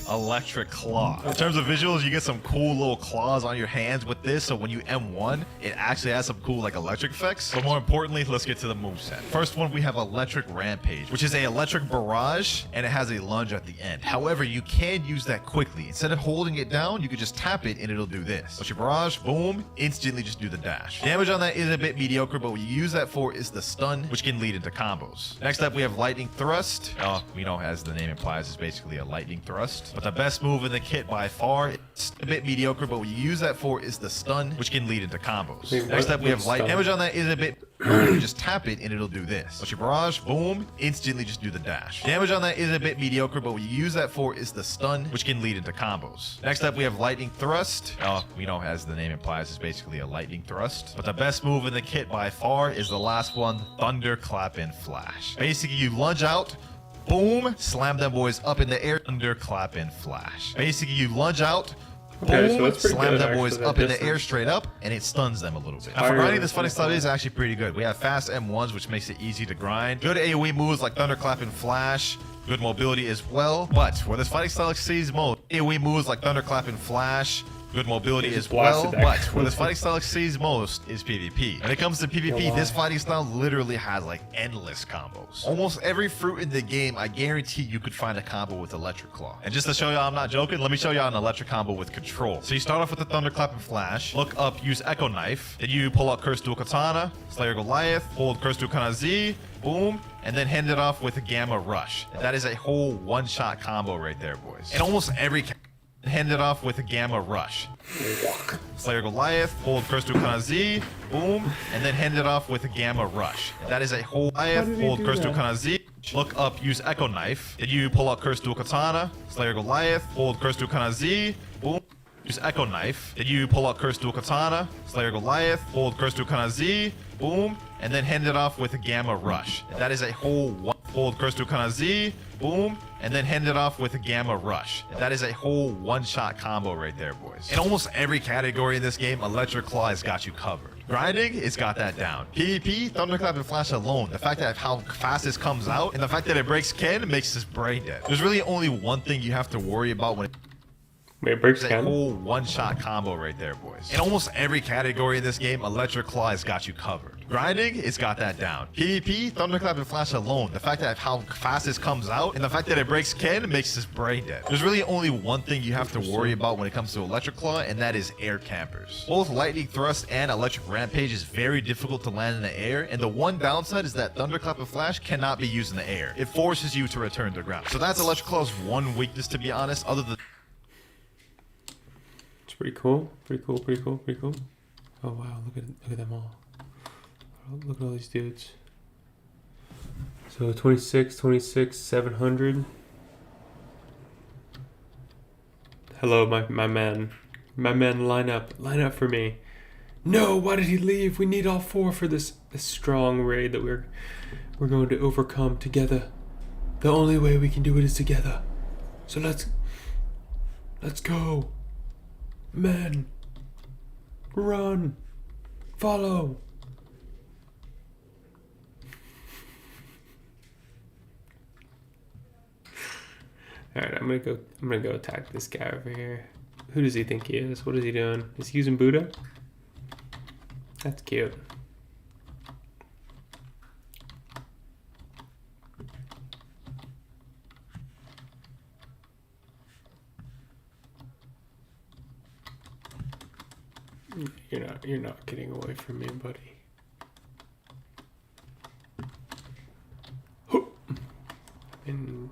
Speaker 14: Electric Claw. In terms of visuals, you get some cool little claws on your hands with this, so when you M1, it actually has some cool like electric effects. But more importantly, let's get to the moveset. First one, we have Electric Rampage, which is a electric barrage, and it has a lunge at the end. However, you can use that quickly. Instead of holding it down, you can just tap it and it'll do this. So your barrage, boom, instantly just do the dash. Damage on that is a bit mediocre, but what you use that for is the stun, which can lead into combos. Next up, we have Lightning Thrust. We know, as the name implies, is basically a lightning thrust. But the best move in the kit by far, it's a bit mediocre, but what you use that for is the stun, which can lead into combos.
Speaker 1: Wait,
Speaker 14: Next up, we have light
Speaker 1: stun?
Speaker 14: damage on that is a bit. You just tap it and it'll do this. So your barrage, boom, instantly just do the dash. Damage on that is a bit mediocre, but what you use that for is the stun, which can lead into combos. Next up, we have Lightning Thrust. We know, as the name implies, is basically a lightning thrust. But the best move in the kit by far is the last one, Thunderclap and Flash. Basically, you lunge out, boom, slam them boys up in the air, thunderclap and flash. Basically, you lunge out,
Speaker 1: Okay,
Speaker 14: boom,
Speaker 1: so that's pretty
Speaker 14: slam
Speaker 1: good,
Speaker 14: them boys
Speaker 1: actually,
Speaker 14: up
Speaker 1: that
Speaker 14: in the air
Speaker 1: distance.
Speaker 14: straight up, and it stuns them a little bit. Now, for
Speaker 1: Fire
Speaker 14: grinding, this fighting
Speaker 1: is
Speaker 14: style is actually pretty good. We have fast M1s, which makes it easy to grind. Good AoE moves like Thunderclap and Flash. Good mobility as well. But where this fighting style exceeds most, AoE moves like Thunderclap and Flash. Good mobility as well, but where this fighting style exceeds most is PvP. When it comes to PvP, this fighting style literally has like endless combos. Almost every fruit in the game, I guarantee you could find a combo with Electric Claw. And just to show y'all I'm not joking, let me show y'all an electric combo with Control. So you start off with the Thunderclap and Flash, look up, use Echo Knife, then you pull out Curse Dual Katana, Slayer Goliath, hold Curse Dual Katana Z, boom, and then hand it off with a Gamma Rush. That is a whole one-shot combo right there, boys. And almost every hand it off with a Gamma Rush. Slayer Goliath, hold Curse Dual Katana Z, boom, and then hand it off with a Gamma Rush. That is a whole Goliath, hold Curse Dual Katana Z, look up, use Echo Knife, then you pull out Curse Dual Katana, Slayer Goliath, hold Curse Dual Katana Z, boom, use Echo Knife, then you pull out Curse Dual Katana, Slayer Goliath, hold Curse Dual Katana Z, boom, and then hand it off with a Gamma Rush. That is a whole hold Curse Dual Katana Z, boom, and then hand it off with a Gamma Rush. That is a whole one-shot combo right there, boys. In almost every category in this game, Electric Claw has got you covered. Grinding, it's got that down. PvP, Thunderclap and Flash alone, the fact that how fast this comes out, and the fact that it breaks Ken makes this brain dead. There's really only one thing you have to worry about when
Speaker 1: Wait, breaks
Speaker 14: It's a
Speaker 1: can?
Speaker 14: whole one-shot combo right there, boys. In almost every category in this game, Electric Claw has got you covered. Grinding, it's got that down. PvP, Thunderclap and Flash alone, the fact that how fast this comes out, and the fact that it breaks Ken makes this brain dead. There's really only one thing you have to worry about when it comes to Electric Claw, and that is air campers. Both Lightning Thrust and Electric Rampage is very difficult to land in the air, and the one downside is that Thunderclap and Flash cannot be used in the air. It forces you to return to ground. So that's Electric Claw's one weakness, to be honest, other than...
Speaker 1: It's pretty cool. Pretty cool. Pretty cool. Pretty cool. Oh wow! Look at them all. Look at all these dudes. So 26, 26, 700. Hello, my man. My man, line up. Line up for me. No, why did he leave? We need all four for this strong raid that we're going to overcome together. The only way we can do it is together. So let's go. Men. Run. Follow. Alright, I'm gonna go attack this guy over here. Who does he think he is? What is he doing? Is he using Buddha? That's cute. You're not getting away from me, buddy. And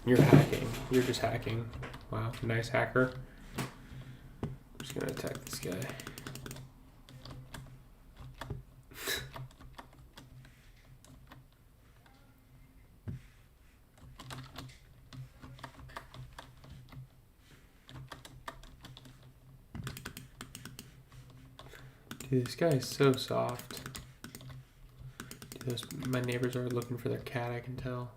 Speaker 1: you're hacking. You're just hacking. Wow, nice hacker. I'm just gonna attack this guy. Dude, this guy is so soft. Dude, my neighbors are looking for their cat, I can tell.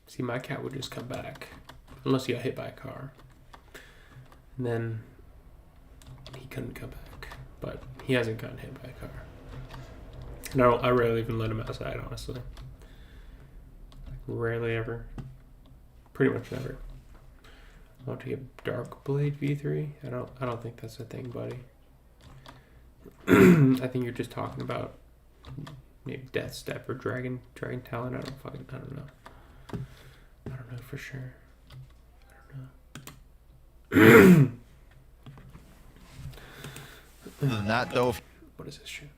Speaker 1: See, my cat would just come back. Unless he got hit by a car. And then he couldn't come back. But he hasn't gotten hit by a car. And I rarely even let him outside, honestly. Like, rarely ever. Pretty much never. I want to get Dark Blade V3. I don't think that's a thing, buddy. I think you're just talking about maybe Death Step or Dragon Talon. I don't know. I don't know for sure. I don't know.
Speaker 14: Other than that, though,
Speaker 1: what is this shit?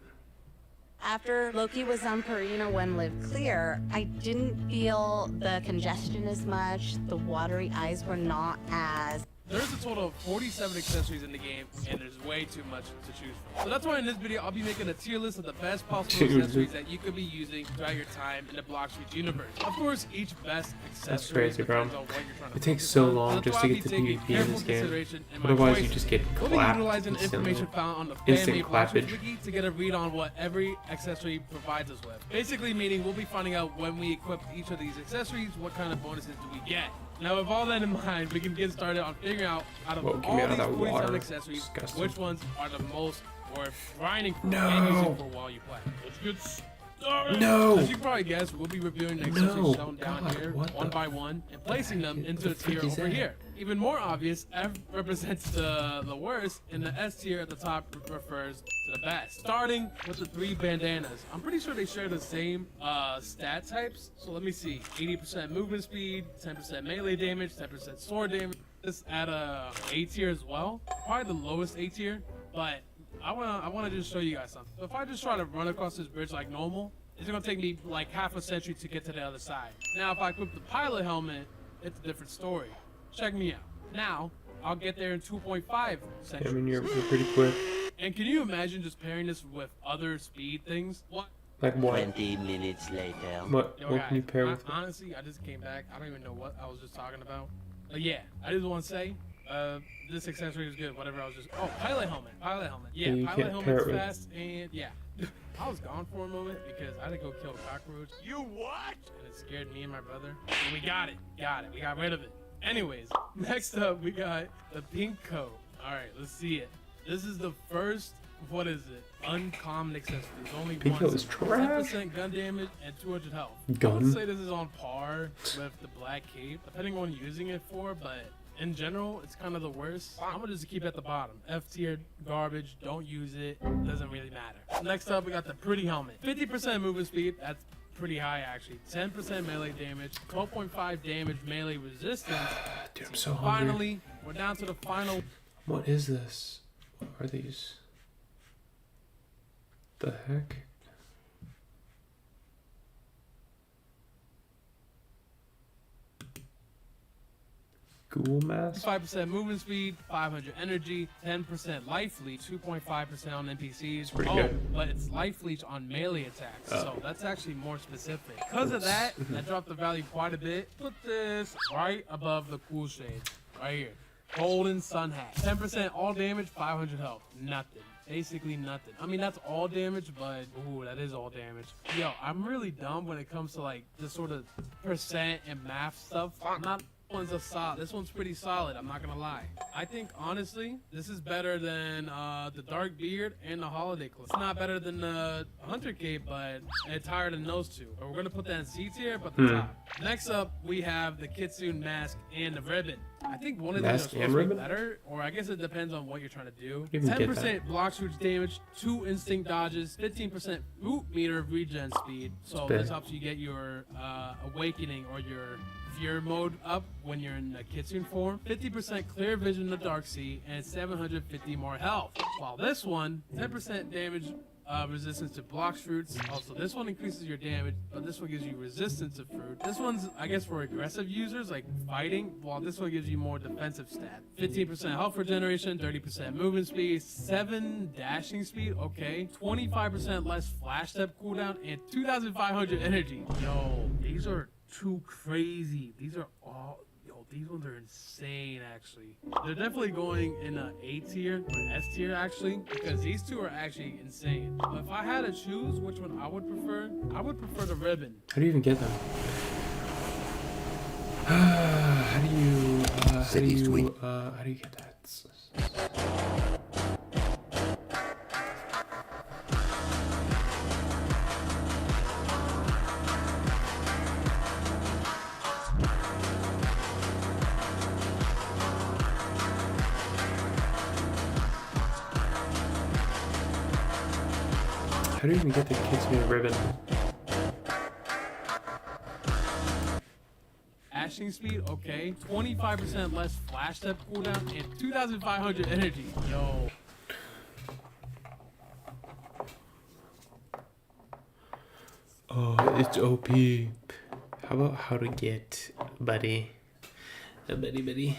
Speaker 15: After Loki was on Purina when lived clear, I didn't feel the congestion as much. The watery eyes were not as...
Speaker 16: There's a total of 47 accessories in the game, and there's way too much to choose from. So that's why in this video, I'll be making a tier list of the best possible accessories that you could be using throughout your time in the Bloxroot universe. Of course, each best accessory
Speaker 1: That's crazy, bro.
Speaker 16: depends on what you're trying to
Speaker 1: It takes so
Speaker 16: focus on.
Speaker 1: long
Speaker 16: So
Speaker 1: just
Speaker 16: that's
Speaker 1: to
Speaker 16: why
Speaker 1: get to
Speaker 16: I'll be taking
Speaker 1: PvP in
Speaker 16: careful
Speaker 1: this game.
Speaker 16: consideration in my
Speaker 1: Otherwise, you
Speaker 16: choices.
Speaker 1: just get
Speaker 16: We'll be
Speaker 1: clapped
Speaker 16: utilizing the
Speaker 1: instantly.
Speaker 16: information found on the
Speaker 1: Instant
Speaker 16: fan-made Bloxroot
Speaker 1: clappage.
Speaker 16: wiki to get a read on what every accessory provides us with. Basically meaning we'll be finding out when we equip each of these accessories, what kind of bonuses do we get. Now, with all that in mind, we can get started on figuring out of
Speaker 1: Whoa, get
Speaker 16: all
Speaker 1: me out of
Speaker 16: these
Speaker 1: that
Speaker 16: 47
Speaker 1: water.
Speaker 16: accessories,
Speaker 1: Disgusting.
Speaker 16: which ones are the most worth grinding for
Speaker 1: No.
Speaker 16: and using for while you play. Let's get started.
Speaker 1: No.
Speaker 16: As you can probably guess, we'll be reviewing the accessories
Speaker 1: No.
Speaker 16: shown down
Speaker 1: God,
Speaker 16: here,
Speaker 1: what
Speaker 16: one
Speaker 1: the
Speaker 16: by one, and placing them into the
Speaker 1: the frick
Speaker 16: tier
Speaker 1: is
Speaker 16: over
Speaker 1: that?
Speaker 16: here. Even more obvious, F represents the worst, and the S tier at the top refers to the best. Starting with the 3 bandanas. I'm pretty sure they share the same stat types, so let me see. 80% movement speed, 10% melee damage, 10% sword damage. This at a A tier as well. Probably the lowest A tier, but I wanna just show you guys something. So if I just try to run across this bridge like normal, it's gonna take me like half a century to get to the other side. Now if I equip the pilot helmet, it's a different story. Check me out. Now, I'll get there in 2.5 centuries.
Speaker 1: I mean, you're pretty quick.
Speaker 16: And can you imagine just pairing this with other speed things? What?
Speaker 1: Like what?
Speaker 17: 20 minutes later.
Speaker 1: What
Speaker 16: Yo,
Speaker 1: can you
Speaker 16: guys,
Speaker 1: pair with?
Speaker 16: honestly, I just came back. I don't even know what I was just talking about. But yeah, I just want to say, this accessory is good. Whatever I was just... Oh, pilot helmet. Pilot helmet. Yeah,
Speaker 1: You
Speaker 16: pilot
Speaker 1: can't pair
Speaker 16: helmet's
Speaker 1: it with-
Speaker 16: fast, and yeah. I was gone for a moment because I had to go kill a cockroach. You what? And it scared me and my brother. And we got it. We got rid of it. Anyways, next up we got the pink coat. All right, let's see it. This is the first what is it? Uncommon accessories. Only
Speaker 1: Pico
Speaker 16: one.
Speaker 1: is trash.
Speaker 16: 10% gun damage and 200 health.
Speaker 1: Gun?
Speaker 16: I would say this is on par with the Black Cape, depending on what you're using it for, but in general, it's kind of the worst. I'm gonna just keep it at the bottom. F tier, garbage, don't use it, doesn't really matter. Next up, we got the Pretty Helmet. 50% movement speed, that's pretty high actually. 10% melee damage, 12.5 damage melee resistance.
Speaker 1: Dude, I'm so hungry.
Speaker 16: Finally, we're down to the final.
Speaker 1: What is this? What are these? The heck? Ghoul mask?
Speaker 16: 5% movement speed, 500 energy, 10% life leech, 2.5% on NPCs.
Speaker 1: Pretty good.
Speaker 16: But it's life leech on melee attacks, so that's actually more specific. Because of that, I dropped the value quite a bit. Put this right above the cool shade, right here. Golden Sun Hat. 10% all damage, 500 health. Nothing. Basically nothing. I mean, that's all damage, but ooh, that is all damage. Yo, I'm really dumb when it comes to like this sort of percent and math stuff. Not one's a solid. This one's pretty solid. I'm not gonna lie. I think honestly, this is better than the Dark Beard and the Holiday Cloak. It's not better than the Hunter Cape, but it's higher than those two. But we're gonna put that in C tier, but the top. Next up, we have the Kitsune Mask and the Ribbon. I think one of these are supposed to be better, or I guess it depends on what you're trying to do. 10% block shoots damage, 2 instinct dodges, 15% root meter regen speed. So this helps you get your awakening or your Fear mode up when you're in the Kitsune form. 50% clear vision in the Dark Sea, and 750 more health. While this one, 10% damage resistance to block fruits. Also, this one increases your damage, but this one gives you resistance to fruit. This one's, I guess, for aggressive users like fighting, while this one gives you more defensive stat. 15% health regeneration, 30% movement speed, 7 dashing speed, okay. 25% less flash step cooldown, and 2,500 energy. Yo, these are too crazy. These are all, yo, these ones are insane actually. They're definitely going in a A tier or S tier actually, because these two are actually insane. But if I had to choose which one I would prefer the Ribbon.
Speaker 1: How do you even get them? How do you get that? How do you even get the Kitsune Ribbon?
Speaker 16: Ashing speed, okay. 25% less flash step cooldown and 2,500 energy. Yo.
Speaker 1: Oh, it's OP. How about how to get buddy? A buddy.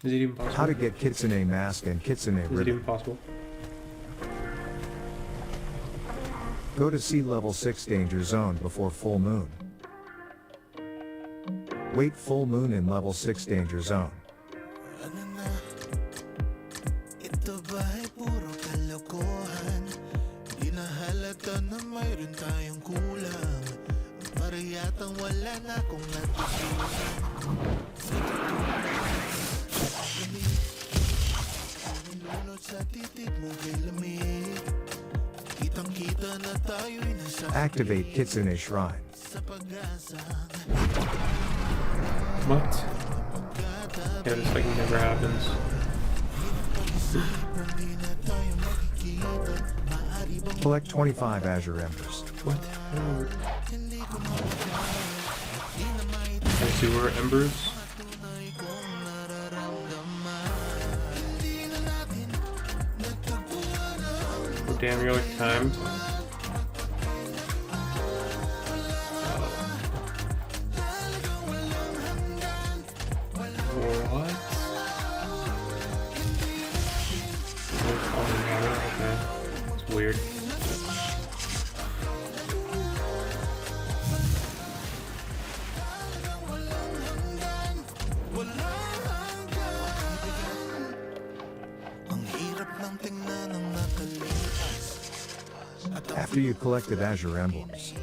Speaker 1: Is it even possible?
Speaker 17: How to get Kitsune Mask and Kitsune Ribbon.
Speaker 1: Is it even possible?
Speaker 17: Go to sea level 6 danger zone before full moon. Wait full moon in level 6 danger zone. Activate Kitsune Shrine.
Speaker 1: What? Yeah, this like never happens.
Speaker 17: Collect 25 Azure Embers.
Speaker 1: What? Azure Embers? Oh, damn, you're like timed. Weird.
Speaker 17: After you collected Azure Emblems,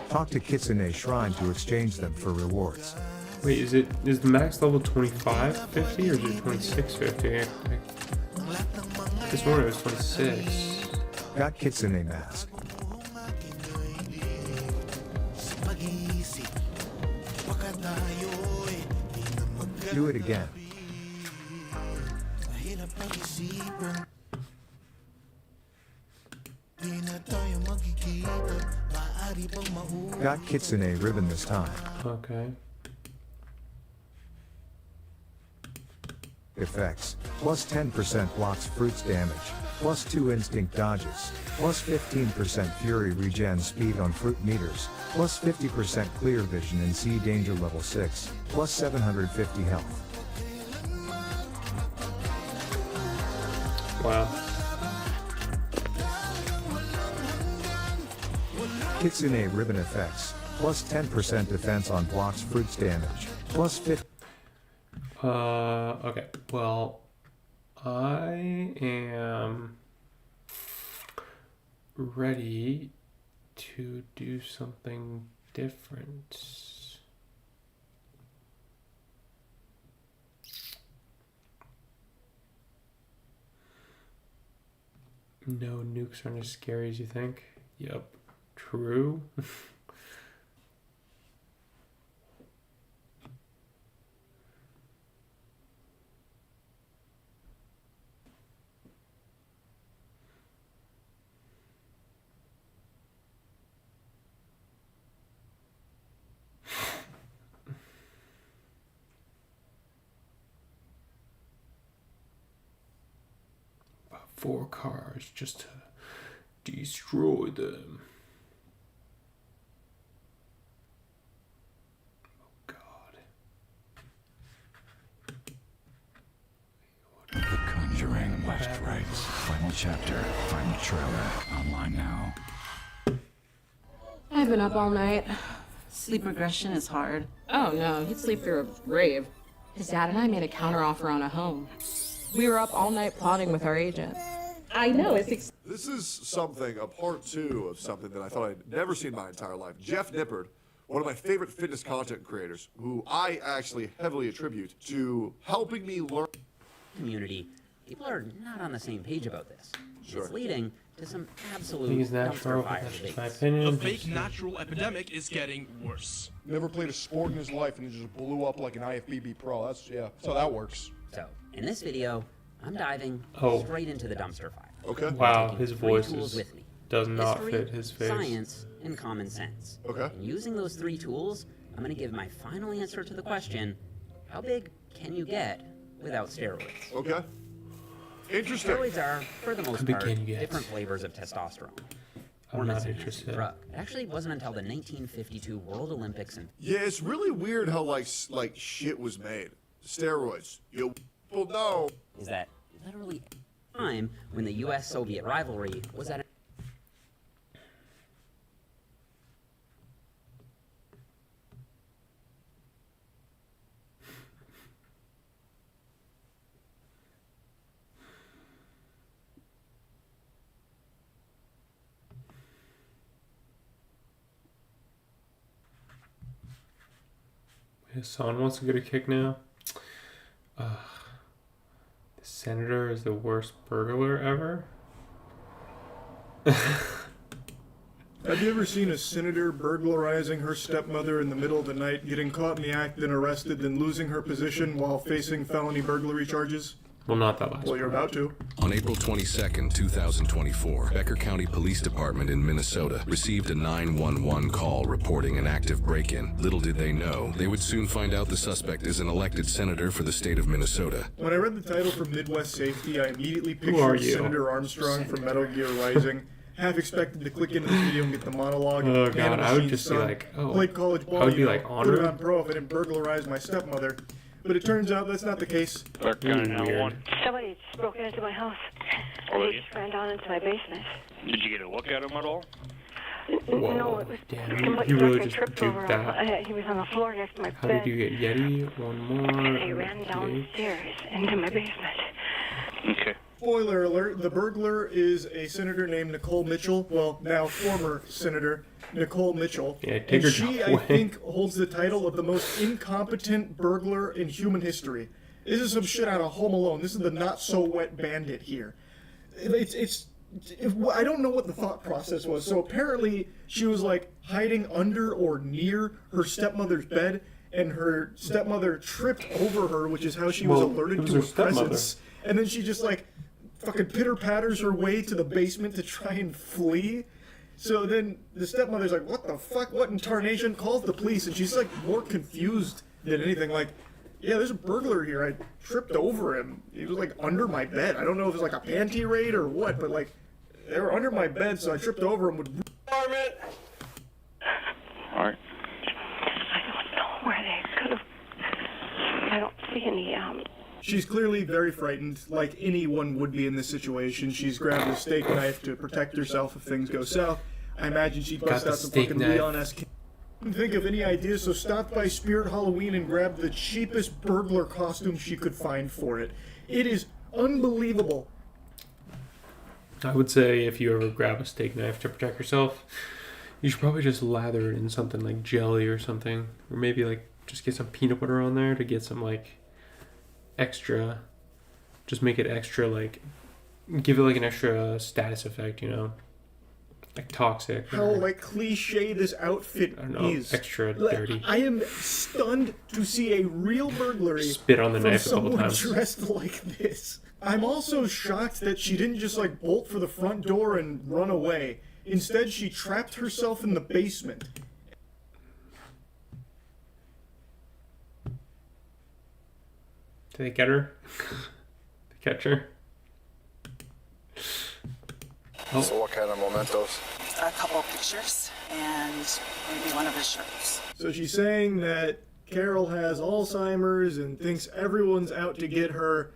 Speaker 17: talk to Kitsune Shrine to exchange them for rewards.
Speaker 1: Wait, is the max level 2550 or is it 2650? This morning it was 26.
Speaker 17: Got Kitsune mask. Do it again. Got Kitsune ribbon this time.
Speaker 1: Okay.
Speaker 17: Effects. Plus 10% blocks fruits damage. Plus 2 instinct dodges. Plus 15% fury regen speed on fruit meters. Plus 50% clear vision in sea danger level 6. Plus 750 health.
Speaker 1: Wow.
Speaker 17: Kitsune ribbon effects. Plus 10% defense on blocks fruits damage. Plus 50.
Speaker 1: Okay. Well, I am ready to do something different. No nukes aren't as scary as you think. Yep. True. About 4 cars just to destroy them.
Speaker 18: The Conjuring West Rights. Final chapter, final trailer, online now.
Speaker 19: I've been up all night. Sleep regression is hard. Oh no, he'd sleep through a rave. His dad and I made a counteroffer on a home. We were up all night plotting with our agent. I know, it's
Speaker 20: This is something, a part 2 of something that I thought I'd never seen in my entire life. Jeff Nippard, one of my favorite fitness content creators, who I actually heavily attribute to helping me learn.
Speaker 21: Community, people are not on the same page about this.
Speaker 20: Sure.
Speaker 21: It's leading to some
Speaker 1: I
Speaker 21: absolute
Speaker 1: think it's natural,
Speaker 21: dumpster fire
Speaker 1: that's just my
Speaker 21: debates.
Speaker 1: opinion.
Speaker 22: The fake natural epidemic is getting worse.
Speaker 23: Never played a sport in his life and it just blew up like an IFBB pro. That's how that works.
Speaker 21: So, in this video, I'm diving straight into the dumpster fire.
Speaker 20: Okay.
Speaker 1: Wow,
Speaker 21: I'm taking
Speaker 1: his
Speaker 21: 3
Speaker 1: voice
Speaker 21: tools with me.
Speaker 1: does not
Speaker 21: History,
Speaker 1: fit his face.
Speaker 21: Science, and common sense.
Speaker 20: Okay.
Speaker 21: And using those 3 tools, I'm going to give my final answer to the question, how big can you get without steroids?
Speaker 20: Okay. Interesting.
Speaker 21: Steroids are, for the most
Speaker 1: How big
Speaker 21: part,
Speaker 1: can you get?
Speaker 21: different flavors of testosterone.
Speaker 1: I'm
Speaker 21: Hormones
Speaker 1: not
Speaker 21: enhancing
Speaker 1: interested.
Speaker 21: drug. It actually wasn't until the 1952 World Olympics in
Speaker 20: Yeah, it's really weird how like shit was made. Steroids. You people know.
Speaker 21: is that literally a time when the U.S.-Soviet rivalry was at
Speaker 1: His son wants to get a kick now. The senator is the worst burglar ever.
Speaker 23: Have you ever seen a senator burglarizing her stepmother in the middle of the night, getting caught in the act, then arrested, then losing her position while facing felony burglary charges?
Speaker 1: Well, not that last
Speaker 23: Well, you're about to.
Speaker 24: On April 22nd, 2024, Becker County Police Department in Minnesota received a 911 call reporting an active break-in. Little did they know, they would soon find out the suspect is an elected senator for the state of Minnesota.
Speaker 23: When I read the title from Midwest Safety, I immediately
Speaker 1: are
Speaker 23: pictured
Speaker 1: you?
Speaker 23: Senator Armstrong from Metal Gear Rising. Half expected to click into the video and get the monologue.
Speaker 1: Oh, God,
Speaker 23: Man of
Speaker 1: I would
Speaker 23: Machine's
Speaker 1: just be
Speaker 23: son,
Speaker 1: like, oh.
Speaker 23: played college ball,
Speaker 1: I would be
Speaker 23: you know,
Speaker 1: like,
Speaker 23: put it
Speaker 1: honored?
Speaker 23: on pro if I didn't burglarize my stepmother. But it turns out that's not the case.
Speaker 1: Weird.
Speaker 25: Somebody just broke into my house.
Speaker 26: Oh,
Speaker 25: They just ran down into my basement.
Speaker 26: Did you get a look at him at all?
Speaker 25: No, it was
Speaker 1: Damn,
Speaker 25: completely
Speaker 1: you
Speaker 25: dark.
Speaker 1: really
Speaker 25: I
Speaker 1: just
Speaker 25: tripped
Speaker 1: duped
Speaker 25: over
Speaker 1: that.
Speaker 25: him. He was on the floor next to my
Speaker 1: How
Speaker 25: bed.
Speaker 1: did you get Yeti? One more.
Speaker 25: And he ran downstairs into my basement.
Speaker 26: Okay.
Speaker 23: Spoiler alert, the burglar is a senator named Nicole Mitchell. Well, now former senator Nicole Mitchell.
Speaker 1: Yeah, take
Speaker 23: and
Speaker 1: her
Speaker 23: she,
Speaker 1: job
Speaker 23: I
Speaker 1: away.
Speaker 23: think, holds the title of the most incompetent burglar in human history. This is some shit out of Home Alone. This is the not-so-wet bandit here. I don't know what the thought process was. So apparently she was like hiding under or near her stepmother's bed, and her stepmother tripped over her, which is how she was alerted to her presence. And then she just like fucking pitter-patters her way to the basement to try and flee. So then the stepmother's like, what the fuck? What in tarnation? Calls the police, and she's like more confused than anything. Like, yeah, there's a burglar here. I tripped over him. He was like under my bed. I don't know if it was like a panty raid or what, but like they were under my bed, so I tripped over him with
Speaker 26: Alright.
Speaker 25: I don't know where they could have. I don't see any.
Speaker 23: She's clearly very frightened, like anyone would be in this situation. She's grabbed a steak knife to protect herself if things go south. I imagine she'd bust out some fucking Leon-esque. Couldn't think of any ideas, so stopped by Spirit Halloween and grabbed the cheapest burglar costume she could find for it. It is unbelievable.
Speaker 1: I would say if you ever grab a steak knife to protect yourself, you should probably just lather it in something like jelly or something. Or maybe like just get some peanut butter on there to get some like extra, just make it extra, like give it like an extra status effect, you know, like toxic.
Speaker 23: How like cliche this outfit is.
Speaker 1: Extra dirty.
Speaker 23: I am stunned to see a real burglary
Speaker 1: Spit on the
Speaker 23: from
Speaker 1: knife a couple
Speaker 23: someone
Speaker 1: times.
Speaker 23: dressed like this. I'm also shocked that she didn't just like bolt for the front door and run away. Instead, she trapped herself in the basement.
Speaker 1: Did they get her? They catch her? Oh.
Speaker 3: So what kind of mementos?
Speaker 4: A couple of pictures and maybe one of his shirts.
Speaker 23: So she's saying that Carol has Alzheimer's and thinks everyone's out to get her,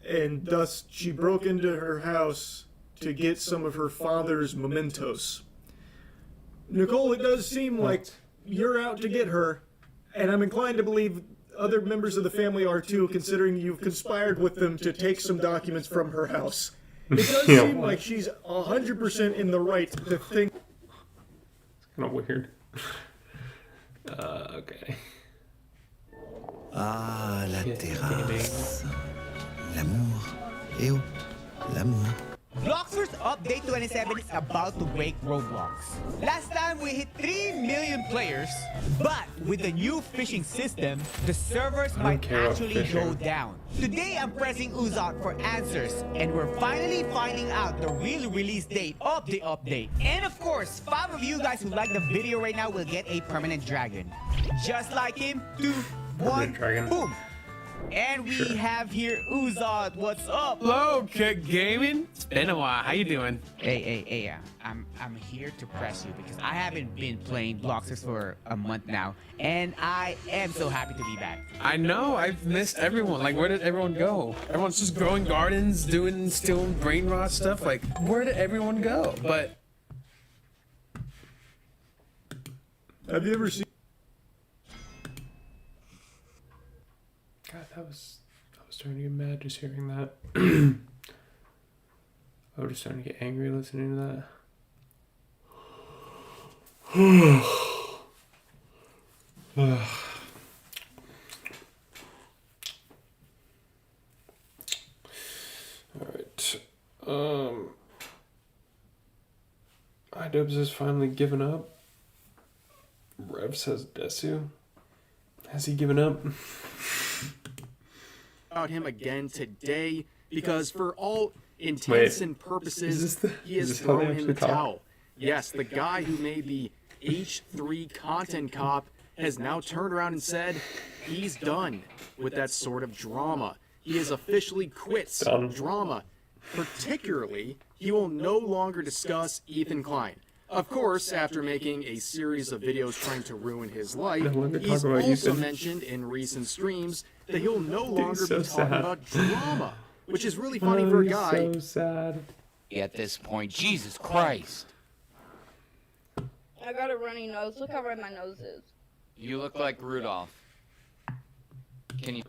Speaker 23: and thus she broke into her house to get some of her father's mementos. Nicole, it does seem like you're out to get her, and I'm inclined to believe other members of the family are too, considering you've conspired with them to take some documents from her house. It does seem like she's 100% in the right to think.
Speaker 1: It's kind of weird. Okay.
Speaker 5: Ah, la terrasse. L'amour. Eu, l'amour.
Speaker 6: Bloxverse Update 27 is about to break Roblox. Last time we hit 3 million players, but with the new fishing system, the servers might actually go down. Today I'm pressing Uzot for answers, and we're finally finding out the real release date of the update. And of course, 5 of you guys who like the video right now will get a permanent dragon. Just like him, 2, 1, boom! And we have here Uzot. What's up?
Speaker 7: Hello, Kick Gaming. It's been a while. How you doing?
Speaker 6: Hey, I'm here to press you because I haven't been playing Bloxers for a month now, and I am so happy to be back.
Speaker 7: I know. I've missed everyone. Like, where did everyone go? Everyone's just growing gardens, doing still brain rot stuff. Like, where did everyone go? But
Speaker 23: have you ever seen?
Speaker 1: God, I was starting to get mad just hearing that. I was just starting to get angry listening to that. Alright. iDubbbz has finally given up. Rev says Desu. Has he given up?
Speaker 9: About him again today because for all intents and purposes, he has thrown in the towel. Yes, the guy who made the H3 content cop has now turned around and said he's done with that sort of drama. He has officially quit drama. Particularly, he will no longer discuss Ethan Klein. Of course, after making a series of videos trying to ruin his life, he's also mentioned in recent streams that he'll no longer be talking about drama, which is really funny for a guy.
Speaker 1: So sad.
Speaker 6: At this point, Jesus Christ.
Speaker 27: I got a runny nose. Look how red my nose is.
Speaker 6: You look like Rudolph. Can you...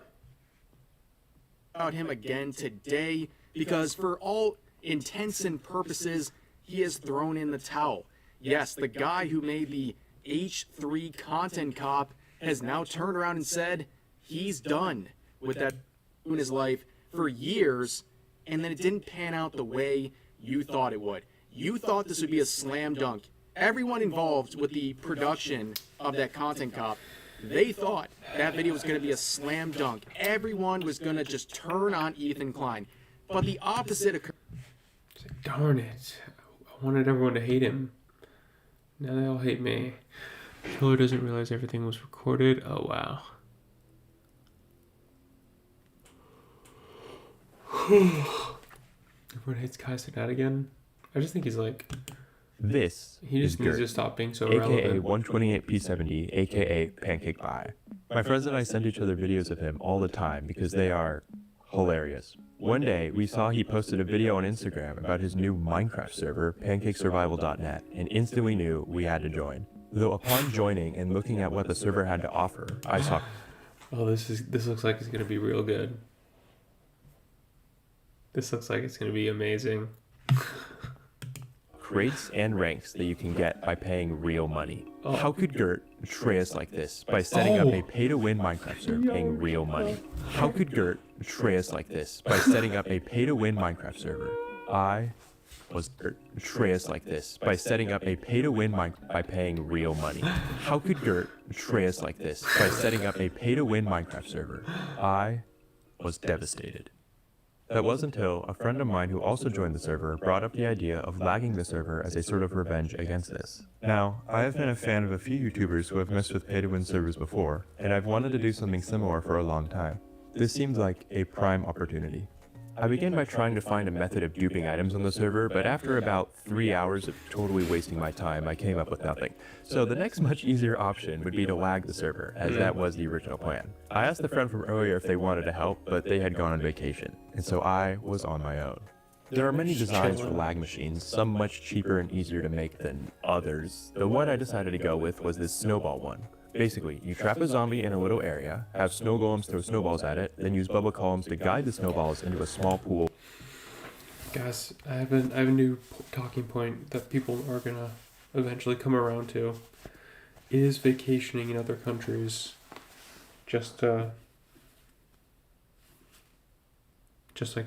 Speaker 9: About him again today because for all intents and purposes, he has thrown in the towel. Yes, the guy who made the H3 content cop has now turned around and said he's done with that in his life for years, and then it didn't pan out the way you thought it would. You thought this would be a slam dunk. Everyone involved with the production of that content cop, they thought that video was going to be a slam dunk. Everyone was going to just turn on Ethan Klein. But the opposite occurred.
Speaker 1: Darn it. I wanted everyone to hate him. Now they all hate me. Killer doesn't realize everything was recorded. Oh, wow. Everyone hates Kai Cenat again. I just think he's like...
Speaker 2: This
Speaker 1: he just
Speaker 2: is
Speaker 1: needs
Speaker 2: Gert,
Speaker 1: to stop being so
Speaker 2: aka
Speaker 1: irrelevant.
Speaker 2: 128p70, aka Pancake Pie. My friends and I send each other videos of him all the time because they are hilarious. One day, we saw he posted a video on Instagram about his new Minecraft server, pancakesurvival.net, and instantly knew we had to join. Though upon joining and looking at what the server had to offer, I saw...
Speaker 1: Oh, this looks like it's gonna be real good. This looks like it's gonna be amazing.
Speaker 2: crates and ranks that you can get by paying real money. How could Gert betray us like this by setting up a pay-to-win Minecraft server paying real money? How could Gert betray us like this by setting up a pay-to-win Minecraft server? I was Gert betray us like this by setting up a pay-to-win by paying real money. How could Gert betray us like this by setting up a pay-to-win Minecraft server? I was devastated. That was until a friend of mine who also joined the server brought up the idea of lagging the server as a sort of revenge against this. Now, I have been a fan of a few YouTubers who have messed with pay-to-win servers before, and I've wanted to do something similar for a long time. This seemed like a prime opportunity. I began by trying to find a method of duping items on the server, but after about 3 hours of totally wasting my time, I came up with nothing. So the next much easier option would be to lag the server, as that was the original plan. I asked the friend from earlier if they wanted to help, but they had gone on vacation, and so I was on my own. There are many designs for lag machines, some much cheaper and easier to make than others. The one I decided to go with was this snowball one. Basically, you trap a zombie in a little area, have snow golems throw snowballs at it, then use bubble columns to guide the snowballs into a small pool.
Speaker 1: Guys, I have a new talking point that people are gonna eventually come around to. Is vacationing in other countries just like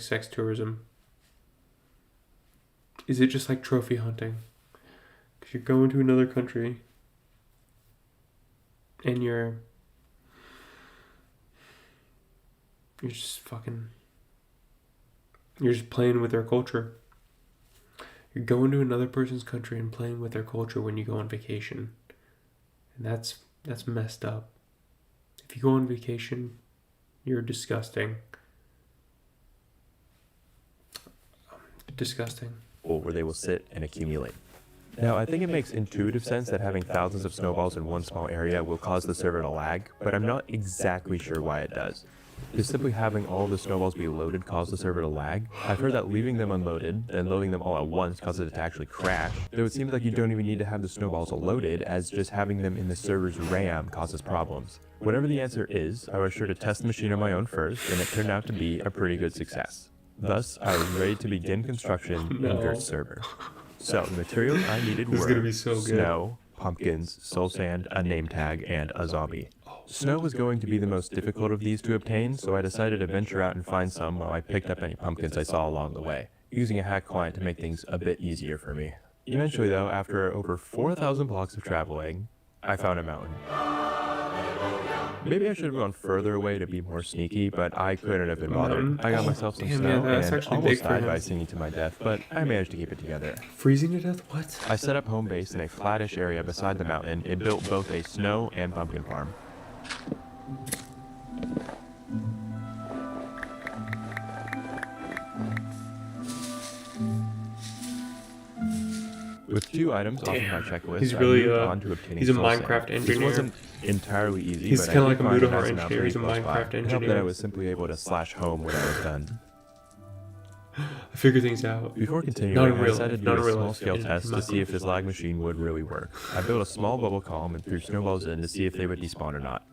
Speaker 1: sex tourism? Is it just like trophy hunting? Because you're going to another country and you're just playing with their culture. You're going to another person's country and playing with their culture when you go on vacation. And that's messed up. If you go on vacation, you're disgusting. Disgusting.
Speaker 2: Where they will sit and accumulate. Now, I think it makes intuitive sense that having thousands of snowballs in one small area will cause the server to lag, but I'm not exactly sure why it does. Does simply having all the snowballs be loaded cause the server to lag? I've heard that leaving them unloaded, then loading them all at once causes it to actually crash, though it seems like you don't even need to have the snowballs loaded, as just having them in the server's RAM causes problems. Whatever the answer is, I was sure to test the machine on my own first, and it turned out to be a pretty good success. Thus, I was ready to begin construction in Gert's server. So, the materials I needed were snow, pumpkins, soul sand, a name tag, and a zombie. Snow was going to be the most difficult of these to obtain, so I decided to venture out and find some while I picked up any pumpkins I saw along the way, using a hack client to make things a bit easier for me. Eventually though, after over 4,000 blocks of traveling, I found a mountain. Maybe I should have gone further away to be more sneaky, but I couldn't have been bothered. I got myself some snow and almost died by singing to my death, but I managed to keep it together.
Speaker 1: Freezing to death? What?
Speaker 2: I set up home base in a flattish area beside the mountain. It built both a snow and pumpkin farm. With 2 items off of my checklist,
Speaker 1: he's really,
Speaker 2: I moved on to obtaining
Speaker 1: he's a
Speaker 2: soul sand.
Speaker 1: Minecraft engineer.
Speaker 2: This wasn't entirely easy,
Speaker 1: He's
Speaker 2: but
Speaker 1: kinda
Speaker 2: I
Speaker 1: like
Speaker 2: did
Speaker 1: a
Speaker 2: find
Speaker 1: Mudahar
Speaker 2: nice enough
Speaker 1: engineer. He's a
Speaker 2: pretty close by.
Speaker 1: Minecraft
Speaker 2: It helped
Speaker 1: engineer.
Speaker 2: that I was simply able to slash home when I was done.
Speaker 1: I figure things out.
Speaker 2: Before continuing, I decided to do a small-scale test to see if this lag machine would really work. I built a small bubble column and threw snowballs in to see if they would despawn or not.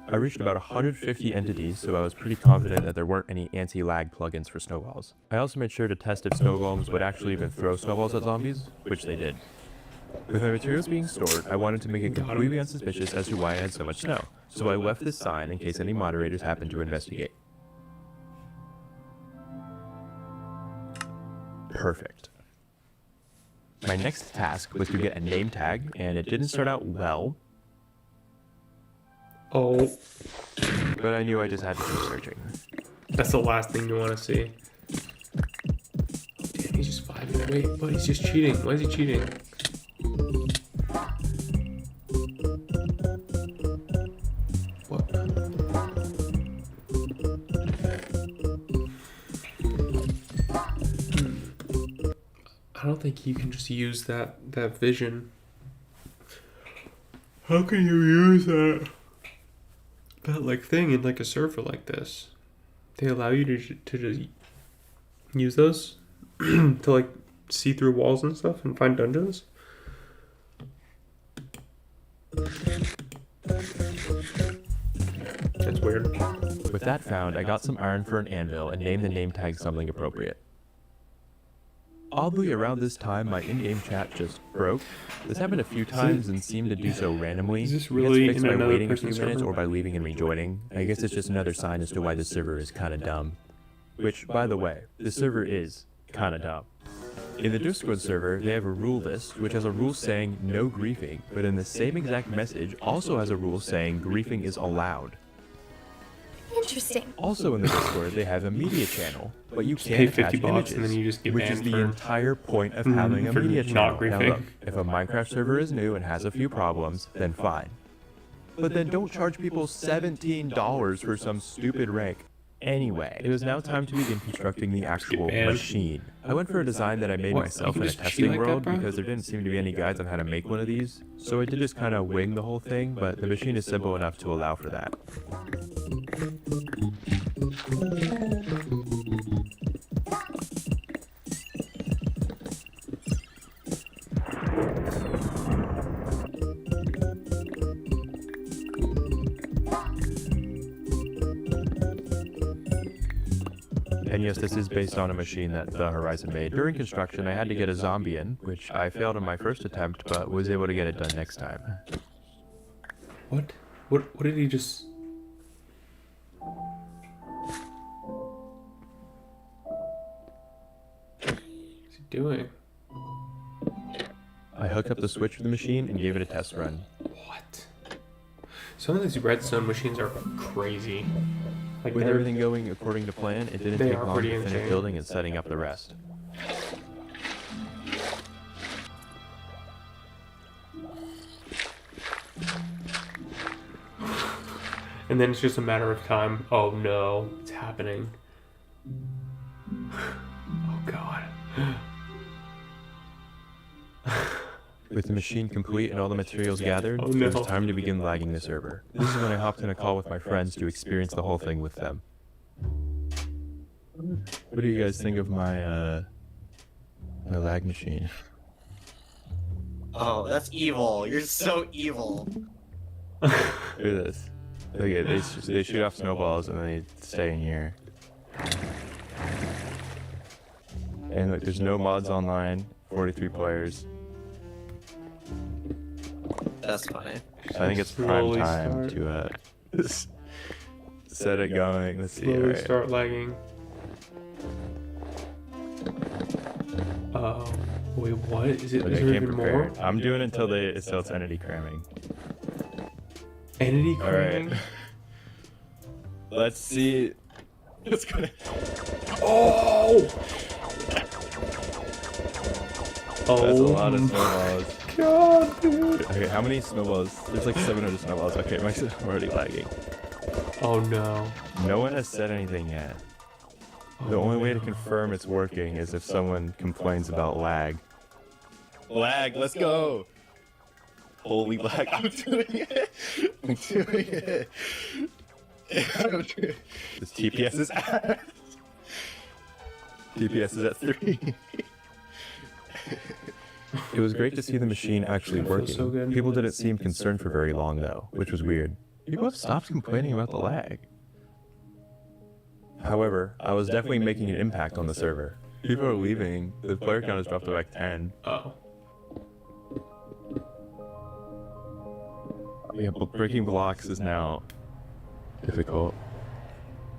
Speaker 2: I reached about 150 entities, so I was pretty confident that there weren't any anti-lag plugins for snowballs. I also made sure to test if snow golems would actually even throw snowballs at zombies, which they did. With my materials being stored, I wanted to make it completely unsuspicious as to why I had so much snow, so I left this sign in case any moderators happened to investigate. perfect. My next task was to get a name tag, and it didn't start out well.
Speaker 1: Oh.
Speaker 2: But I knew I just had to keep searching.
Speaker 1: That's the last thing you want to see. Damn, he's just vibing. Wait, but he's just cheating. Why is he cheating? What? I don't think you can just use that vision. How can you use that like thing in like a server like this? They allow you to just use those to like see through walls and stuff and find dungeons? That's weird.
Speaker 2: With that found, I got some iron for an anvil and named the name tag something appropriate. Oddly, around this time, my in-game chat just broke. This happened a few times and seemed to do so randomly.
Speaker 1: Is this really
Speaker 2: it gets fixed
Speaker 1: in
Speaker 2: by
Speaker 1: another
Speaker 2: waiting a few
Speaker 1: person's
Speaker 2: minutes
Speaker 1: server?
Speaker 2: or by leaving and rejoining. I guess it's just another sign as to why this server is kinda dumb. Which, by the way, this server is kinda dumb. In the Discord server, they have a rule list, which has a rule saying no griefing, but in the same exact message also has a rule saying griefing is allowed.
Speaker 3: Interesting.
Speaker 2: Also in the Discord, they have a media channel, but you
Speaker 1: Just
Speaker 2: can't
Speaker 1: pay
Speaker 2: attach
Speaker 1: 50 bucks
Speaker 2: images,
Speaker 1: and then you just get
Speaker 2: which is
Speaker 1: banned
Speaker 2: the
Speaker 1: for-
Speaker 2: entire point of having a
Speaker 1: for
Speaker 2: media
Speaker 1: not
Speaker 2: channel. Now
Speaker 1: griefing.
Speaker 2: look, if a Minecraft server is new and has a few problems, then fine. But then don't charge people $17 for some stupid rank. Anyway, it was now time to begin constructing the actual
Speaker 1: banned.
Speaker 2: machine. I went for a design that I made
Speaker 1: What?
Speaker 2: myself
Speaker 1: You can
Speaker 2: in a
Speaker 1: just cheat
Speaker 2: testing
Speaker 1: like that,
Speaker 2: world
Speaker 1: bro?
Speaker 2: because there didn't seem to be any guides on how to make one of these. So I did just kind of wing the whole thing, but the machine is simple enough to allow for that. And yes, this is based on a machine that the Horizon made. During construction, I had to get a zombie in, which I failed on my first attempt, but was able to get it done next time.
Speaker 1: What? What did he just... What's he doing?
Speaker 2: I hooked up the switch for the machine and gave it a test run.
Speaker 1: What? Some of these redstone machines are crazy. Like
Speaker 2: With
Speaker 1: they're-
Speaker 2: everything going according to plan, it didn't
Speaker 1: They
Speaker 2: take
Speaker 1: are
Speaker 2: long
Speaker 1: pretty
Speaker 2: to finish
Speaker 1: insane.
Speaker 2: building and setting up the rest.
Speaker 1: And then it's just a matter of time. Oh no, it's happening. Oh god.
Speaker 2: With the machine complete and all the materials gathered,
Speaker 1: Oh,
Speaker 2: it
Speaker 1: no.
Speaker 2: was time to begin lagging the server. This is when I hopped in a call with my friends to experience the whole thing with them. What do you guys think of my lag machine?
Speaker 8: Oh, that's evil. You're so evil.
Speaker 2: Look at this. Look at it. They shoot off snowballs and then they stay in here. And look, there's no mods online. 43 players.
Speaker 8: That's funny.
Speaker 2: I think it's prime
Speaker 1: Slowly
Speaker 2: time
Speaker 1: start.
Speaker 2: to set it going. Let's see.
Speaker 1: Slowly
Speaker 2: Alright.
Speaker 1: start lagging. Oh, wait, what? Is it?
Speaker 2: Okay,
Speaker 1: Is
Speaker 2: I
Speaker 1: there
Speaker 2: came
Speaker 1: even
Speaker 2: prepared.
Speaker 1: more?
Speaker 2: I'm doing it until it's entity cramming.
Speaker 1: Entity
Speaker 2: Alright.
Speaker 1: cramming?
Speaker 2: Let's see. It's gonna.
Speaker 1: Oh!
Speaker 2: That's a lot of snowballs.
Speaker 1: God, dude.
Speaker 2: Okay, how many snowballs? There's like 700 snowballs. Okay, I'm already lagging.
Speaker 1: Oh no.
Speaker 2: No one has said anything yet. The only way to confirm it's working is if someone complains about lag. Lag, let's go! Holy lag, I'm doing it! I'm doing it! This TPS is at... TPS is at 3. It was great to see the machine actually
Speaker 1: That feels
Speaker 2: working.
Speaker 1: so good.
Speaker 2: People didn't seem concerned for very long though, which was weird. People have stopped complaining about the lag. However, I was definitely making an impact on the server. People are leaving. The player count has dropped to like 10.
Speaker 1: Oh.
Speaker 2: Yeah, but breaking blocks is now difficult.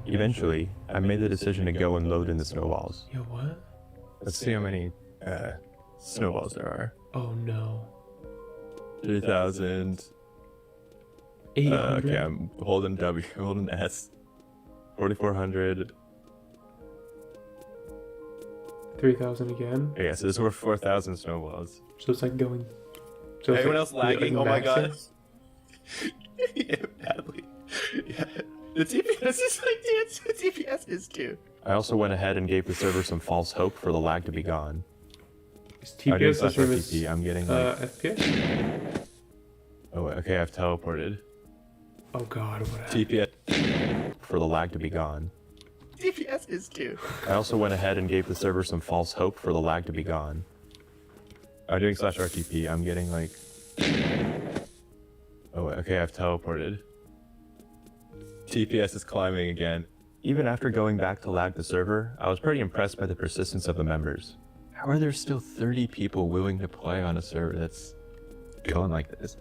Speaker 2: Eventually, I made the decision to go and load in the snowballs.
Speaker 1: Yo, what?
Speaker 2: Let's see how many snowballs there are.
Speaker 1: Oh no.
Speaker 2: 3,000.
Speaker 1: 800.
Speaker 2: Okay, I'm holding W, holding S. 4,400.
Speaker 1: 3,000 again.
Speaker 2: Yeah, so this is worth 4,000 snowballs.
Speaker 1: So it's like going. So
Speaker 2: Anyone
Speaker 1: it's
Speaker 2: else
Speaker 1: like
Speaker 2: lagging? Oh my god.
Speaker 1: maxing?
Speaker 2: Yeah, badly. Yeah. The TPS is like dance. The TPS is too. I also went ahead and gave the server some false hope for the lag to be gone.
Speaker 1: Is TPS the same as
Speaker 2: RTP, I'm getting like...
Speaker 1: FPS?
Speaker 2: Oh, okay, I've teleported.
Speaker 1: Oh god, what happened?
Speaker 2: TPS for the lag to be gone.
Speaker 8: DPS is too.
Speaker 2: I also went ahead and gave the server some false hope for the lag to be gone. I'm doing /RTP, I'm getting like... Oh, okay, I've teleported. TPS is climbing again. Even after going back to lag the server, I was pretty impressed by the persistence of the members. How are there still 30 people willing to play on a server that's going like this?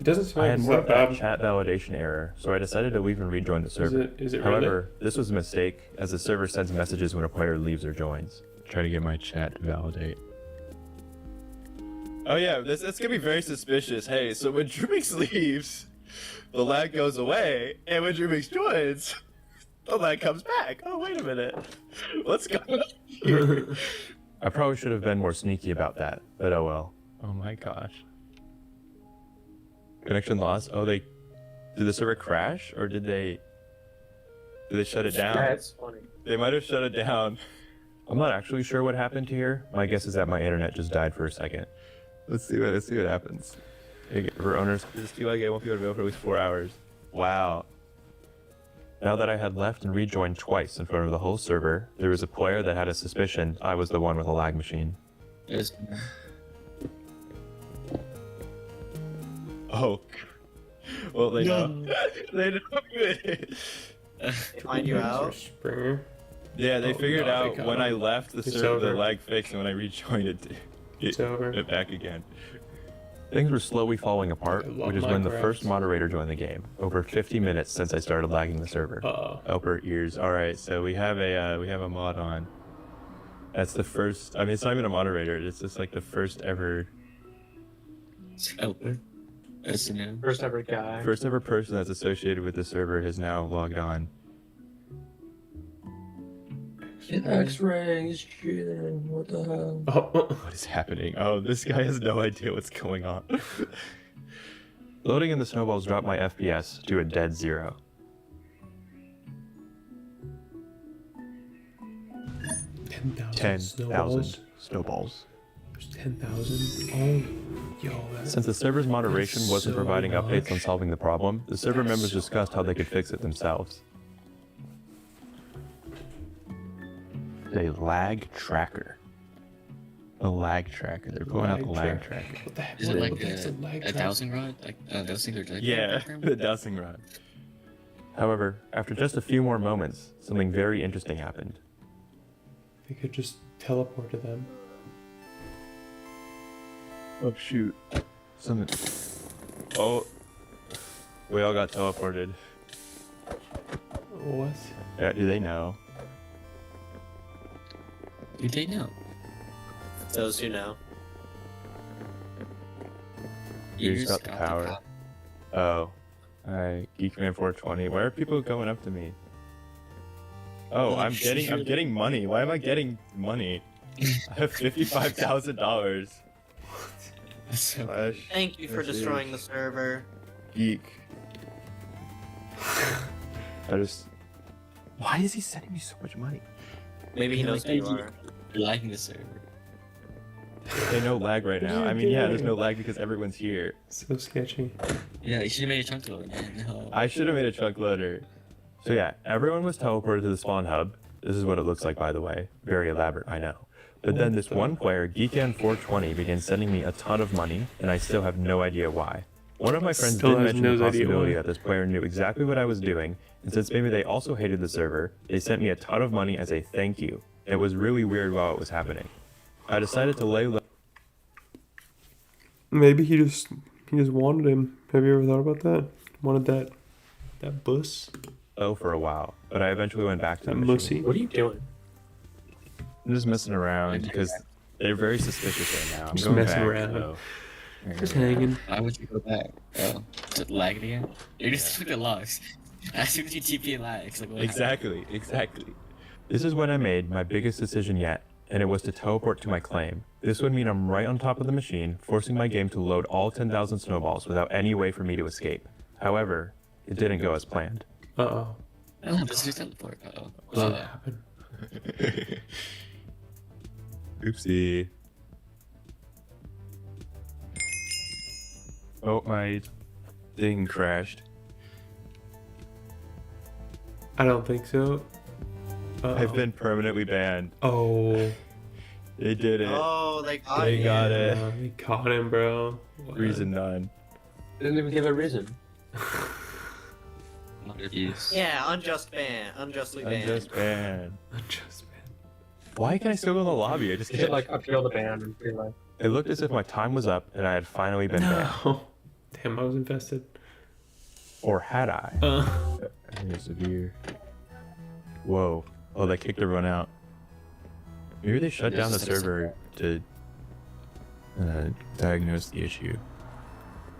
Speaker 1: It doesn't seem
Speaker 2: I
Speaker 1: like
Speaker 2: had
Speaker 1: it's
Speaker 2: more
Speaker 1: that bad.
Speaker 2: chat validation error, so I decided to leave and rejoin the server.
Speaker 1: Is it
Speaker 2: However, this was a mistake, as the server sends messages when a player leaves or joins. Try to get my chat to validate. Oh yeah, that's gonna be very suspicious. Hey, so when Drumix leaves, the lag goes away, and when Drumix joins, the lag comes back. Oh, wait a minute. What's going on here? I probably should have been more sneaky about that, but oh well. Oh my gosh. Connection lost? Oh, did the server crash, or did they shut it down?
Speaker 8: That's funny.
Speaker 2: They might have shut it down. I'm not actually sure what happened here. My guess is that my internet just died for a second. Let's see what happens. For owners, this TYG won't be available for at least 4 hours. Wow. Now that I had left and rejoined twice in front of the whole server, there was a player that had a suspicion I was the one with a lag machine.
Speaker 8: Yes.
Speaker 2: Oh. Well, they know. They know.
Speaker 8: They find you out?
Speaker 1: Springer.
Speaker 2: Yeah, they figured out
Speaker 1: got
Speaker 2: when
Speaker 1: it.
Speaker 2: I left the
Speaker 1: It's
Speaker 2: server, the
Speaker 1: over.
Speaker 2: lag fixed, and when I rejoined it,
Speaker 1: It's over.
Speaker 2: it back again. Things were slowly falling apart,
Speaker 1: I love
Speaker 2: which is when the
Speaker 1: Minecraft.
Speaker 2: first moderator joined the game. Over 50 minutes since I started lagging the server. Elper ears. All right, so we have a mod on. That's the first. I mean, it's not even a moderator. It's just like the first ever.
Speaker 8: Elper. That's new.
Speaker 1: First ever guy.
Speaker 2: First ever person that's associated with the server has now logged on.
Speaker 8: X-rays, shooting, what the hell?
Speaker 1: Oh.
Speaker 2: What is happening? Oh, this guy has no idea what's going on. Loading in the snowballs dropped my FPS to a dead 0. 10,000 snowballs.
Speaker 1: There's 10,000. Oh, yo.
Speaker 2: Since the server's moderation
Speaker 1: that's
Speaker 2: wasn't
Speaker 1: so
Speaker 2: providing updates
Speaker 1: much.
Speaker 2: on solving the problem, the server members discussed how they could fix it themselves. A lag tracker. A lag tracker. They're pulling out the lag tracker.
Speaker 1: What the heck?
Speaker 8: Is it like
Speaker 1: what the heck's a lag
Speaker 8: a
Speaker 1: tracker?
Speaker 8: dowsing rod? Like dowsing or
Speaker 2: Yeah, the dowsing rod. However, after just a few more moments, something very interesting happened.
Speaker 1: They could just teleport to them.
Speaker 2: Oh shoot. Something. Oh. We all got teleported.
Speaker 1: What?
Speaker 2: Yeah, do they know?
Speaker 8: Do they know? Those who know.
Speaker 2: You just got the power. Oh. Alright, Geekman420. Why are people going up to me? Oh, I'm getting money. Why am I getting money? I have $55,000.
Speaker 8: Thank you for destroying the server.
Speaker 2: Geek. Why is he sending me so much money?
Speaker 8: Maybe he knows who you are. You're liking the server.
Speaker 2: There's no lag right now. I mean, yeah, there's no lag because everyone's here.
Speaker 1: So sketchy.
Speaker 8: Yeah, you should have made a chunk loader, man. No.
Speaker 2: I should have made a chunk loader. So yeah, everyone was teleported to the spawn hub. This is what it looks like, by the way. Very elaborate, I know. But then this one player, Geekan420, began sending me a ton of money, and I still have no idea why. One of my friends
Speaker 1: Still
Speaker 2: did
Speaker 1: has
Speaker 2: mention
Speaker 1: no
Speaker 2: the
Speaker 1: idea
Speaker 2: possibility
Speaker 1: why.
Speaker 2: that this player knew exactly what I was doing, and since maybe they also hated the server, they sent me a ton of money as a thank you. It was really weird while it was happening. I decided to lay low.
Speaker 1: Maybe he just wanted him. Have you ever thought about that? Wanted that bus?
Speaker 2: For a while, but I eventually went back to the
Speaker 1: That
Speaker 2: machine.
Speaker 1: mussy.
Speaker 8: What are you doing?
Speaker 2: I'm just messing around because they're very suspicious right now. I'm
Speaker 1: Just
Speaker 2: going
Speaker 1: messing
Speaker 2: back,
Speaker 1: around.
Speaker 2: so-
Speaker 1: Just hanging.
Speaker 8: Why would you go back? Oh, to lag it again? You just took the logs. As soon as you TP and lags, like what happened?
Speaker 2: Exactly. This is when I made my biggest decision yet, and it was to teleport to my claim. This would mean I'm right on top of the machine, forcing my game to load all 10,000 snowballs without any way for me to escape. However, it didn't go as planned.
Speaker 1: Uh-oh.
Speaker 8: Oh, this is teleport. Uh-oh.
Speaker 1: What happened?
Speaker 2: Oopsie. Oh, my thing crashed.
Speaker 1: I don't think so.
Speaker 2: I've been permanently banned.
Speaker 1: Oh.
Speaker 2: They did it.
Speaker 8: Oh,
Speaker 2: They got it.
Speaker 1: They caught him, bro. What?
Speaker 2: Reason none.
Speaker 10: Didn't even give a reason.
Speaker 8: Yeah, unjust ban. Unjustly banned.
Speaker 2: Unjust ban. Why can I still go in the lobby? I just
Speaker 10: You
Speaker 2: can't.
Speaker 10: should like appeal the ban and be like,
Speaker 2: It looked as if my time was up and I had finally been banned.
Speaker 1: No. Damn, I was invested.
Speaker 2: Or had I? Here's severe. Whoa. Oh, they kicked everyone out. Maybe they shut down the server to diagnose the issue.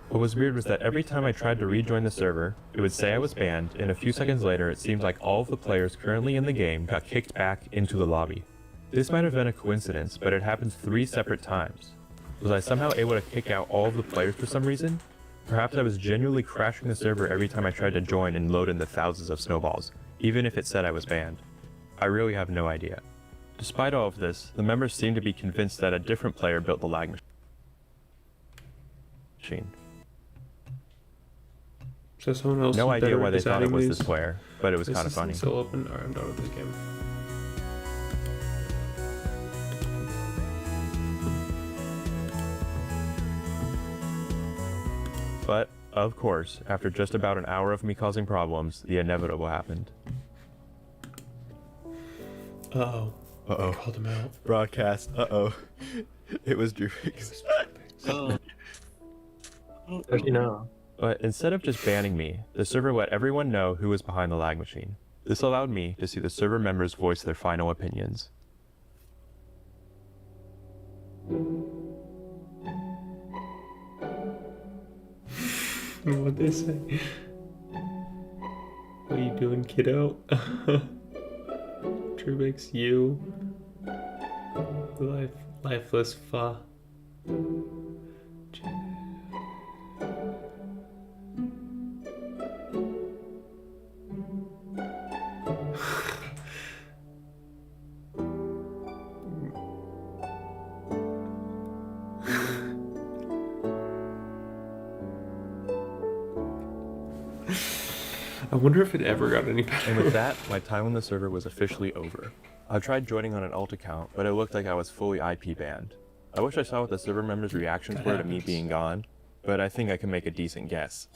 Speaker 2: What was weird was that every time I tried to rejoin the server, it would say I was banned, and a few seconds later it seemed like all of the players currently in the game got kicked back into the lobby. This might have been a coincidence, but it happened 3 separate times. Was I somehow able to kick out all of the players for some reason? Perhaps I was genuinely crashing the server every time I tried to join and load in the thousands of snowballs, even if it said I was banned. I really have no idea. Despite all of this, the members seem to be convinced that a different player built the lag machine.
Speaker 1: So someone else.
Speaker 2: No
Speaker 1: is
Speaker 2: idea
Speaker 1: better
Speaker 2: why
Speaker 1: at
Speaker 2: they thought it
Speaker 1: designing
Speaker 2: was
Speaker 1: these?
Speaker 2: this player, but it was
Speaker 1: This
Speaker 2: kind of
Speaker 1: is
Speaker 2: funny.
Speaker 1: still open. Alright, I'm done with this game.
Speaker 2: But, of course, after just about an hour of me causing problems, the inevitable happened.
Speaker 1: Uh-oh.
Speaker 2: Uh-oh.
Speaker 1: Called him out.
Speaker 2: Broadcast. Uh-oh. It was Drewix.
Speaker 10: Does he know?
Speaker 2: But instead of just banning me, the server let everyone know who was behind the lag machine. This allowed me to see the server members voice their final opinions.
Speaker 1: What'd they say? What are you doing, kiddo? Trubix, you. Lifeless fa. I wonder if it ever got any better.
Speaker 2: And with that, my time on the server was officially over. I tried joining on an alt account, but it looked like I was fully IP banned. I wish I saw what the server members' reactions were to me being gone, but I think I can make a decent guess.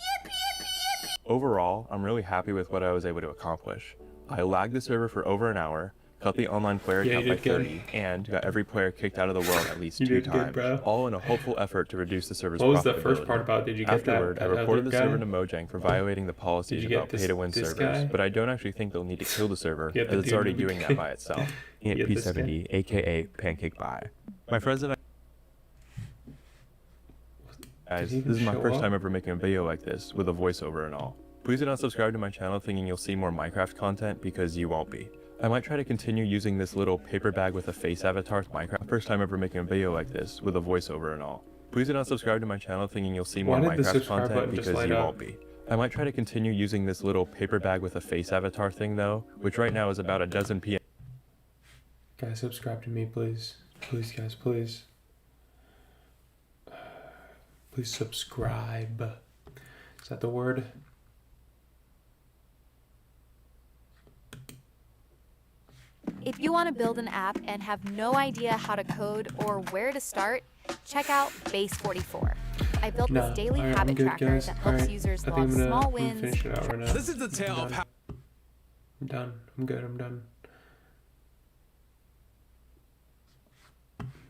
Speaker 2: Overall, I'm really happy with what I was able to accomplish. I lagged the server for over an hour, cut the online player count by 30, and got every player kicked out of the world at least 2 times, all in a hopeful effort to reduce the server's profitability.
Speaker 1: What was the first part about? Did you get
Speaker 2: Afterward,
Speaker 1: that
Speaker 2: I reported
Speaker 1: other
Speaker 2: the
Speaker 1: guy?
Speaker 2: server to Mojang for violating the policies
Speaker 1: Did you
Speaker 2: about
Speaker 1: get
Speaker 2: pay-to-win
Speaker 1: this
Speaker 2: servers,
Speaker 1: guy?
Speaker 2: but I don't actually think they'll need to kill the server,
Speaker 1: Get the
Speaker 2: as it's
Speaker 1: dude
Speaker 2: already
Speaker 1: in the
Speaker 2: doing that
Speaker 1: game.
Speaker 2: by itself.
Speaker 1: Get this guy.
Speaker 2: P70, aka Pancake Pie. My friends and I... Guys,
Speaker 1: Did he
Speaker 2: this is my
Speaker 1: even
Speaker 2: first
Speaker 1: show
Speaker 2: time
Speaker 1: up?
Speaker 2: ever making a video like this, with a voiceover and all. Please do not subscribe to my channel thinking you'll see more Minecraft content, because you won't be. I might try to continue using this little paper bag with a face avatar with Minecraft. First time ever making a video like this, with a voiceover and all. Please do not subscribe to my channel thinking you'll see more
Speaker 1: Why did the
Speaker 2: Minecraft
Speaker 1: subscribe
Speaker 2: content,
Speaker 1: button just
Speaker 2: because
Speaker 1: light
Speaker 2: you
Speaker 1: up?
Speaker 2: won't be. I might try to continue using this little paper bag with a face avatar thing though, which right now is about a dozen PM.
Speaker 1: Guys, subscribe to me, please. Please, guys, please. Please subscribe. Is that the word?
Speaker 3: If you want to build an app and have no idea how to code or where to start, check out Base44. I built
Speaker 1: No.
Speaker 3: this daily
Speaker 1: Alright,
Speaker 3: habit
Speaker 1: I'm good,
Speaker 3: tracker
Speaker 1: guys.
Speaker 3: that helps
Speaker 1: Alright,
Speaker 3: users
Speaker 1: I think
Speaker 3: log
Speaker 1: I'm gonna-
Speaker 3: small
Speaker 1: I'm gonna
Speaker 3: wins.
Speaker 1: finish it out right now.
Speaker 22: This is the tale
Speaker 1: I'm
Speaker 22: of
Speaker 1: done.
Speaker 22: how.
Speaker 1: I'm done. I'm good. I'm done.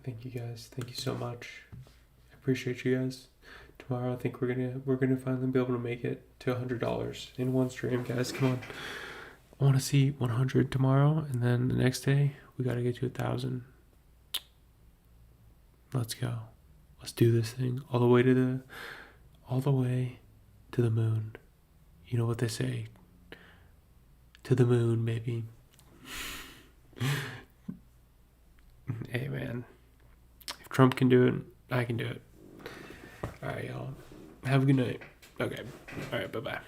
Speaker 1: Thank you guys. Thank you so much. I appreciate you guys. Tomorrow I think we're gonna finally be able to make it to $100 in one stream, guys. Come on. I want to see 100 tomorrow, and then the next day We gotta get to 1,000. Let's go. Let's do this thing all the way to the moon. You know what they say? To the moon, baby. Hey, man. If Trump can do it, I can do it. All right, y'all. Have a good night. Okay. All right, bye-bye.